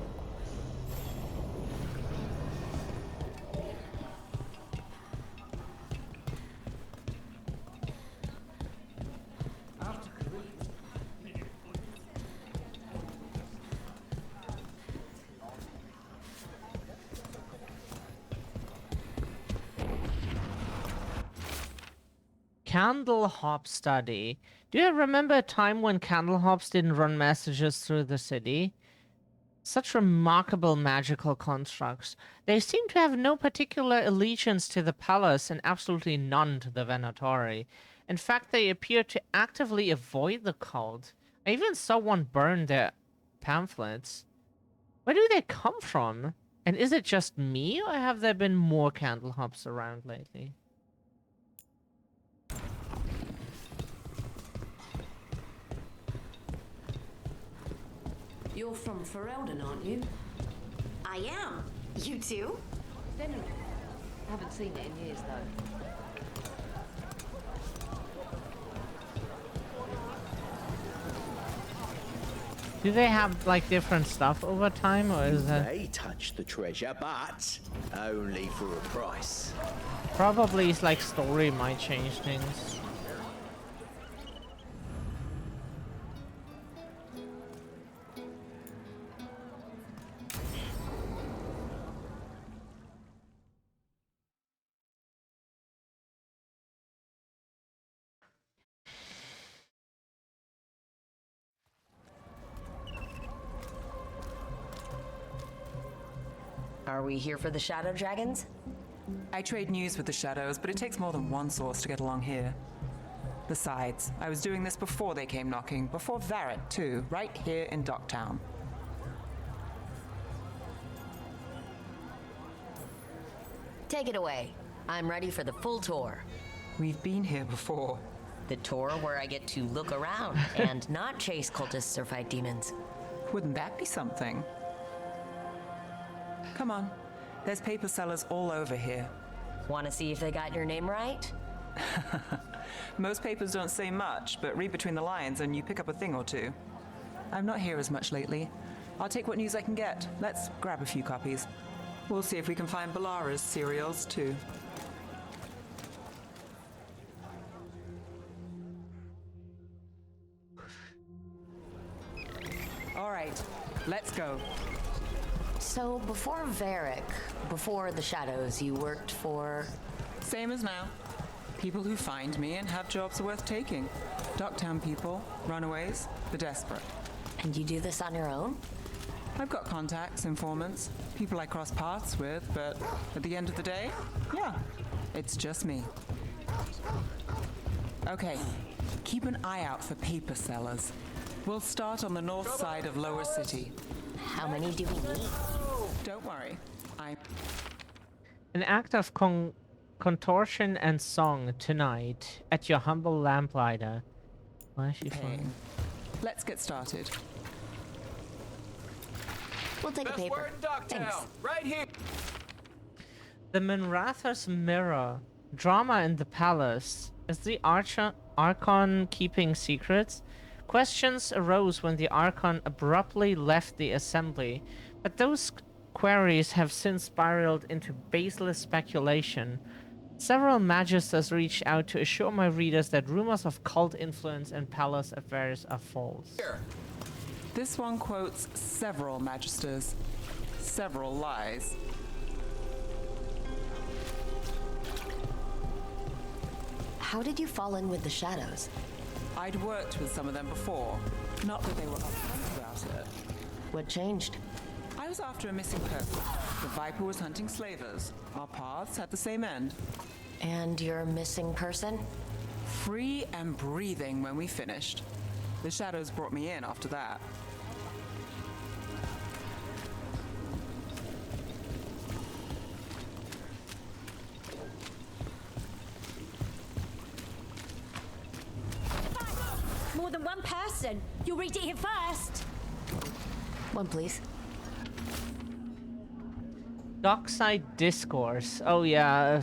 Candlehop study. Do you remember a time when Candlehops didn't run messages through the city? Such remarkable magical constructs. They seem to have no particular allegiance to the palace and absolutely none to the Venatori. In fact, they appear to actively avoid the cult. I even saw one burn their pamphlets. Where do they come from? And is it just me, or have there been more Candlehops around lately? You're from Ferelden, aren't you? I am. You too? Then haven't seen it in years, though. Do they have like different stuff over time, or is that? They touch the treasure, but only for a price. Probably it's like story might change things. Are we here for the Shadow Dragons? I trade news with the Shadows, but it takes more than one source to get along here. Besides, I was doing this before they came knocking, before Varret too, right here in Docktown. Take it away. I'm ready for the full tour. We've been here before. The tour where I get to look around and not chase cultists or fight demons. Wouldn't that be something? Come on. There's paper sellers all over here. Want to see if they got your name right? Most papers don't say much, but read between the lines and you pick up a thing or two. I'm not here as much lately. I'll take what news I can get. Let's grab a few copies. We'll see if we can find Balara's serials, too. All right, let's go. So before Varric, before the Shadows, you worked for... Same as now. People who find me and have jobs worth taking. Docktown people, runaways, the desperate. And you do this on your own? I've got contacts, informants, people I cross paths with, but at the end of the day, yeah, it's just me. Okay, keep an eye out for paper sellers. We'll start on the north side of Lower City. How many do we need? Don't worry, An act of contortion and song tonight at your humble lamplighter. Why is she flying? Let's get started. We'll take a paper. Thanks. Right here. The Minratha's mirror. Drama in the palace. Is the Archon keeping secrets? Questions arose when the Archon abruptly left the assembly, but those queries have since spiraled into baseless speculation. Several magisters reached out to assure my readers that rumors of cult influence in palace affairs are false. This one quotes several magisters, several lies. How did you fall in with the Shadows? I'd worked with some of them before. Not that they were upfront about it. What changed? I was after a missing person. The Viper was hunting slavers. Our paths had the same end. And your missing person? Free and breathing when we finished. The Shadows brought me in after that. More than one person. You'll read it here first. One, please. Dockside Discourse. Oh yeah.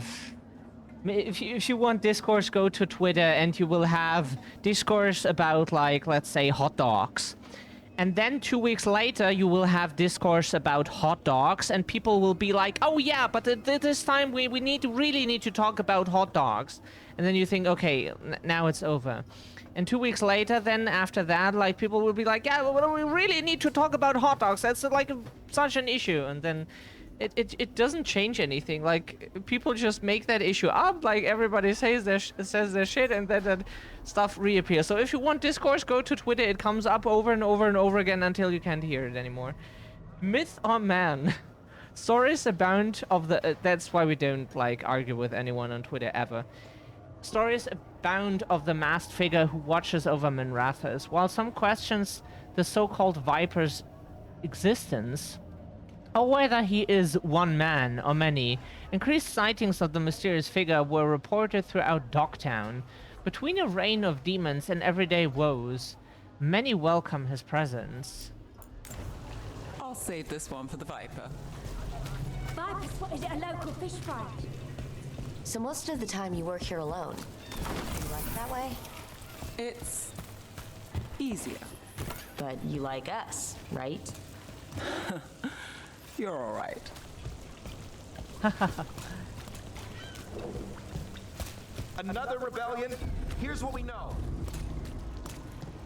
If you want discourse, go to Twitter and you will have discourse about, like, let's say, hot dogs. And then 2 weeks later, you will have discourse about hot dogs, and people will be like, oh yeah, but this time we really need to talk about hot dogs. And then you think, okay, now it's over. And 2 weeks later, then after that, like, people will be like, yeah, well, we really need to talk about hot dogs. That's like such an issue. And then it doesn't change anything. Like, people just make that issue up. Like, everybody says their shit, and then that stuff reappears. So if you want discourse, go to Twitter. It comes up over and over and over again until you can't hear it anymore. Myth or man? Stories abound of the... that's why we don't, like, argue with anyone on Twitter ever. Stories abound of the masked figure who watches over Minrathas. While some questions the so-called Viper's existence, or whether he is one man or many, increased sightings of the mysterious figure were reported throughout Docktown. Between a reign of demons and everyday woes, many welcome his presence. I'll save this one for the Viper. Viper spotted at a local fish fry. So most of the time you work here alone. You like it that way? It's easier. But you like us, right? You're all right. Another rebellion? Here's what we know.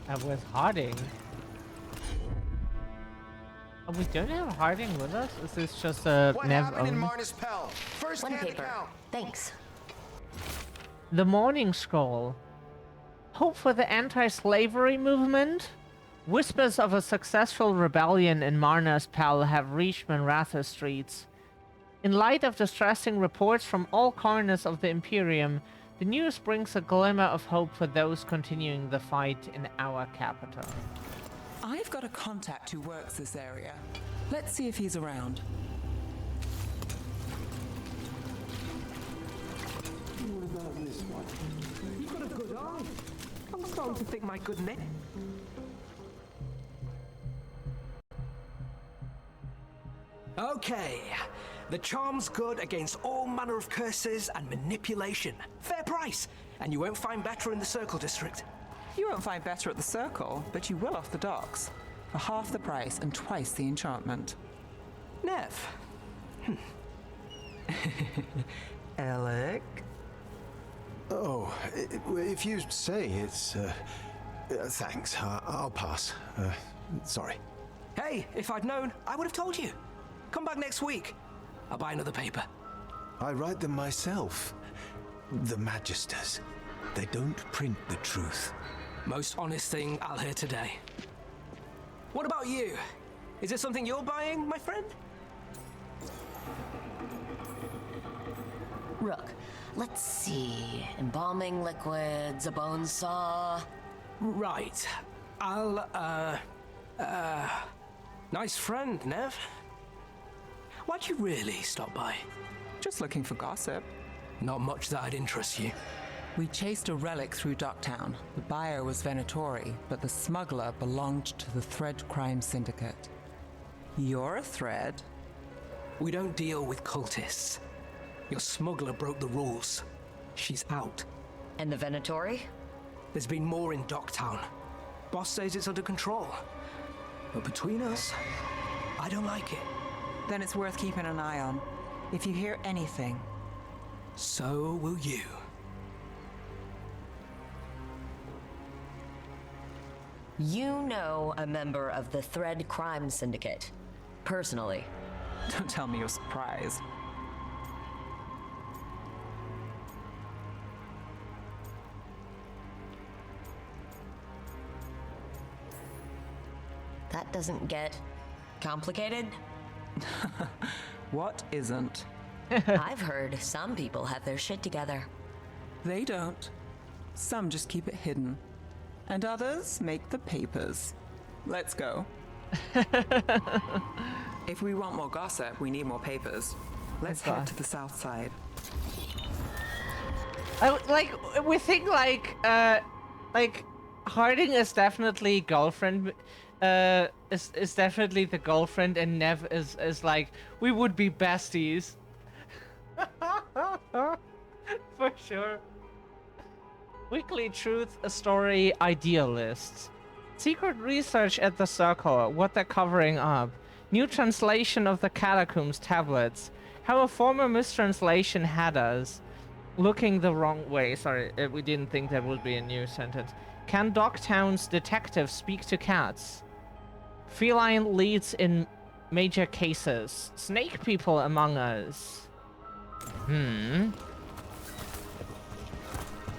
And with Harding. Oh, we don't have Harding with us? Is this just a What Nev happened in only? Marnus Pell? First One hand paper. account. Thanks. The Morning Scroll. Hope for the anti-slavery movement? Whispers of a successful rebellion in Marnus Pell have reached Minratha streets. In light of distressing reports from all corners of the Imperium, the news brings a glimmer of hope for those continuing the fight in our capital. I've got a contact who works this area. Let's see if he's around. What about this one? You've got a good eye. I'm starting to think my good neck. Okay. The charm's good against all manner of curses and manipulation. Fair price. And you won't find better in the Circle District. You won't find better at the Circle, but you will off the docks. for half the price and twice the enchantment. Nev. Alec? Oh, if you say it's... thanks, I'll pass. Sorry. Hey, if I'd known, I would have told you. Come back next week. I'll buy another paper. I write them myself. The Magisters. They don't print the truth. Most honest thing I'll hear today. What about you? Is it something you're buying, my friend? Rook, let's see. Embalming liquids, a bone saw. Right. I'll, nice friend, Nev. Why'd you really stop by? Just looking for gossip. Not much that'd interest you. We chased a relic through Docktown. The buyer was Venatori, but the smuggler belonged to the Thread Crime Syndicate. You're a Thread? We don't deal with cultists. Your smuggler broke the rules. She's out. And the Venatori? There's been more in Docktown. Boss says it's under control. But between us, I don't like it. Then it's worth keeping an eye on. If you hear anything. So will you. You know a member of the Thread Crime Syndicate. Personally. Don't tell me you're surprised. That doesn't get complicated? What isn't? I've heard some people have their shit together. They don't. Some just keep it hidden. And others make the papers. Let's go. If we want more gossip, we need more papers. Let's head to the south side. We think Harding is definitely girlfriend. Is definitely the girlfriend, and Nev is like, we would be besties. For sure. Weekly Truth Story Idealists. Secret research at the Circle, what they're covering up. New translation of the Catacombs tablets. How a former mistranslation had us. Looking the wrong way. Sorry, we didn't think that would be a new sentence. Can Docktown's detectives speak to cats? Feline leads in major cases. Snake people among us.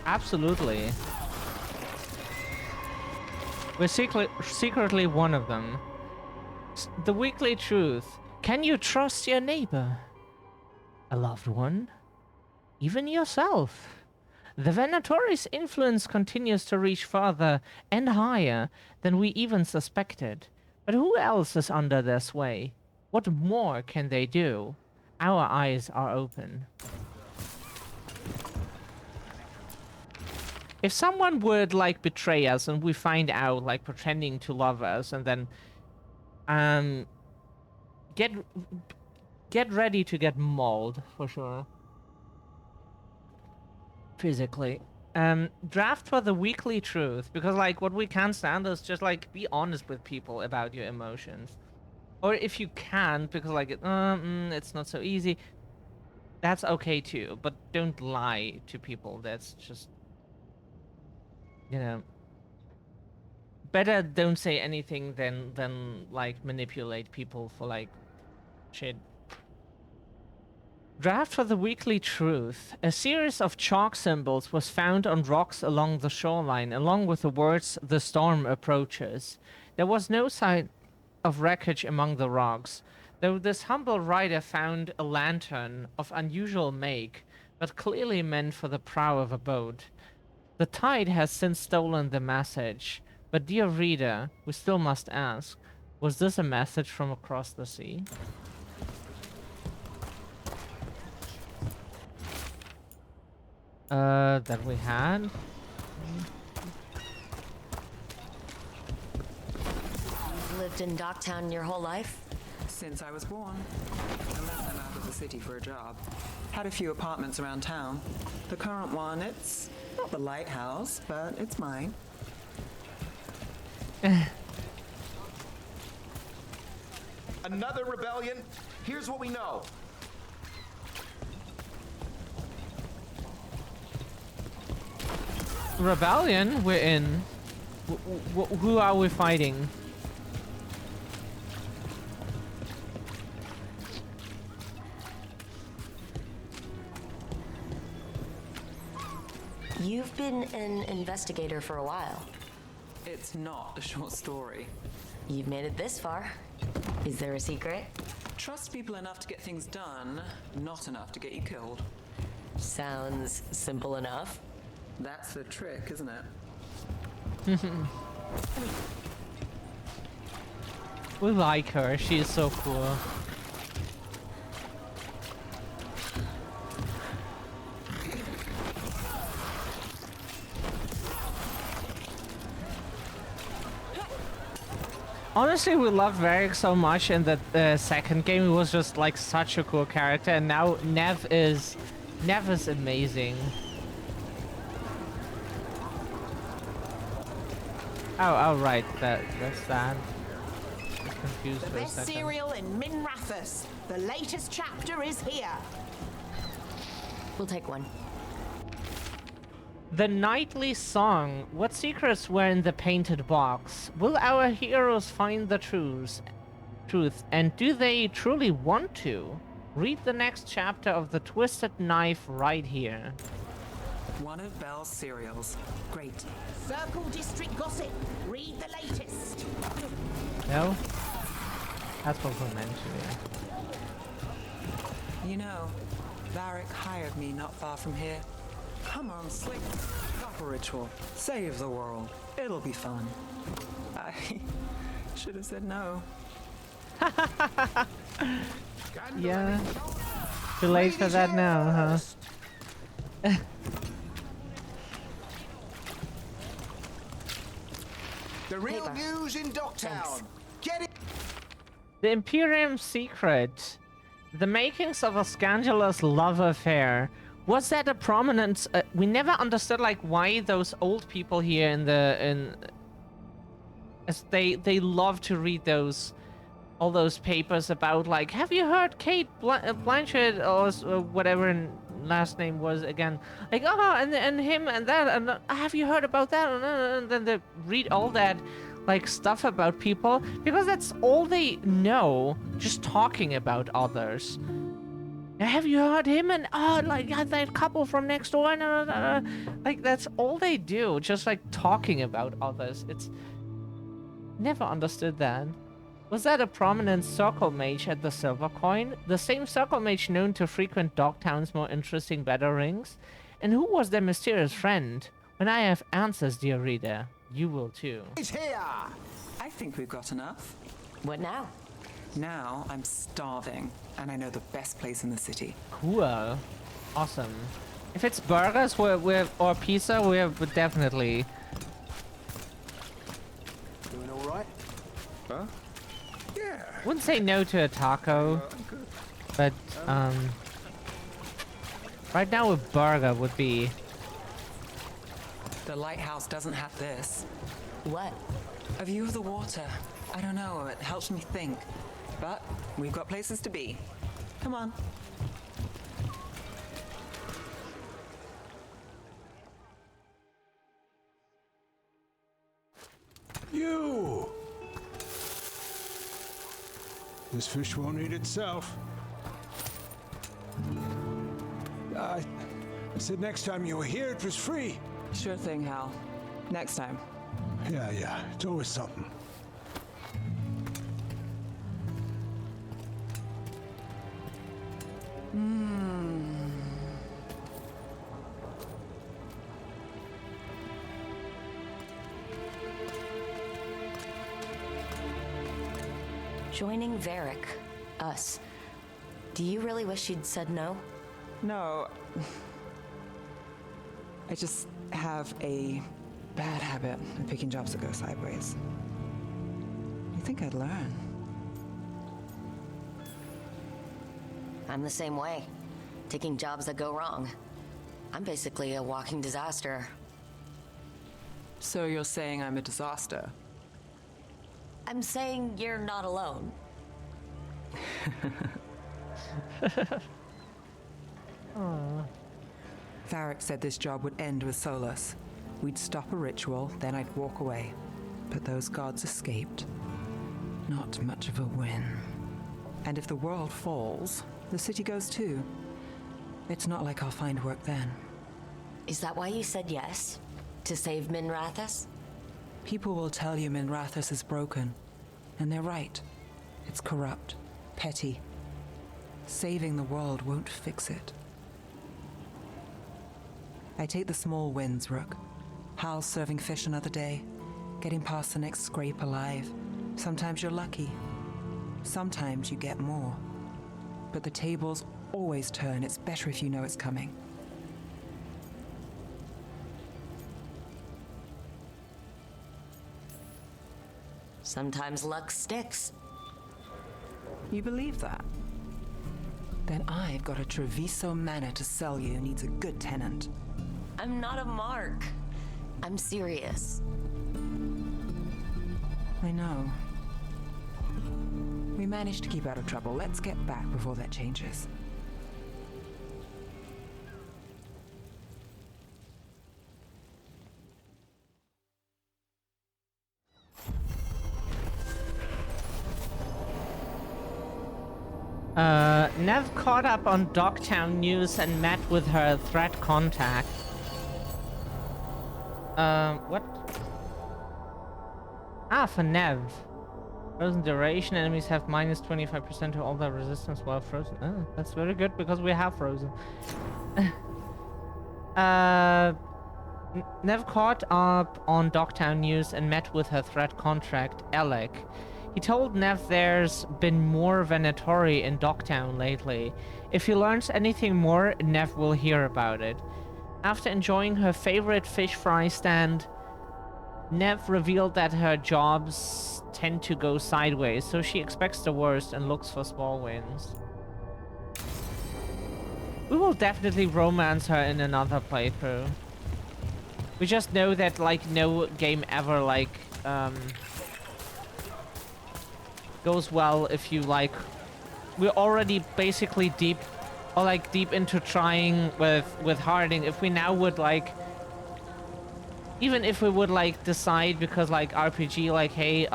Absolutely. We're secretly one of them. The Weekly Truth. Can you trust your neighbor? A loved one? Even yourself? The Venatori's influence continues to reach further and higher than we even suspected. But who else is under their sway? What more can they do? Our eyes are open. If someone would betray us and we find out pretending to love us and then get ready to get mauled for sure. Physically. Draft for the Weekly Truth, because what we can't stand is just be honest with people about your emotions. Or if you can't, because it's not so easy, that's okay too, but don't lie to people. That's just, better don't say anything than manipulate people for shit. Draft for the Weekly Truth. A series of chalk symbols was found on rocks along the shoreline, along with the words, "The storm approaches." There was no sign of wreckage among the rocks, though this humble writer found a lantern of unusual make, but clearly meant for the prow of a boat. The tide has since stolen the message, but dear reader, we still must ask, was this a message from across the sea? That we had? You've lived in Docktown your whole life? Since I was born. I left them out of the city for a job. Had a few apartments around town. The current one, it's not the lighthouse, but it's mine. Another rebellion? Here's what we know. Rebellion? We're in. Who are we fighting? You've been an investigator for a while. It's not a short story. You've made it this far. Is there a secret? Trust people enough to get things done, not enough to get you killed. Sounds simple enough. That's the trick, isn't it? We like her. She is so cool. Honestly, we loved Varric so much in the second game. He was just like such a cool character, and now Nev is amazing. Oh, right. That's that. I was confused The for a best second. cereal in Min Rathus. The latest chapter is here. We'll take one. The nightly song. What secrets were in the painted box? Will our heroes find the truth? And do they truly want to? Read the next chapter of The Twisted Knife right here. One of Belle's cereals. Great. Circle District Gossip. Read the latest. No? That's what we meant to You know, Varric hired me not far from here. Come on, Slick. Stop a ritual. Save the world. It'll be fun. I should have said no. Yeah. Too late for that now, huh? The real news in Docktown. Get it. The Imperium secret. The makings of a scandalous love affair. Was that a prominent... we never understood, like, why those old people here as they love to read all those papers about, like, have you heard Kate Blanchett, or whatever her last name was again? Like, oh, and him and that, and have you heard about that? And then they read all that, like, stuff about people, because that's all they know, just talking about others. Have you heard him? And like that couple from next door, like that's all they do, just like talking about others. It's never understood that. Was that a prominent circle mage at the Silver Coin? The same circle mage known to frequent Dogtown's more interesting battle rings? And who was their mysterious friend? When I have answers, dear reader, you will too. It's here! I think we've got enough. What now? Now I'm starving, and I know the best place in the city. Cool. Awesome. If it's burgers or pizza, we're definitely... Doing all right? Huh? Yeah. Wouldn't say no to a taco, but right now a burger would be... The lighthouse doesn't have this. What? A view of the water. I don't know, it helps me think. But we've got places to be. Come on. You! This fish won't eat itself. I said next time you were here, it was free. Sure thing, Hal. Next time. Yeah, it's always something. Joining Varric. Us. Do you really wish you'd said no? No. I just have a bad habit of picking jobs that go sideways. You think I'd learn? I'm the same way. Taking jobs that go wrong. I'm basically a walking disaster. So you're saying I'm a disaster? I'm saying you're not alone. Aww. Varric said this job would end with Solus. We'd stop a ritual, then I'd walk away. But those gods escaped. Not much of a win. And if the world falls, the city goes too. It's not like I'll find work then. Is that why you said yes? To save Minrathous? People will tell you Minrathous is broken. And they're right. It's corrupt, petty. Saving the world won't fix it. I take the small wins, Rook. Hal serving fish another day, getting past the next scrape alive. Sometimes you're lucky. Sometimes you get more. But the tables always turn. It's better if you know it's coming. Sometimes luck sticks. You believe that? Then I've got a Treviso manor to sell you. Needs a good tenant. I'm not a mark. I'm serious. I know. We managed to keep out of trouble. Let's get back before that changes. Nev caught up on Dogtown news and met with her threat contact. What? Ah, for Nev. Frozen duration, enemies have minus 25% to all their resistance while frozen. Oh, that's very good because we have frozen. Nev caught up on Dogtown news and met with her threat contract, Alec. He told Nev there's been more Venatori in Dogtown lately. If he learns anything more, Nev will hear about it. After enjoying her favorite fish fry stand, Nev revealed that her jobs tend to go sideways, so she expects the worst and looks for small wins. We will definitely romance her in another playthrough. We just know that, like, no game ever, like, goes well if you, like... We're already basically deep into trying with Harding. If we now would, like... Even if we would, like, decide, because, like, RPG, like, hey,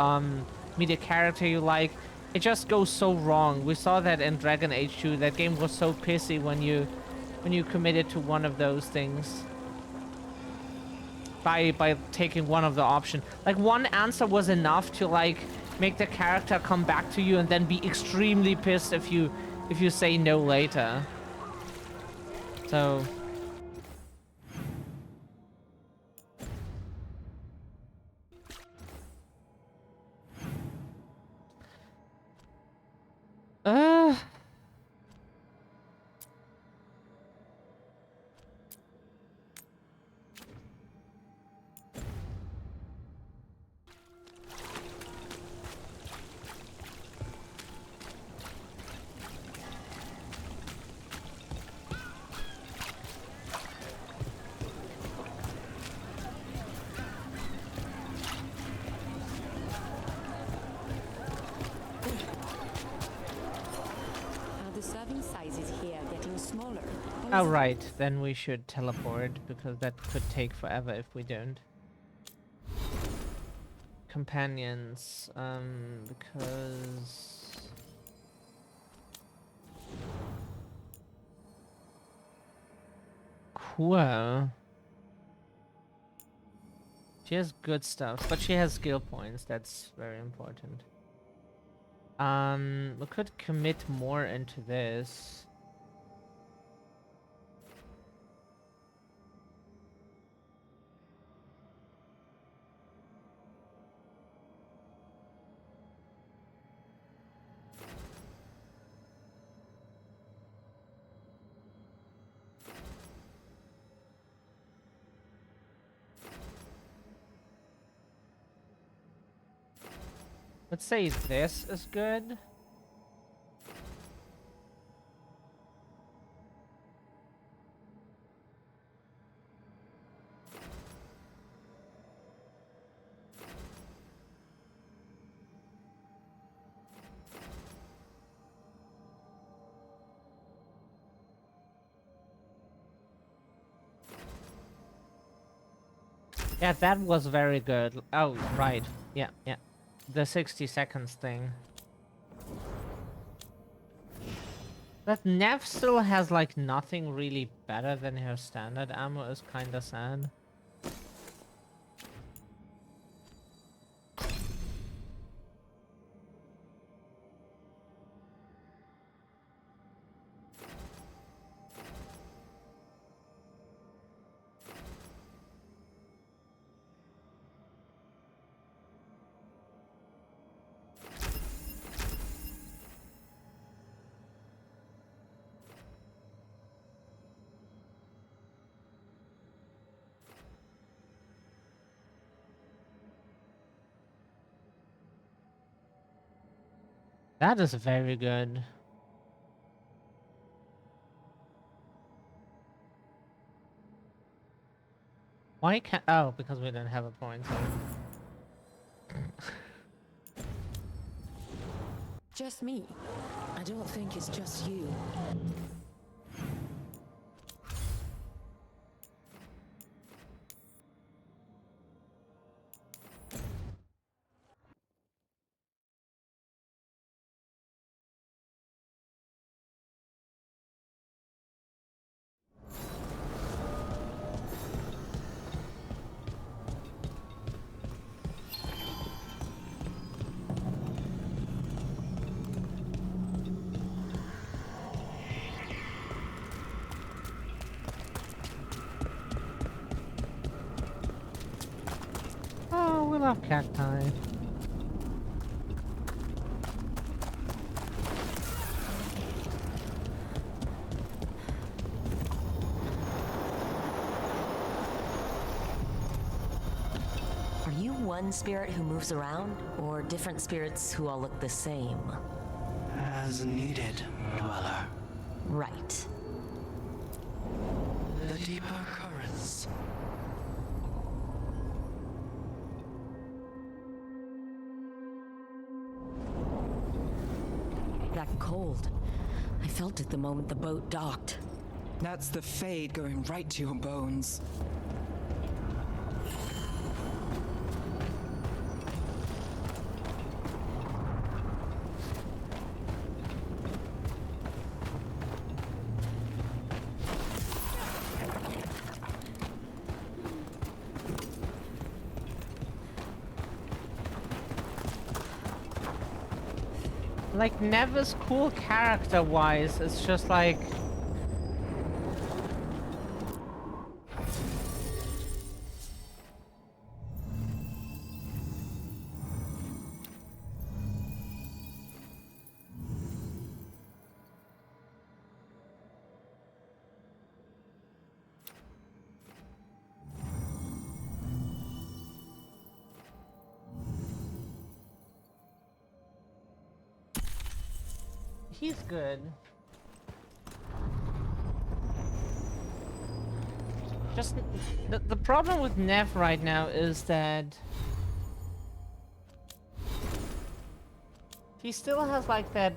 meet a character you like, it just goes so wrong. We saw that in Dragon Age 2. That game was so pissy when you committed to one of those things. By taking one of the options. Like, one answer was enough to, like, make the character come back to you and then be extremely pissed if you say no later. So... Oh, right. Then we should teleport, because that could take forever if we don't. Companions, because... Cool. She has good stuff, but she has skill points. That's very important. We could commit more into this. Let's say this is good. Yeah, that was very good. Oh, right. Yeah, yeah. The 60 seconds thing. That Nev still has like nothing really better than her standard ammo is kinda sad. That is very good. Why can't... Oh, because we didn't have a point. Just me? I don't think it's just you. Oh, we love cacti. Are you one spirit who moves around, or different spirits who all look the same? As needed, Dweller. Right. The deeper currents. That cold. I felt it the moment the boat docked. That's the Fade going right to your bones. Like, Nev is cool character-wise, it's just like... He's good. Just the problem with Nev right now is that he still has like that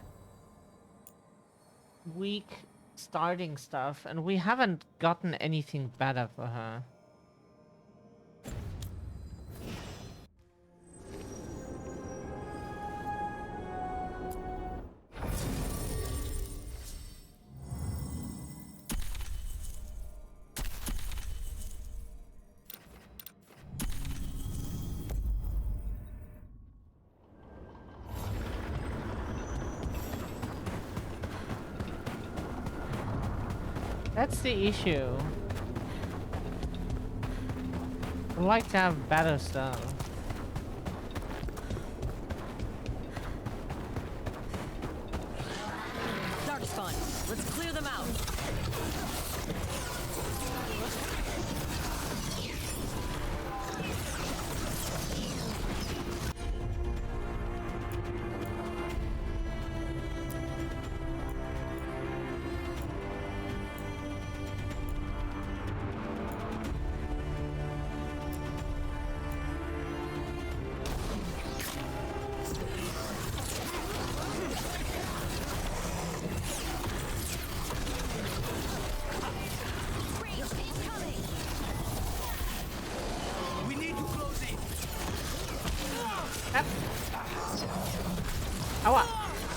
weak starting stuff, and we haven't gotten anything better for her. That's the issue. I'd like to have better stuff. Dark spawn. Let's clear them out.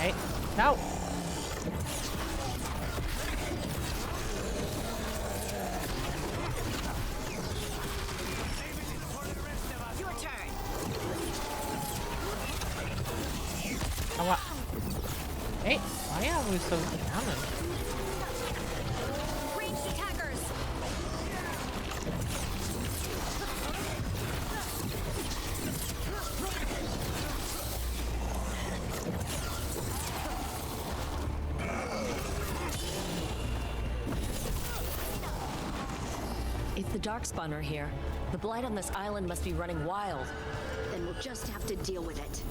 Hey, no! Your turn. Oh, what? Hey, why are we so cannon? Ranged attackers! If the Darkspawn are here, the blight on this island must be running wild. Then we'll just have to deal with it.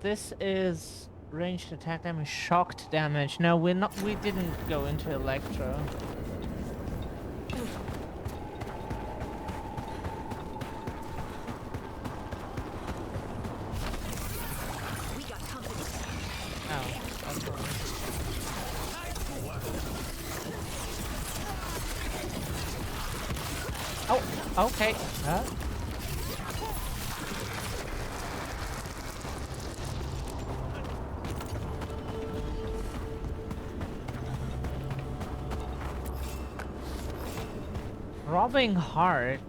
This is ranged attack damage, shocked damage. No, we didn't go into Electro. We got company. Oh, that's wrong. Oh, okay. Robbing Heart.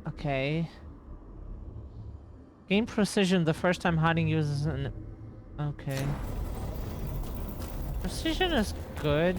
Okay. Gain precision the first time hiding uses an... Okay. Precision is good.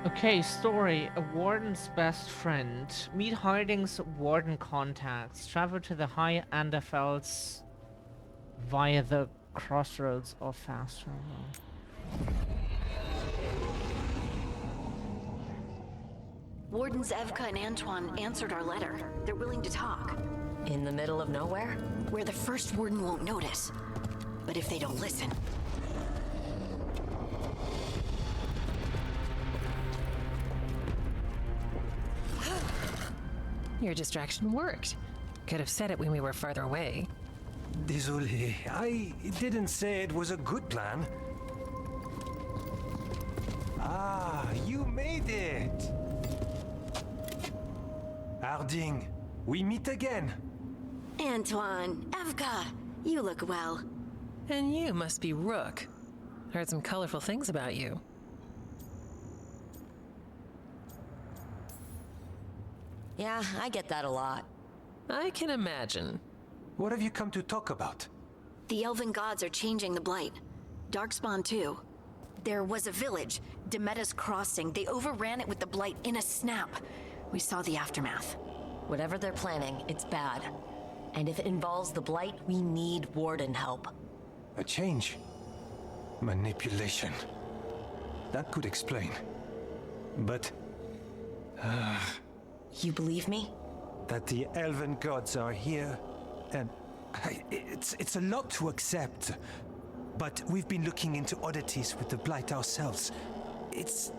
Okay, story. A warden's best friend. Meet Harding's warden contacts. Travel to the High Anderfelds via the crossroads or fast travel. Wardens Evka and Antoine answered our letter. They're willing to talk. In the middle of nowhere? Where the first warden won't notice. But if they don't listen... Your distraction worked. Could have said it when we were farther away. Désolé, I didn't say it was a good plan. Ah, you made it! Harding, we meet again. Antoine, Evka, you look well. And you must be Rook. Heard some colorful things about you. Yeah, I get that a lot. I can imagine. What have you come to talk about? The Elven gods are changing the blight. Darkspawn too. There was a village, Demeta's Crossing. They overran it with the blight in a snap. We saw the aftermath. Whatever they're planning, it's bad. And if it involves the blight, we need warden help. A change? Manipulation. That could explain. But... You believe me? That the Elven gods are here, and... It's a lot to accept. But we've been looking into oddities with the blight ourselves. It's...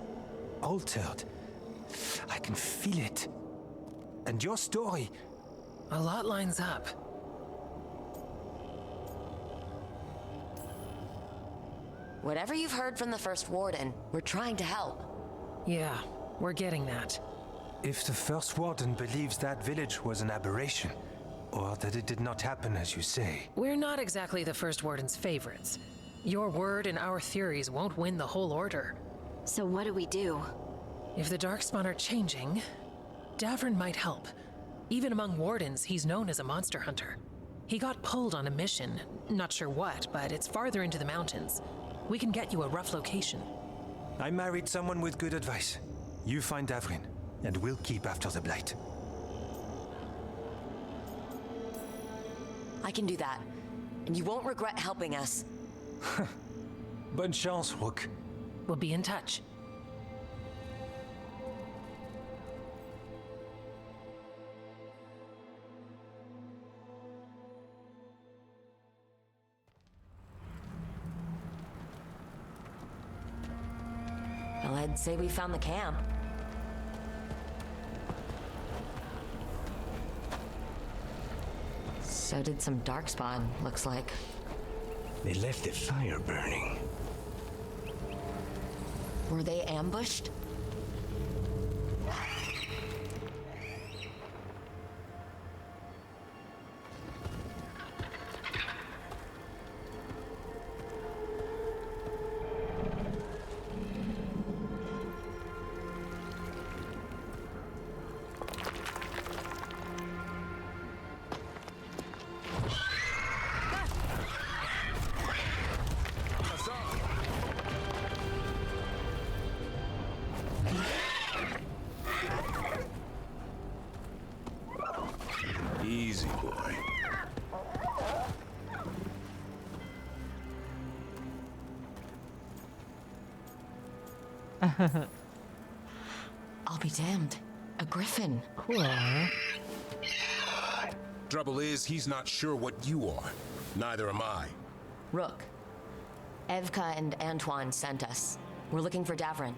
altered. I can feel it. And your story... A lot lines up. Whatever you've heard from the first warden, we're trying to help. Yeah, we're getting that. If the first warden believes that village was an aberration, or that it did not happen as you say... We're not exactly the first warden's favorites. Your word and our theories won't win the whole order. So what do we do? If the Darkspawn are changing, Davrin might help. Even among wardens, he's known as a monster hunter. He got pulled on a mission. Not sure what, but it's farther into the mountains. We can get you a rough location. I married someone with good advice. You find Davrin, and we'll keep after the Blight. I can do that. And you won't regret helping us. Bonne chance, Rook. We'll be in touch. Well, I'd say we found the camp. So did some darkspawn, looks like. They left the fire burning. Were they ambushed? Easy, boy. I'll be damned. A griffin. Cool. Trouble is, he's not sure what you are. Neither am I. Rook. Evka and Antoine sent us. We're looking for Davrin.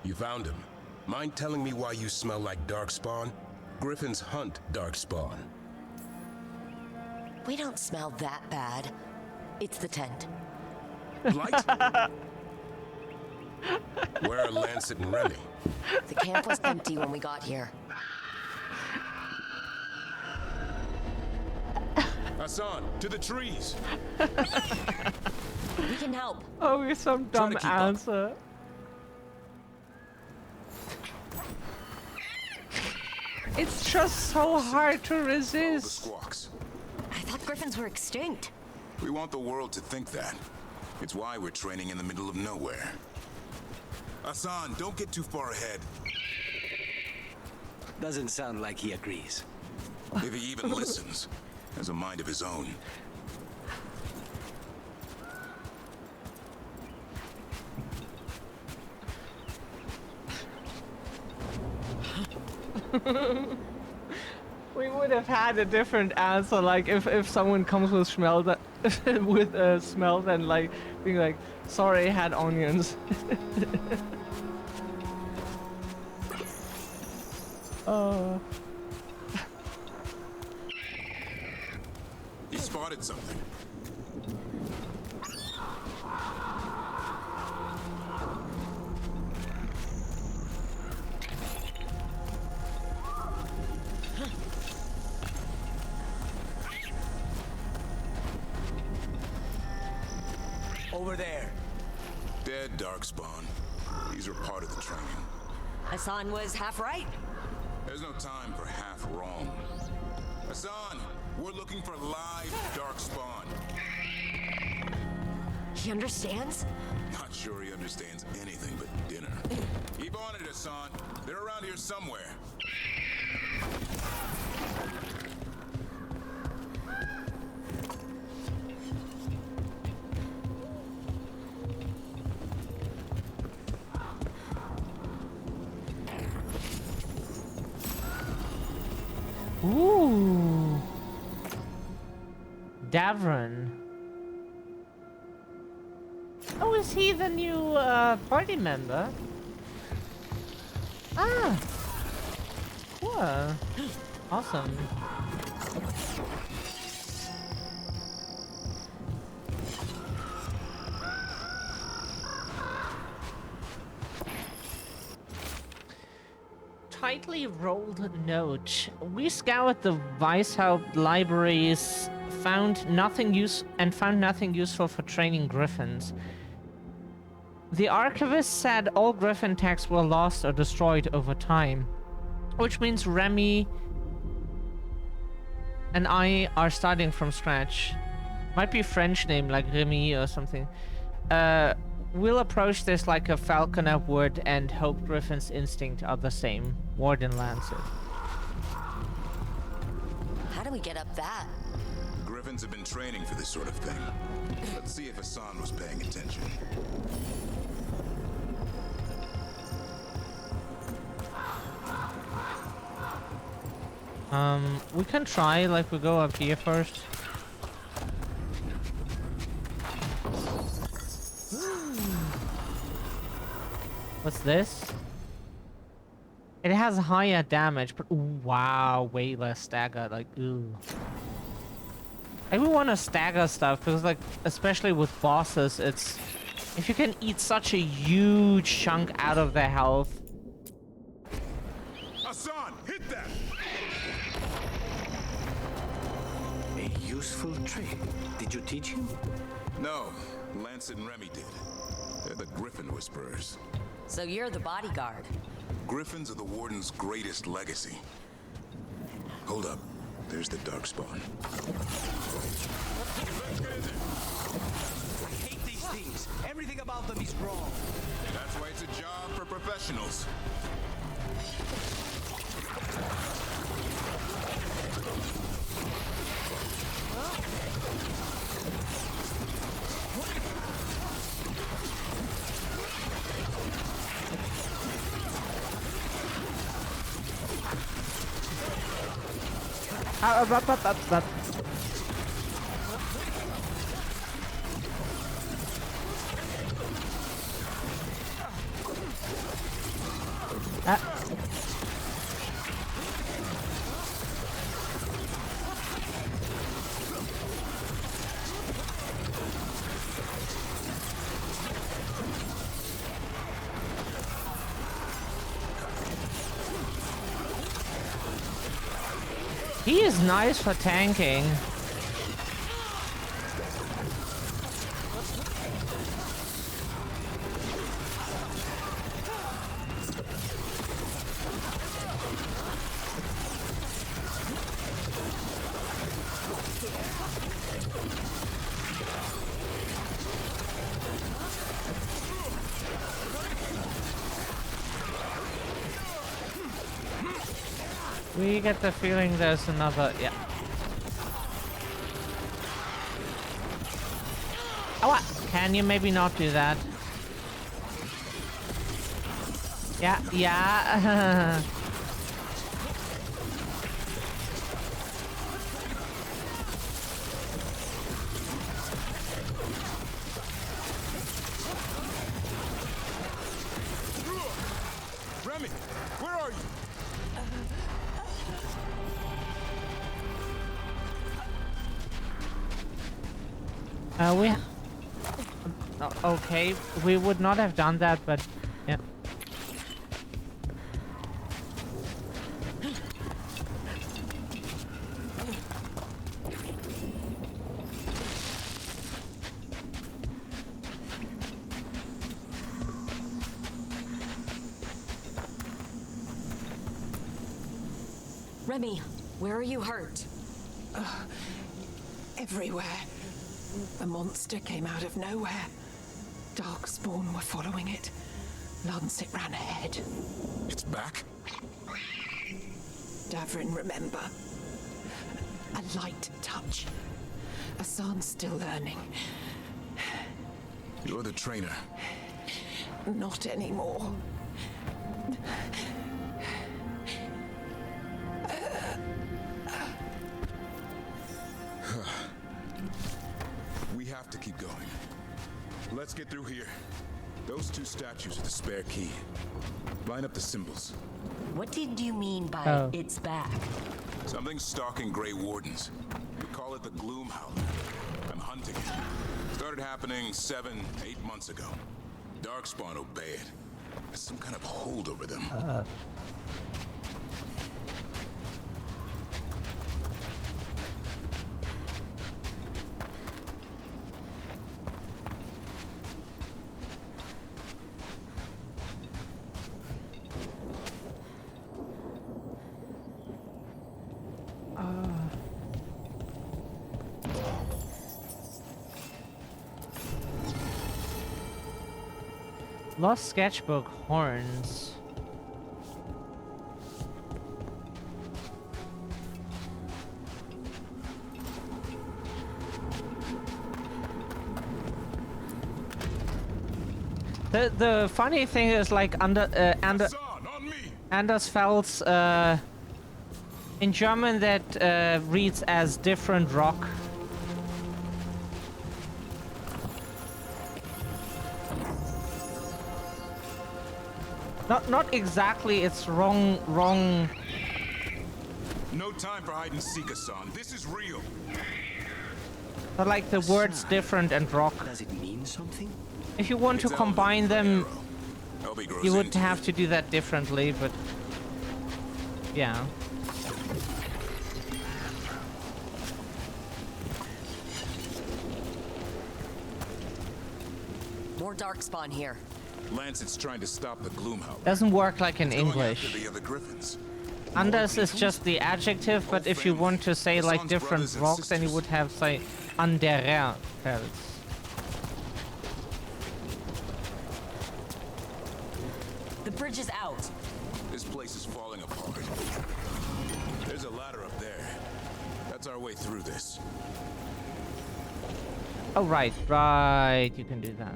You found him. Mind telling me why you smell like darkspawn? Griffins hunt darkspawn. We don't smell that bad. It's the tent. Blight? Where are Lancet and Remy? The camp was empty when we got here. Hassan, to the trees! We can help. Oh, it's some dumb answer. It's just so hard to resist. Squawks. I thought griffins were extinct. We want the world to think that. It's why we're training in the middle of nowhere. Hassan, don't get too far ahead. Doesn't sound like he agrees. If he even listens. Has a mind of his own. We would have had a different answer, like if someone comes with smell that with a smell, then like being like, sorry, I had onions. Oh. He spotted something. Over there. Dead darkspawn. These are part of the training. Hassan was half right. There's no time for half wrong. Hassan, we're looking for live darkspawn. He understands? Not sure he understands anything but dinner. Keep on it, Hassan. They're around here somewhere. Ooh. Davrin. Oh, is he the new party member? Ah. Cool. Awesome. Tightly rolled note. We scoured the Weishaupt libraries, found nothing useful for training griffins. The archivist said all griffin texts were lost or destroyed over time, which means Remy and I are starting from scratch. Might be French name like Remy or something. we'll approach this like a falconer would, and hope Griffin's instinct are the same. Warden lands it. How do we get up that? Griffins have been training for this sort of thing. Let's see if Hassan was paying attention. We can try, like, we go up here first. What's this? It has higher damage, but ooh, wow, way less stagger, like, ooh. Like, we want to stagger stuff, because, like, especially with bosses, it's... If you can eat such a huge chunk out of their health... Hassan, hit that! A useful trick. Did you teach him? No, Lancet and Remy did. They're the Griffin Whisperers. So you're the bodyguard. Griffins are the Warden's greatest legacy. Hold up. There's the Darkspawn. I hate these things. Everything about them is wrong. That's why it's a job for professionals. That. He is nice for tanking. We get the feeling there's another, yeah. Oh, what? Can you maybe not do that? Yeah. Remy, where are you? Okay, we would not have done that, but yeah. Remy, where are you hurt? Everywhere. A monster came out of nowhere. Darkspawn were following it. Lancet ran ahead. It's back? Davrin, remember. A light touch. Hassan's still learning. You're the trainer. Not anymore. We have to keep going. Let's get through here. Those two statues are the spare key. Line up the symbols. What did you mean by it's back? Something's stalking Grey Wardens. We call it the Gloom Howler. I'm hunting it. Started happening 7, 8 months ago. Darkspawn obey it. There's some kind of hold over them. Lost sketchbook horns. The funny thing is, like, Anders Fels, in German that reads as different rock. Not exactly, it's wrong. No time for hide and seek, Hassan. This is real. But like the words different and rock. Does it mean something? If you want to combine them, you would have to do that differently, but yeah. More darkspawn here. Lancet's trying to stop the Gloomhouse. Doesn't work like in It's going English. after the other Griffins. Anders is just the adjective, but if you want to say like different rocks, then you would have say anderer Fels. The bridge is out. This place is falling apart. There's a ladder up there. That's our way through this. Oh, right, you can do that.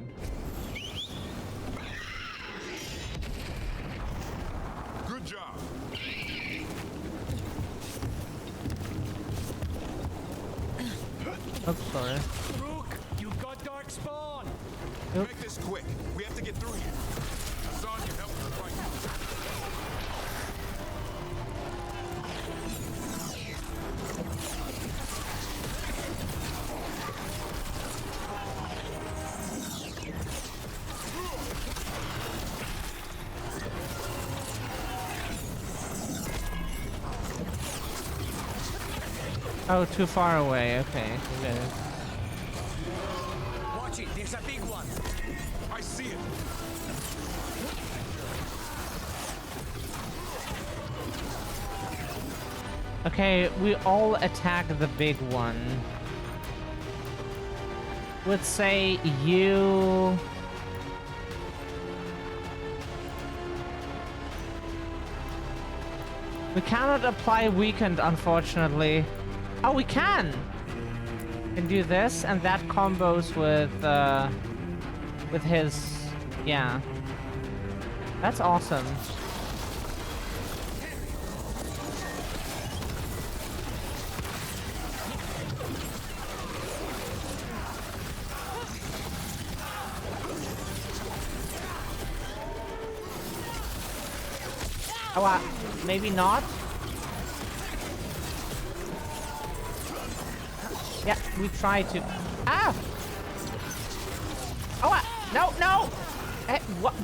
Good job. Oh, sorry. Rook, you've got darkspawn. Yep. Make this quick. We have to get through here. Hassan can help with the fight. Oh, too far away. Okay, okay. Watch it, there's a big one. I see it. Okay, we all attack the big one. Would say you. We cannot apply weakened, unfortunately. Oh, we can! Can do this, and that combos with his... Yeah. That's awesome. Oh, maybe not? Yeah, we try to... Ah! Oh, no, no!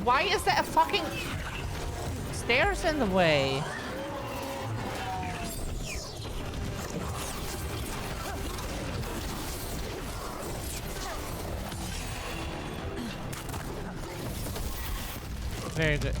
Why is there a fucking... stairs in the way? Very good.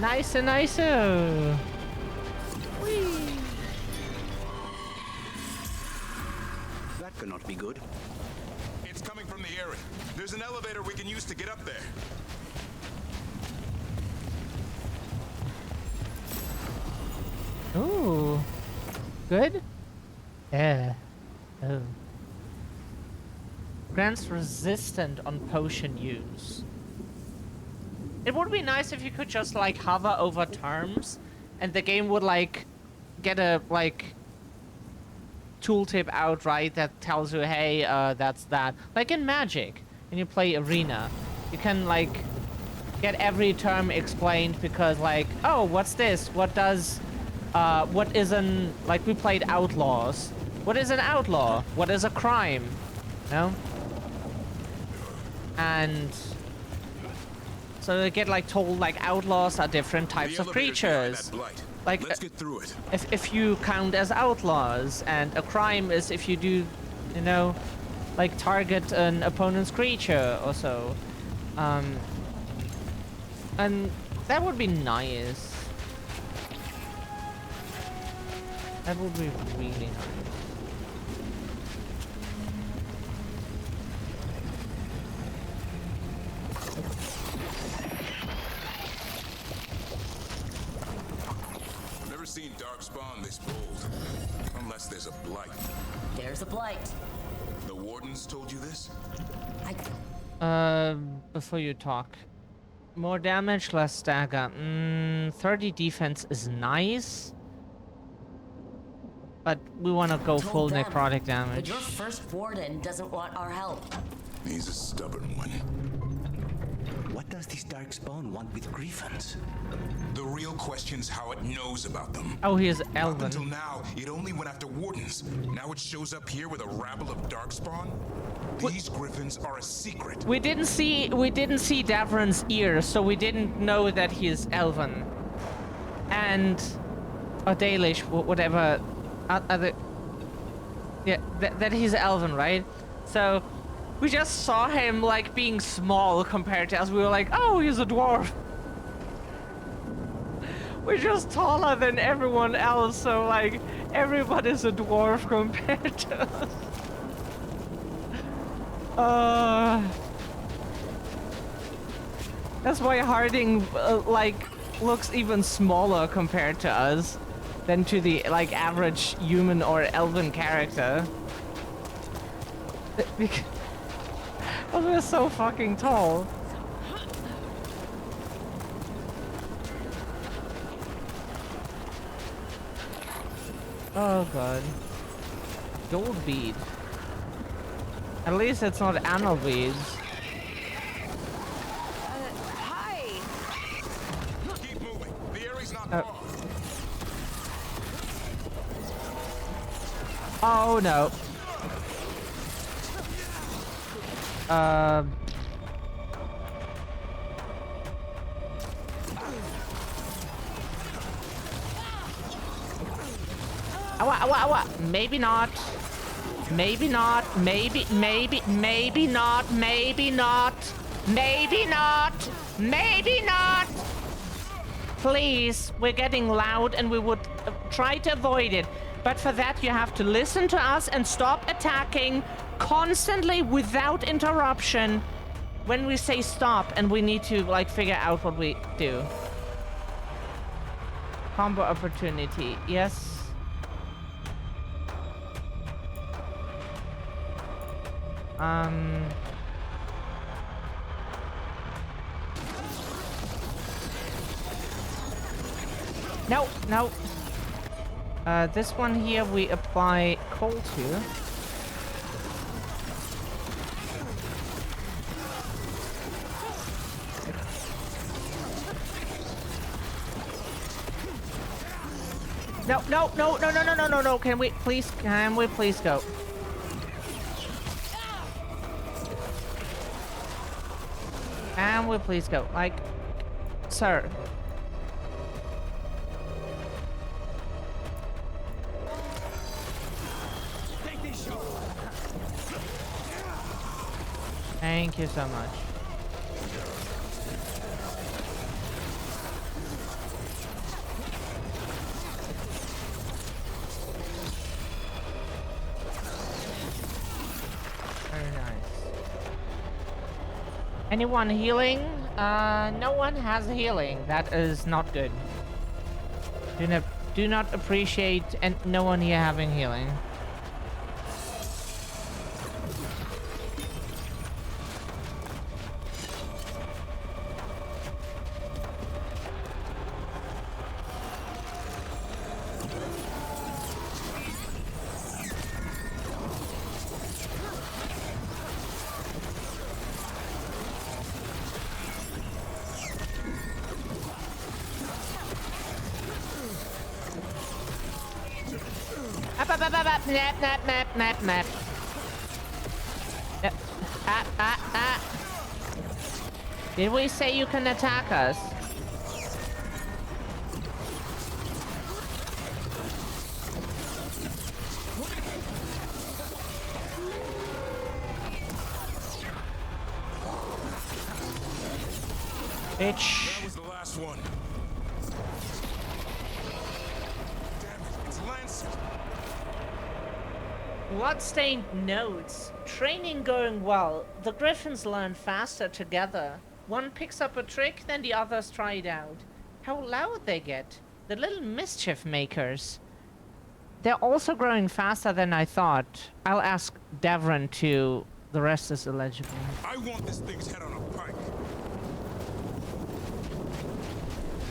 Nice. Whee. That cannot be good. It's coming from the area. There's an elevator we can use to get up there. Ooh. Good? Yeah. Oh. Grants resistant on potion use. It would be nice if you could just like hover over terms and the game would like get a like tooltip out, right, that tells you, hey, that's that. Like in Magic, when you play Arena, you can like get every term explained because like, oh, what's this? What does what is an, like we played Outlaws. What is an outlaw? What is a crime? No? And so they get like told like outlaws are different types of creatures. Like let's get through it. If you count as outlaws, and a crime is if you do, you know, like target an opponent's creature or so. And That would be nice. That would be really nice. I've never seen Darkspawn this bold. Unless there's a blight. There's a blight. The wardens told you this? Before you talk. More damage, less stagger. 30 defense is nice. But we want to go full necrotic But damage. your first warden doesn't want our help. He's a stubborn one. What does this darkspawn want with griffins? The real question's how it knows about them. Oh, he is Up elven. until now, it only went after wardens. Now it shows up here with a rabble of darkspawn. These griffins are a secret. We didn't see Davron's ears, so we didn't know that he is elven. And or Dalish, whatever. Yeah, that he's elven, right? So we just saw him like being small compared to us. We were like, oh, he's a dwarf. We're just taller than everyone else, so like everybody's a dwarf compared to us. That's why Harding like looks even smaller compared to us than to the like average human or elven character. Because we're so fucking tall. Oh god. Gold bead. At least it's not anal beads. Hi. Keep moving. The area's not far. Oh no. Maybe not. Maybe not. Maybe not. Maybe not. Maybe not. Maybe not. Please, we're getting loud and we would try to avoid it. But for that, you have to listen to us and stop attacking constantly without interruption when we say stop, and we need to like figure out what we do. Combo opportunity, yes. No, no. This one here we apply cold to. No, no, no, no, no, no, no, no, no. Can we please go? Can we please go? Like, sir. Thank you so much. Very nice. Anyone healing? No one has healing. That is not good. Do not appreciate and no one here having healing. Nap. Did we say you can attack us? Bitch. That was the last one. Bloodstained notes. Training going well. The griffins learn faster together. One picks up a trick, then the others try it out. How loud they get. The little mischief makers. They're also growing faster than I thought. I'll ask Davron to... The rest is illegible. I want this thing's head on a pike.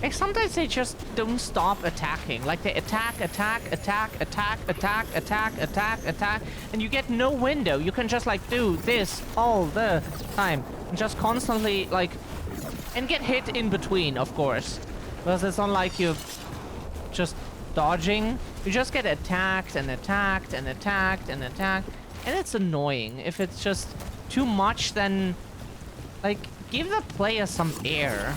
Like, sometimes they just don't stop attacking. Like, they attack, and you get no window. You can just, like, do this all the time. And just constantly, like... And get hit in between, of course. Because it's not like you're just dodging. You just get attacked and attacked and attacked and attacked. And it's annoying. If it's just too much, then... Like, give the player some air.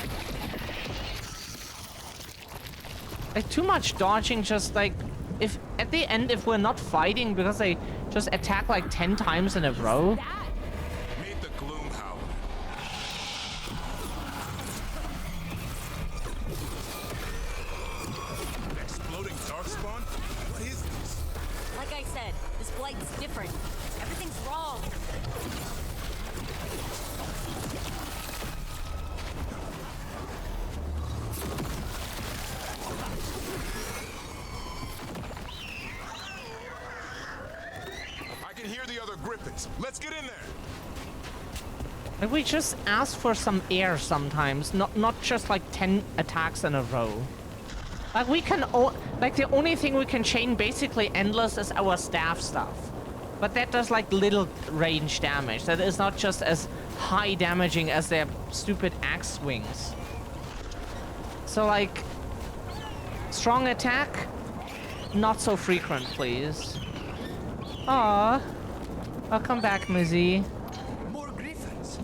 Like, too much dodging, just like... If at the end, if we're not fighting because they just attack like 10 times in a row... Meet the gloom howl. Exploding darkspawn? What is this? Like I said, this blight's different. Everything's wrong. I can hear the other griffins. Let's get in there. Like, we just ask for some air sometimes, not just like 10 attacks in a row. Like, we can like, the only thing we can chain basically endless is our staff stuff. But that does like little range damage. That is not just as high damaging as their stupid axe swings. So like, strong attack, not so frequent, please. Aww. I'll come back, Mizzy. More griffins.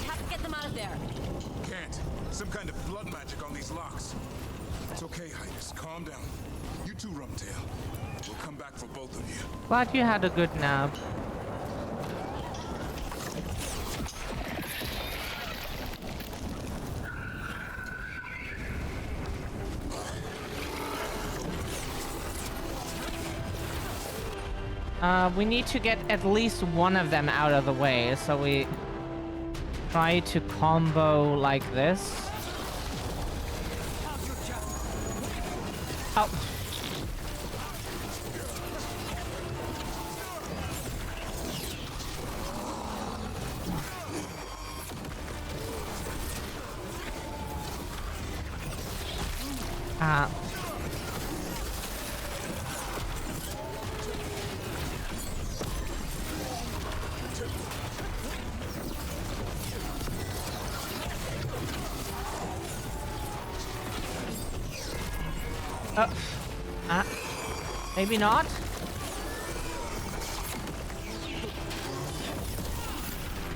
Have to get them out of there. Can't. Some kind of blood magic on these locks. It's okay, Highness. Calm down. You too, Rumtail. We'll come back for both of you. Glad you had a good nap. We need to get at least one of them out of the way, so we try to combo like this. Oh. Maybe not.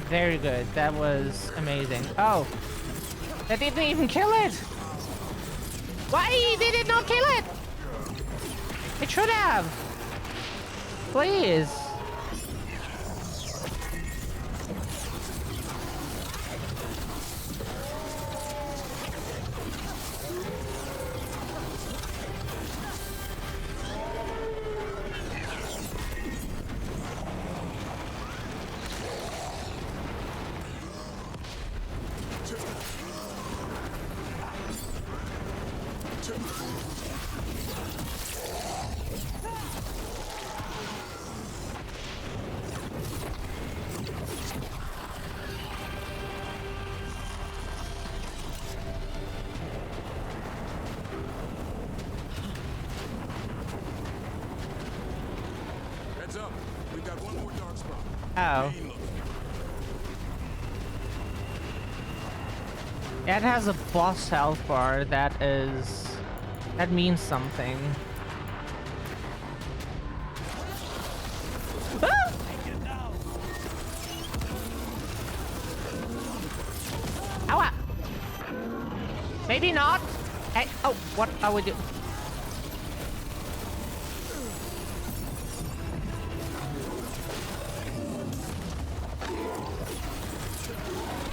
Very good. That was amazing. Oh, that didn't even kill it. Why did it not kill it? It should have. Please. Heads up. We've got one more darkspawn. Oh. Yeah, it has a boss health bar that means something. Ah! Ow! Maybe not. Hey, oh, what are we doing?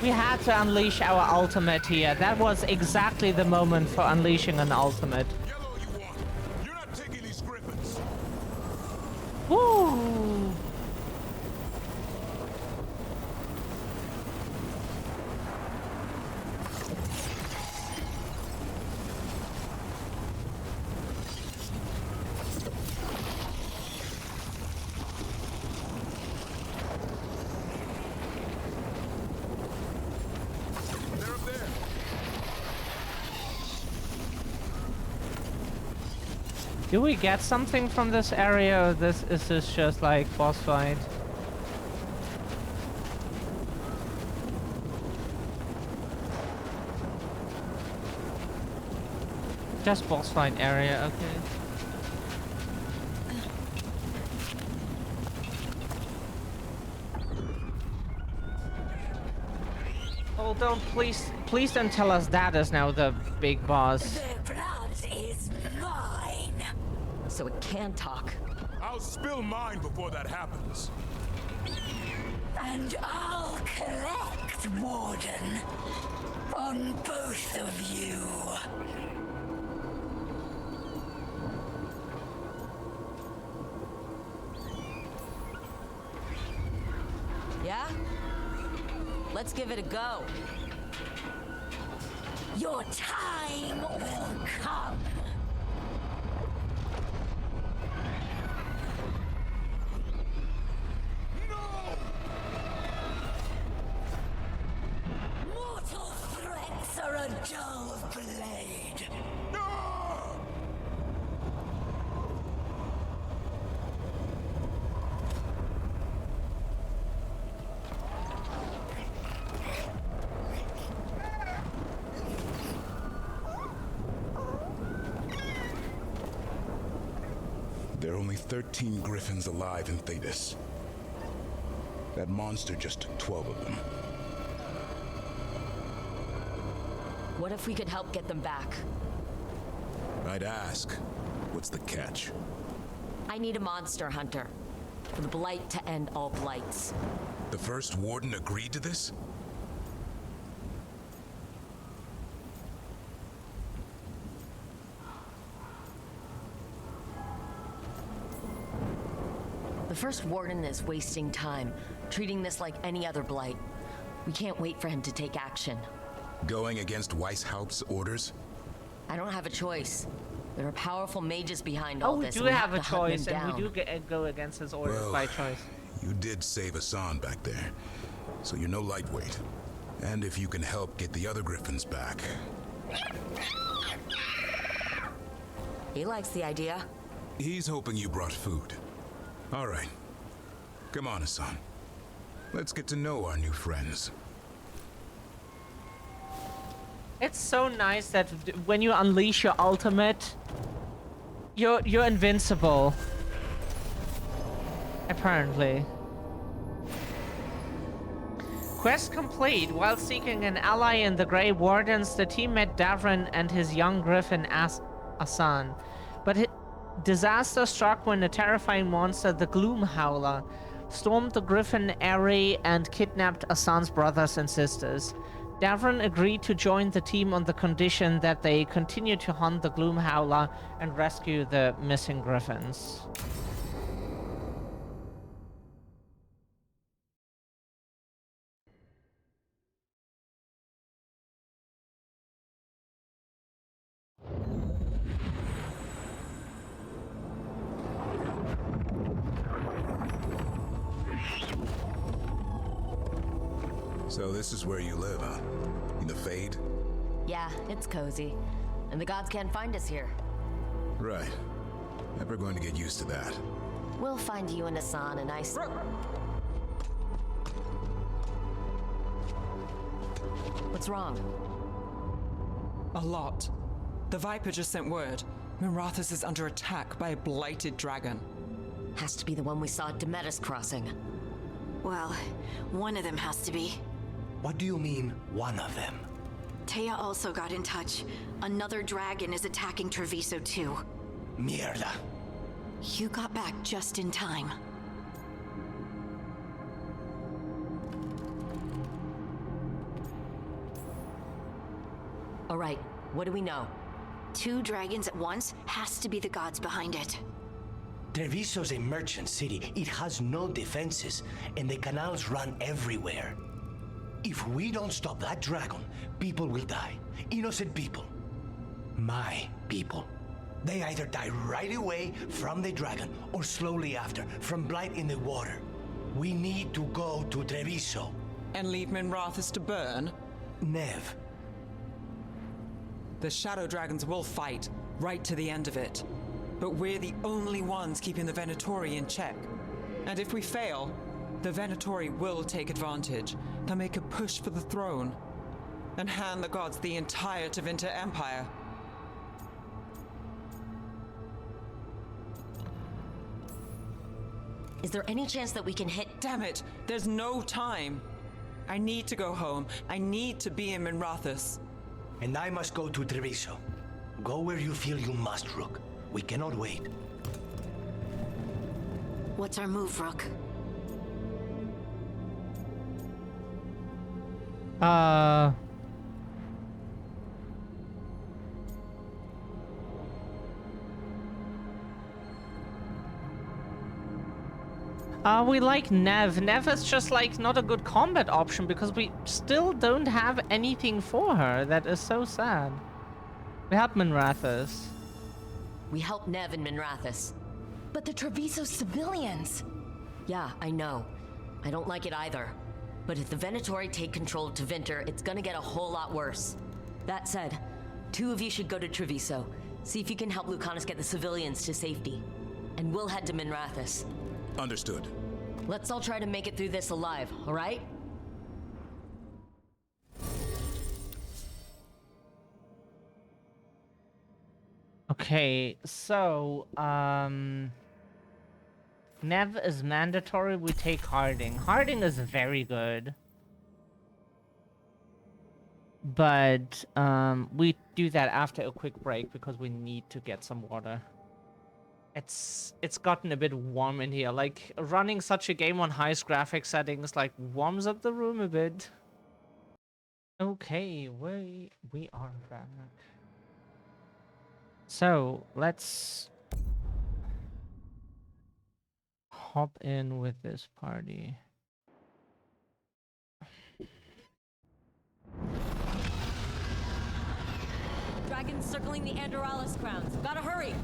We had to unleash our ultimate here. That was exactly the moment for unleashing an ultimate. Yellow you want. You're not taking these griffins. Woo! Do we get something from this area, or is this just like boss fight? Just boss fight area, okay. Oh, please don't tell us that is now the big boss. The blood is mine. So it can talk. I'll spill mine before that happens. And I'll collect, Warden. On both of you. Yeah? Let's give it a go. Your time will come. Mortal threats are a dull blade. There are only 13 griffins alive in Thetis. That monster just took 12 of them. What if we could help get them back? I'd ask, what's the catch? I need a monster hunter. For the Blight to end all blights. The first warden agreed to this? The first warden is wasting time, treating this like any other blight. We can't wait for him to take action. Going against Weishaupt's orders? I don't have a choice. There are powerful mages behind all Oh, we this. do and have a to hunt choice, them and we down. do go against his orders Well, by choice. You did save Hassan back there, so you're no lightweight. And if you can help get the other griffins back. He likes the idea. He's hoping you brought food. All right. Come on, Hassan. Let's get to know our new friends. It's so nice that when you unleash your ultimate, you're invincible. Apparently. Quest complete. While seeking an ally in the Grey Wardens, the team met Davrin and his young griffin Hassan. But disaster struck when a terrifying monster, the Gloom Howler, stormed the griffin Airy and kidnapped Hassan's brothers and sisters. Davrin agreed to join the team on the condition that they continue to hunt the Gloom Howler and rescue the missing griffins. So this is where you live, huh? In the Fade? Yeah, it's cozy. And the gods can't find us here. Right. Never going to get used to that. We'll find you and Hassan a nice... What's wrong? A lot. The Viper just sent word. Mirathus is under attack by a blighted dragon. Has to be the one we saw at Demetus Crossing. Well, one of them has to be. What do you mean, one of them? Taya also got in touch. Another dragon is attacking Treviso too. Mierda. You got back just in time. All right, what do we know? 2 dragons at once has to be the gods behind it. Treviso's a merchant city. It has no defenses, and the canals run everywhere. If we don't stop that dragon, people will die. Innocent people. My people. They either die right away from the dragon, or slowly after, from blight in the water. We need to go to Treviso. And leave Minrathus to burn? Nev. The Shadow Dragons will fight, right to the end of it. but we're the only ones keeping the Venatori in check. And if we fail, the Venatori will take advantage. They'll make a push for the throne and hand the gods the entire Tevinter Empire. Is there any chance that we can hit... Damn it! There's no time! I need to go home. I need to be in Minrathous. And I must go to Treviso. Go where you feel you must, Rook. We cannot wait. What's our move, Rook? We like Nev. Nev is just like not a good combat option because we still don't have anything for her. That is so sad. We help Minrathous. We help Nev in Minrathous. But the Treviso civilians... Yeah, I know. I don't like it either. But if the Venatori take control of Tevinter, it's gonna get a whole lot worse. That said, 2 of you should go to Treviso. See if you can help Lucanus get the civilians to safety. And we'll head to Minrathous. Understood. Let's all try to make it through this alive, all right? Okay, so, Nev is mandatory, we take Harding. Harding is very good. But, we do that after a quick break because we need to get some water. It's gotten a bit warm in here. Like, running such a game on highest graphic settings, like, warms up the room a bit. Okay, we are back. So, let's hop in with this party. Dragons circling the Andorralis grounds. Gotta hurry!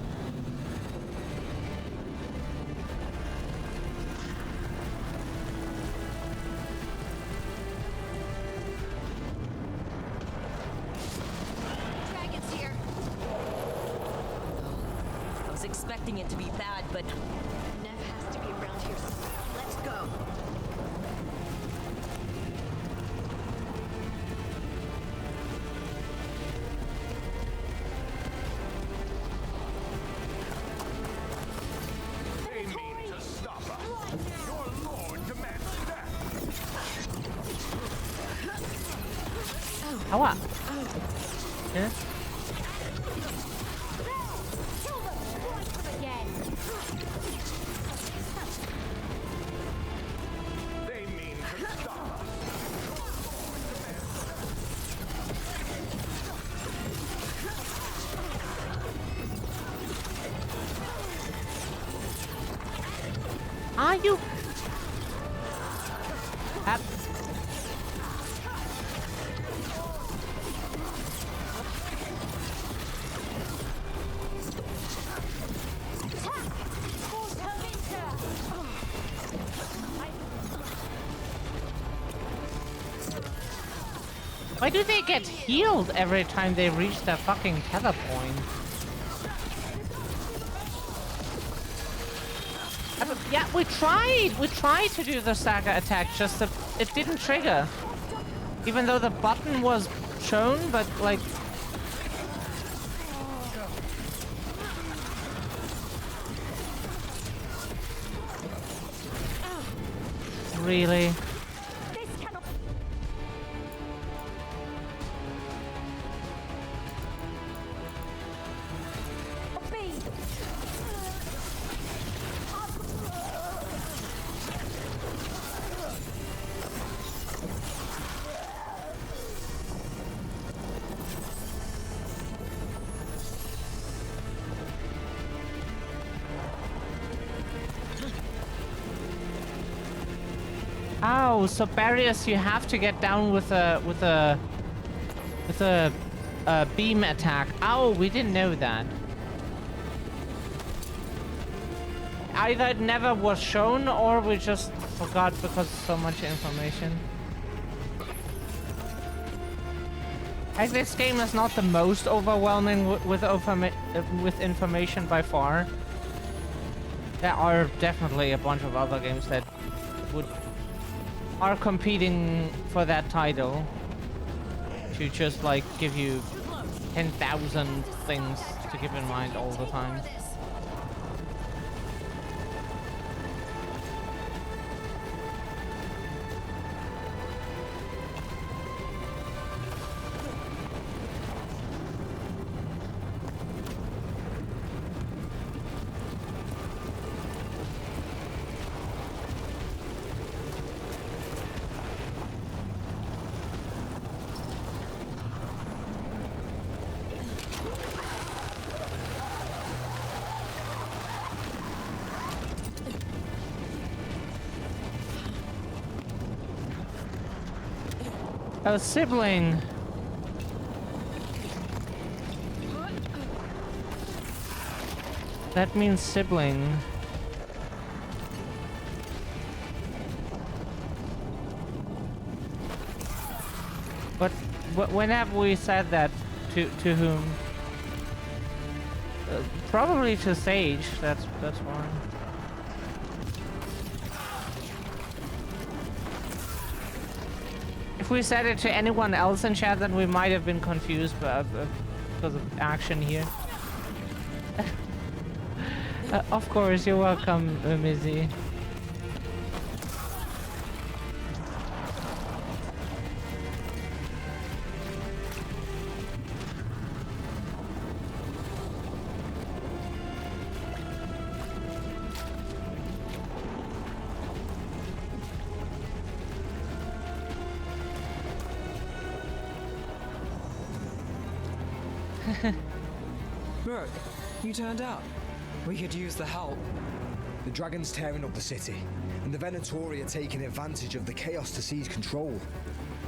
Dragons here! I was expecting it to be bad, but... Nev has to be around here somewhere. Let's go. They mean to stop us. Your lord demands death. How up? Yeah. Kill them! Strike them again! They mean to stop us. Are you? Why do they get healed every time they reach their fucking tether point? Yeah, we tried to do the Saga attack, just that it didn't trigger. Even though the button was shown, but like... Really? Oh, so barriers you have to get down with a beam attack. Oh, we didn't know that. Either it never was shown or we just forgot because of so much information. Like, this game is not the most overwhelming with information by far. There are definitely a bunch of other games that are competing for that title to just like give you 10,000 things to keep in mind all the time. A sibling. That means sibling. But when have we said that to whom? Probably to Sage. That's why. If we said it to anyone else in chat, then we might have been confused because of action here. Of course, you're welcome, Mizzy. Look, you turned up. We could use the help. The dragon's tearing up the city, and the Venatori are taking advantage of the chaos to seize control.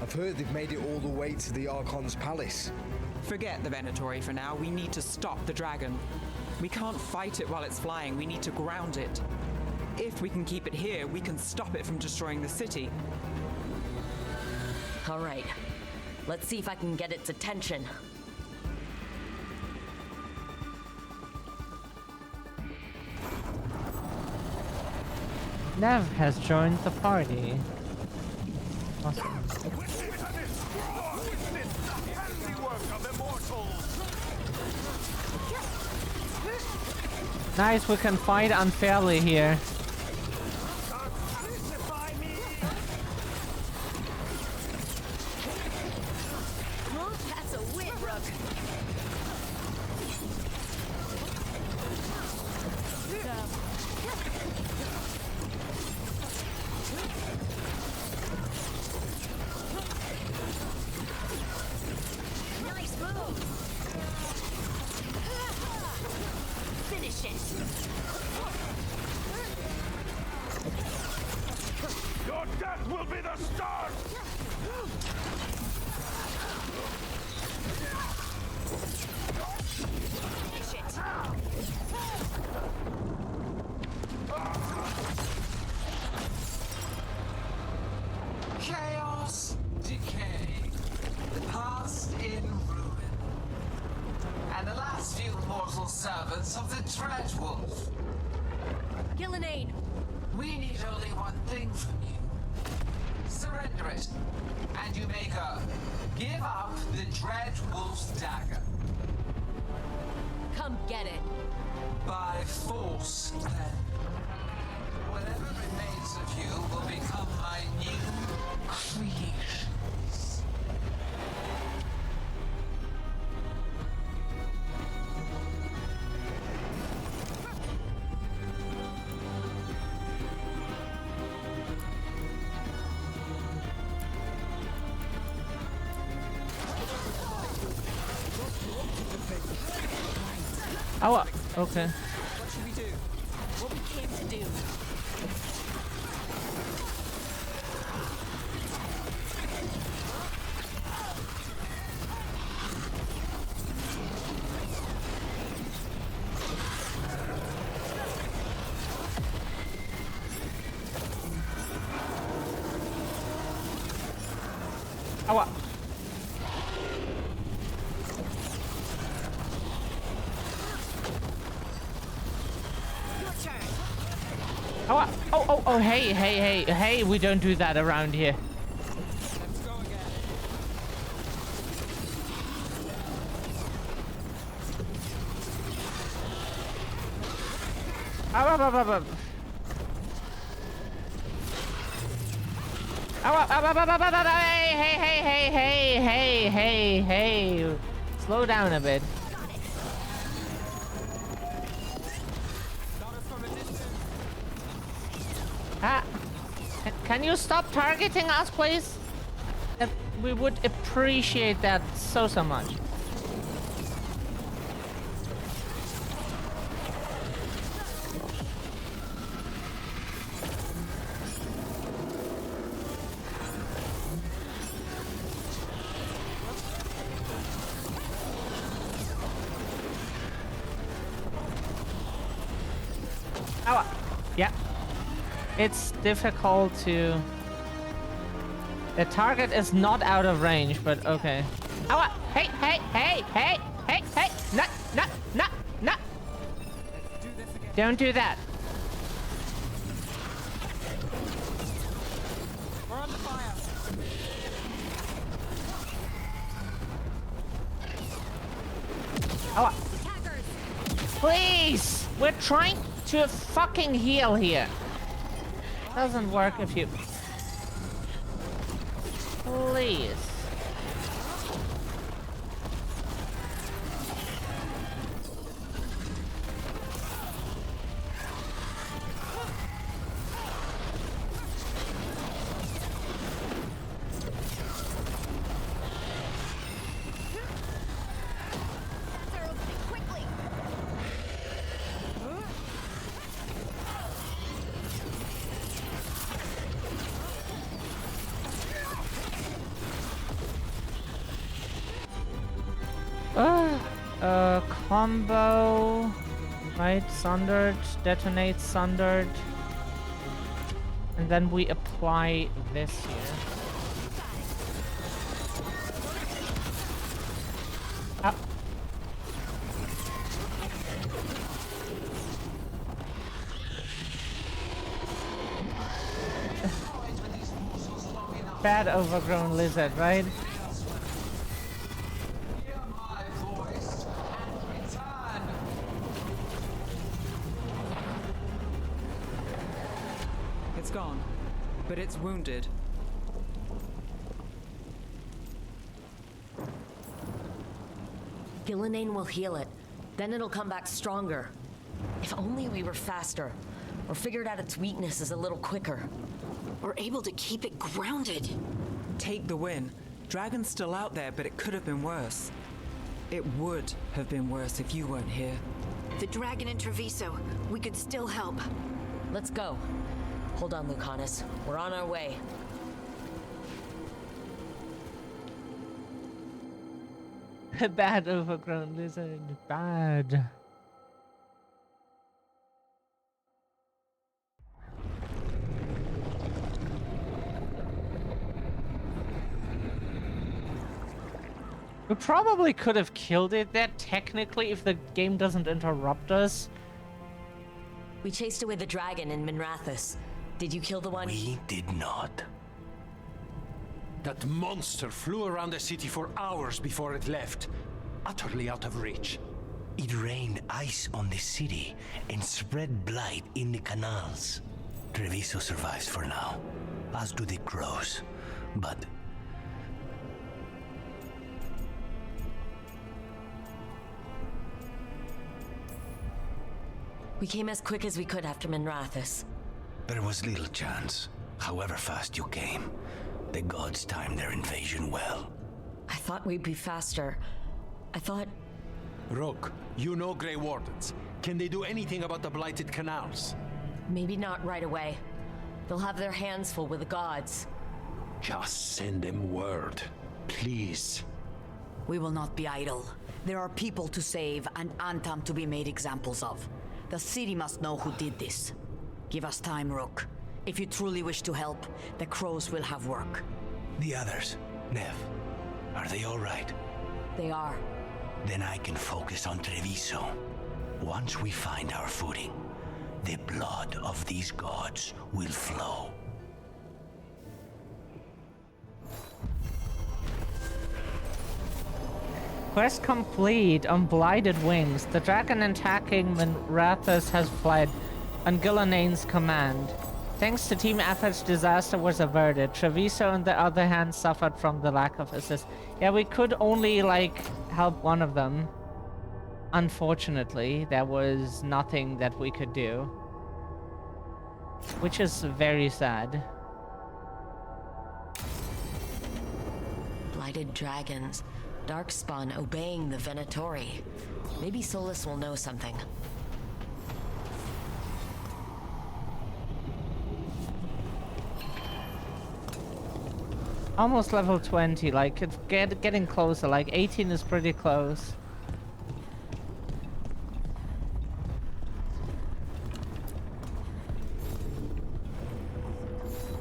I've heard they've made it all the way to the Archon's palace. Forget the Venatori for now. We need to stop the dragon. We can't fight it while it's flying. We need to ground it. If we can keep it here, we can stop it from destroying the city. All right. Let's see if I can get its attention. Nev has joined the party. Awesome. Nice, we can fight unfairly here. That's a wit, Rook. Nice move. Finish it. Your death will be the start! Finish it. Chaos, decay, the past in ruin, and the last few mortal servants of the Dreadwolf. Gillenane. We need only one thing from you. Surrender it, and you may go. Give up the Dreadwolf's dagger. Come get it. By force, then. Whatever remains of you will become my new creations. Oh, okay. What should we do? What we came to do. Ow. Oh, hey, we don't do that around here. Hey. Slow down a bit. Can you stop targeting us, please? We would appreciate that so much. Yeah. It's difficult to... The target is not out of range, but okay. Hey! No! Don't do that. We're under fire. Please! We're trying to fucking heal here. Doesn't work if you... Please. Combo, right? Sundered, detonate sundered, and then we apply this here. Bad overgrown lizard, right? It's gone, but it's wounded. Gillenane will heal it. Then it'll come back stronger. If only we were faster, or figured out its weaknesses a little quicker. Or able to keep it grounded. Take the win. Dragon's still out there, but it could have been worse. It would have been worse if you weren't here. The dragon in Treviso. We could still help. Let's go. Hold on, Lucanus. We're on our way. Bad overgrown lizard. Bad. We probably could have killed it there, technically, if the game doesn't interrupt us. We chased away the dragon in Minrathous. Did you kill the one? We did not. That monster flew around the city for hours before it left, utterly out of reach. It rained ice on the city and spread blight in the canals. Treviso survives for now, as do the crows, but... We came as quick as we could after Minrathous. There was little chance. However fast you came, the gods timed their invasion well. I thought we'd be faster. I thought... Rook, you know Grey Wardens. Can they do anything about the blighted canals? Maybe not right away. They'll have their hands full with the gods. Just send them word, please. We will not be idle. There are people to save and Antam to be made examples of. The city must know who did this. Give us time, Rook. If you truly wish to help, the crows will have work. The others, Nev, are they all right? They are. Then I can focus on Treviso. Once we find our footing, the blood of these gods will flow. Quest complete on Blighted Wings. The dragon attacking Minrathous has fled on Gillanane's command. Thanks to team efforts, disaster was averted. Treviso, on the other hand, suffered from the lack of assist. Yeah, we could only, like, help one of them. Unfortunately, there was nothing that we could do. Which is very sad. Blighted dragons. Darkspawn obeying the Venatori. Maybe Solus will know something. Almost level 20, like, it's getting closer. Like, 18 is pretty close.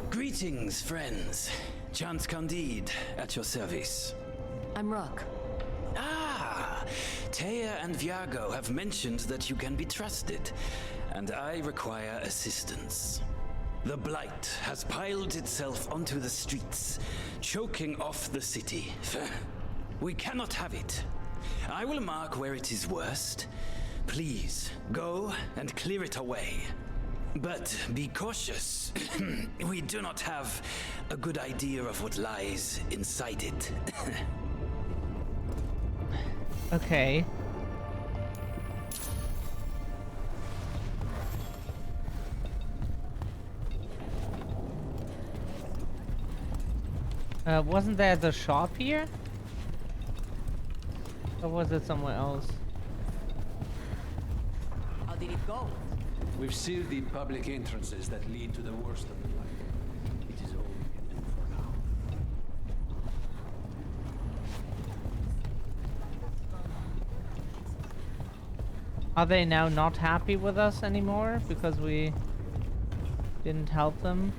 Greetings, friends. Chance Candide, at your service. I'm Rook. Ah! Taya and Viago have mentioned that you can be trusted, and I require assistance. The Blight has piled itself onto the streets, choking off the city. We cannot have it. I will mark where it is worst. Please, go and clear it away. But be cautious. We do not have a good idea of what lies inside it. Okay. Wasn't there the shop here? Or was it somewhere else? How did it go? We've sealed the public entrances that lead to the worst of the Blight. It is all we can do for now. Are they now not happy with us anymore because we didn't help them?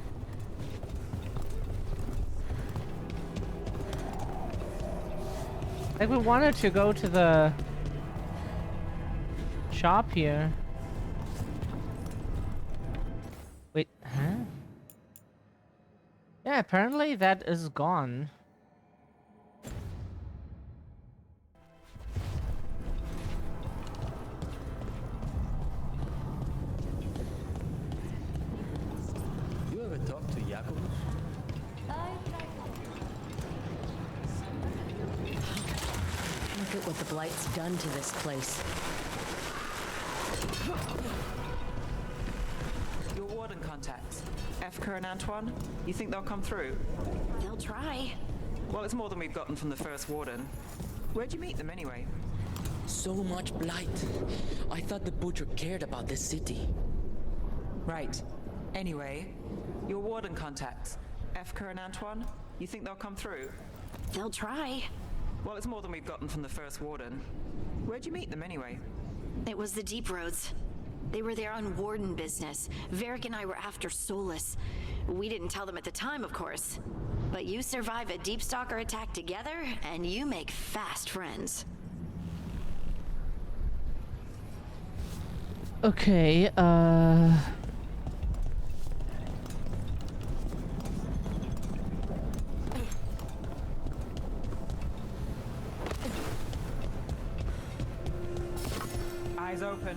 Like, we wanted to go to the shop here. Wait, huh? Yeah, apparently that is gone. You ever talked to Jakobus? Look at what the Blight's done to this place. Your warden contacts, Efka and Antoine, you think they'll come through? They'll try. Well, it's more than we've gotten from the first warden. Where'd you meet them anyway? So much blight. I thought the butcher cared about this city. Right. Anyway, your warden contacts, Efka and Antoine, you think they'll come through? They'll try. Well, it's more than we've gotten from the first warden. Where'd you meet them anyway? It was the Deep Roads. They were there on warden business. Varric and I were after Solus. We didn't tell them at the time, of course. But you survive a Deep Stalker attack together, and you make fast friends. Okay, Eyes open.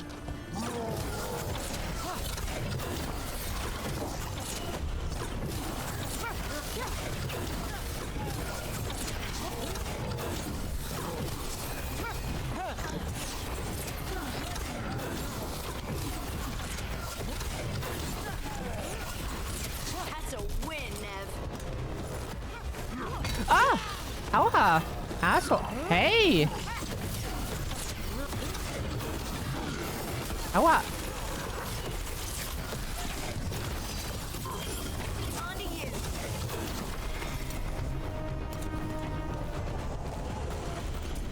That's a win, Nev. Ah! Ow! Asshole! Hey! Ow!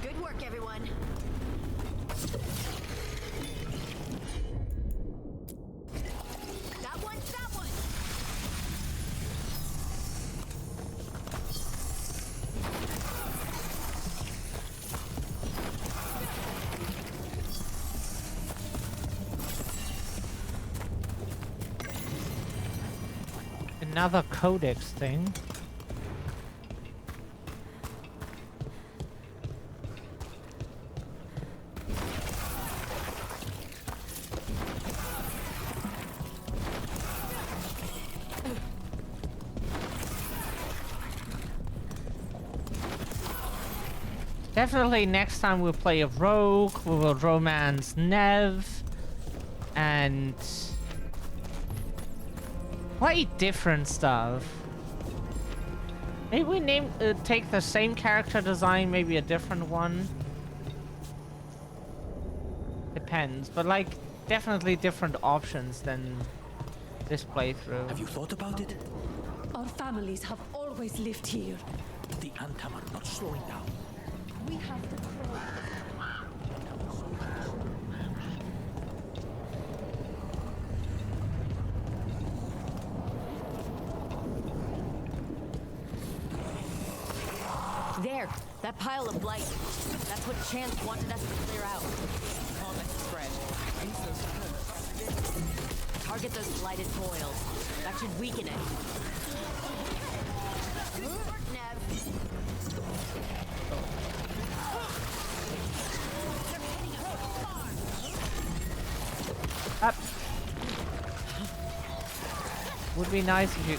Good work, everyone. That one, that one. Another codex thing. Definitely next time we'll play a rogue, we will romance Nev, and play different stuff. Maybe we take the same character design, maybe a different one. Depends, but like definitely different options than this playthrough. Have you thought about it? Our families have always lived here. The Antam are not slowing down. We have the crow. There, that pile of blight. That's what Chance wanted us to clear out. Target those blighted coils. That should weaken it. Up. Would be nice if you...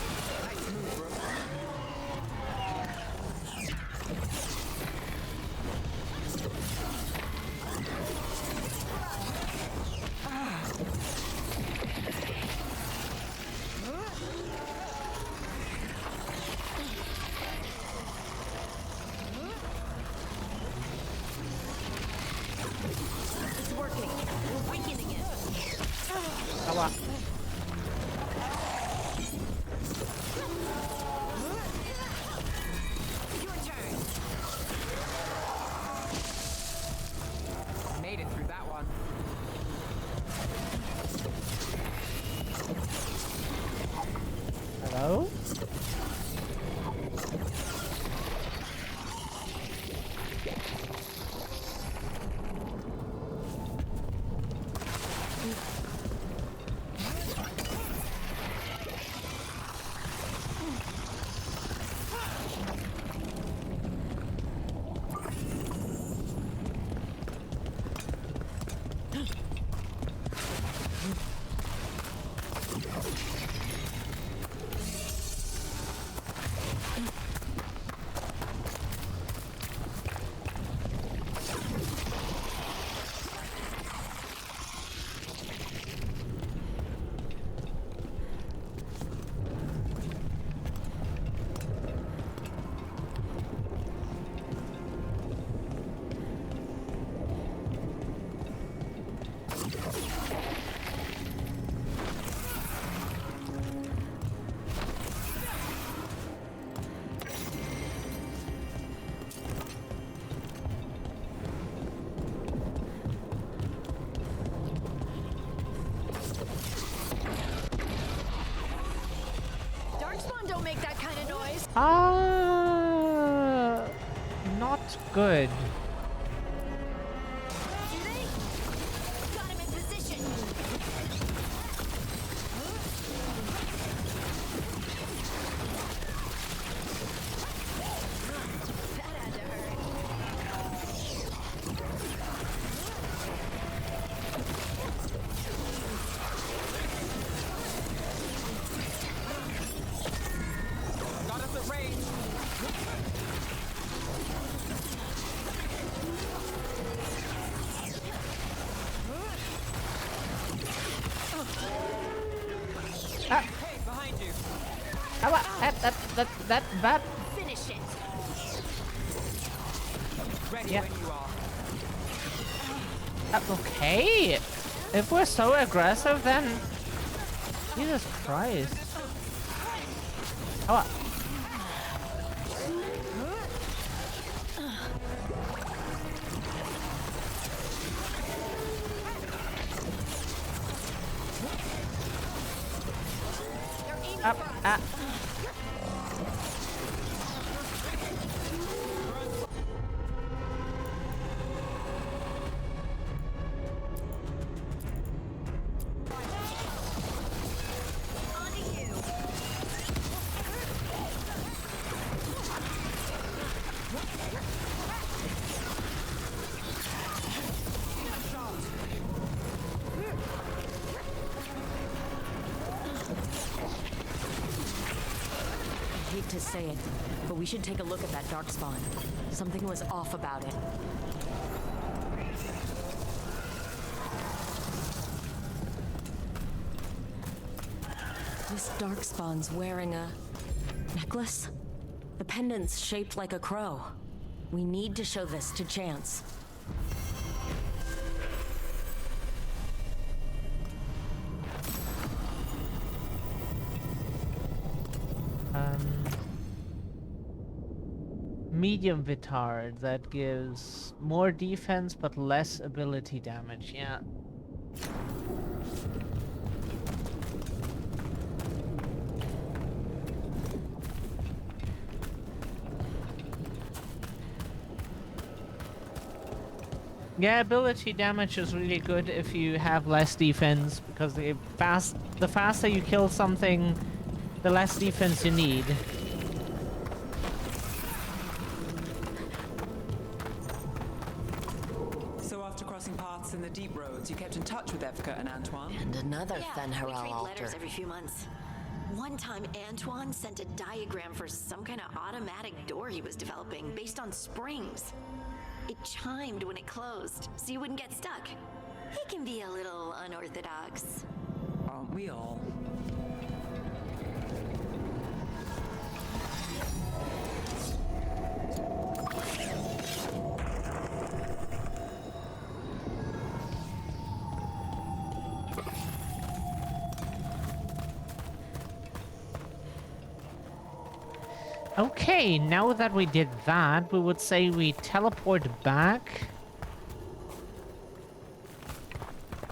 It's working. We're weakening it. Come on. Your turn. Made it through that one. Hello? Darkspawn don't make that kind of noise. Not good. Do they? Got him in position. That had to hurt. Got us at range. Ah. Hey, behind you. That. Finish it. Ready Yeah. when you are. Okay. If we're so aggressive, then Jesus Christ. Oh. Up. to say it, but we should take a look at that darkspawn. Something was off about it. This darkspawn's wearing a necklace? The pendant's shaped like a crow. We need to show this to Chance. Medium Vitard that gives more defense but less ability damage. Yeah. Yeah, ability damage is really good if you have less defense, because the faster you kill something, the less defense you need. So after crossing paths in the deep roads, you kept in touch with Evka and Antoine? And another We Fen'Harel trade altar. letters every few months. One time, Antoine sent a diagram for some kind of automatic door he was developing based on springs. It chimed when it closed, so you wouldn't get stuck. He can be a little unorthodox. Aren't we all? Okay, now that we did that, we would say we teleport back.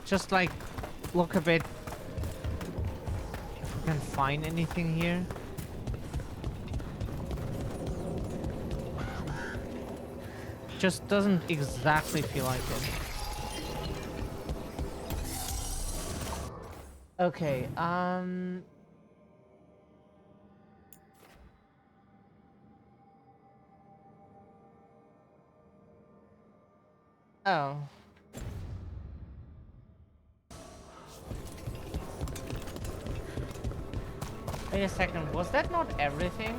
Just like, look a bit if we can find anything here. Just doesn't exactly feel like it. Okay, oh. Wait a second, was that not everything?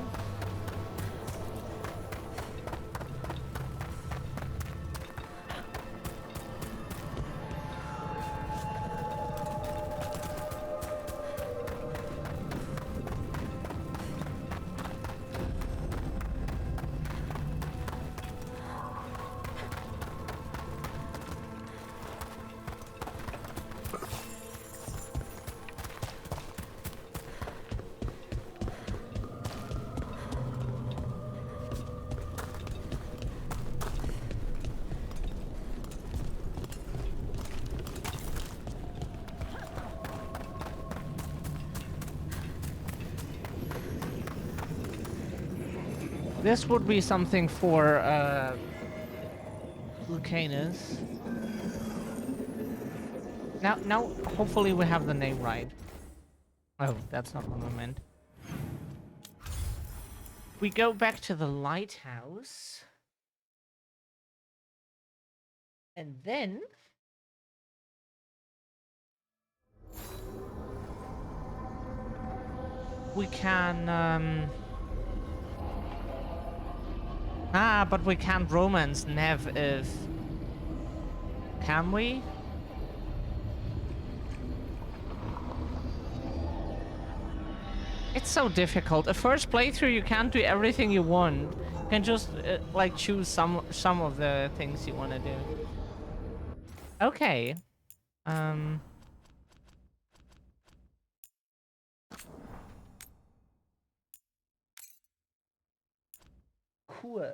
This would be something for, Lucanus. Now, hopefully we have the name right. Oh, that's not what I meant. We go back to the lighthouse. And then... we can, but we can't romance Nev if... Can we? It's so difficult. A first playthrough, you can't do everything you want. You can just, like, choose some of the things you want to do. Okay. Cool.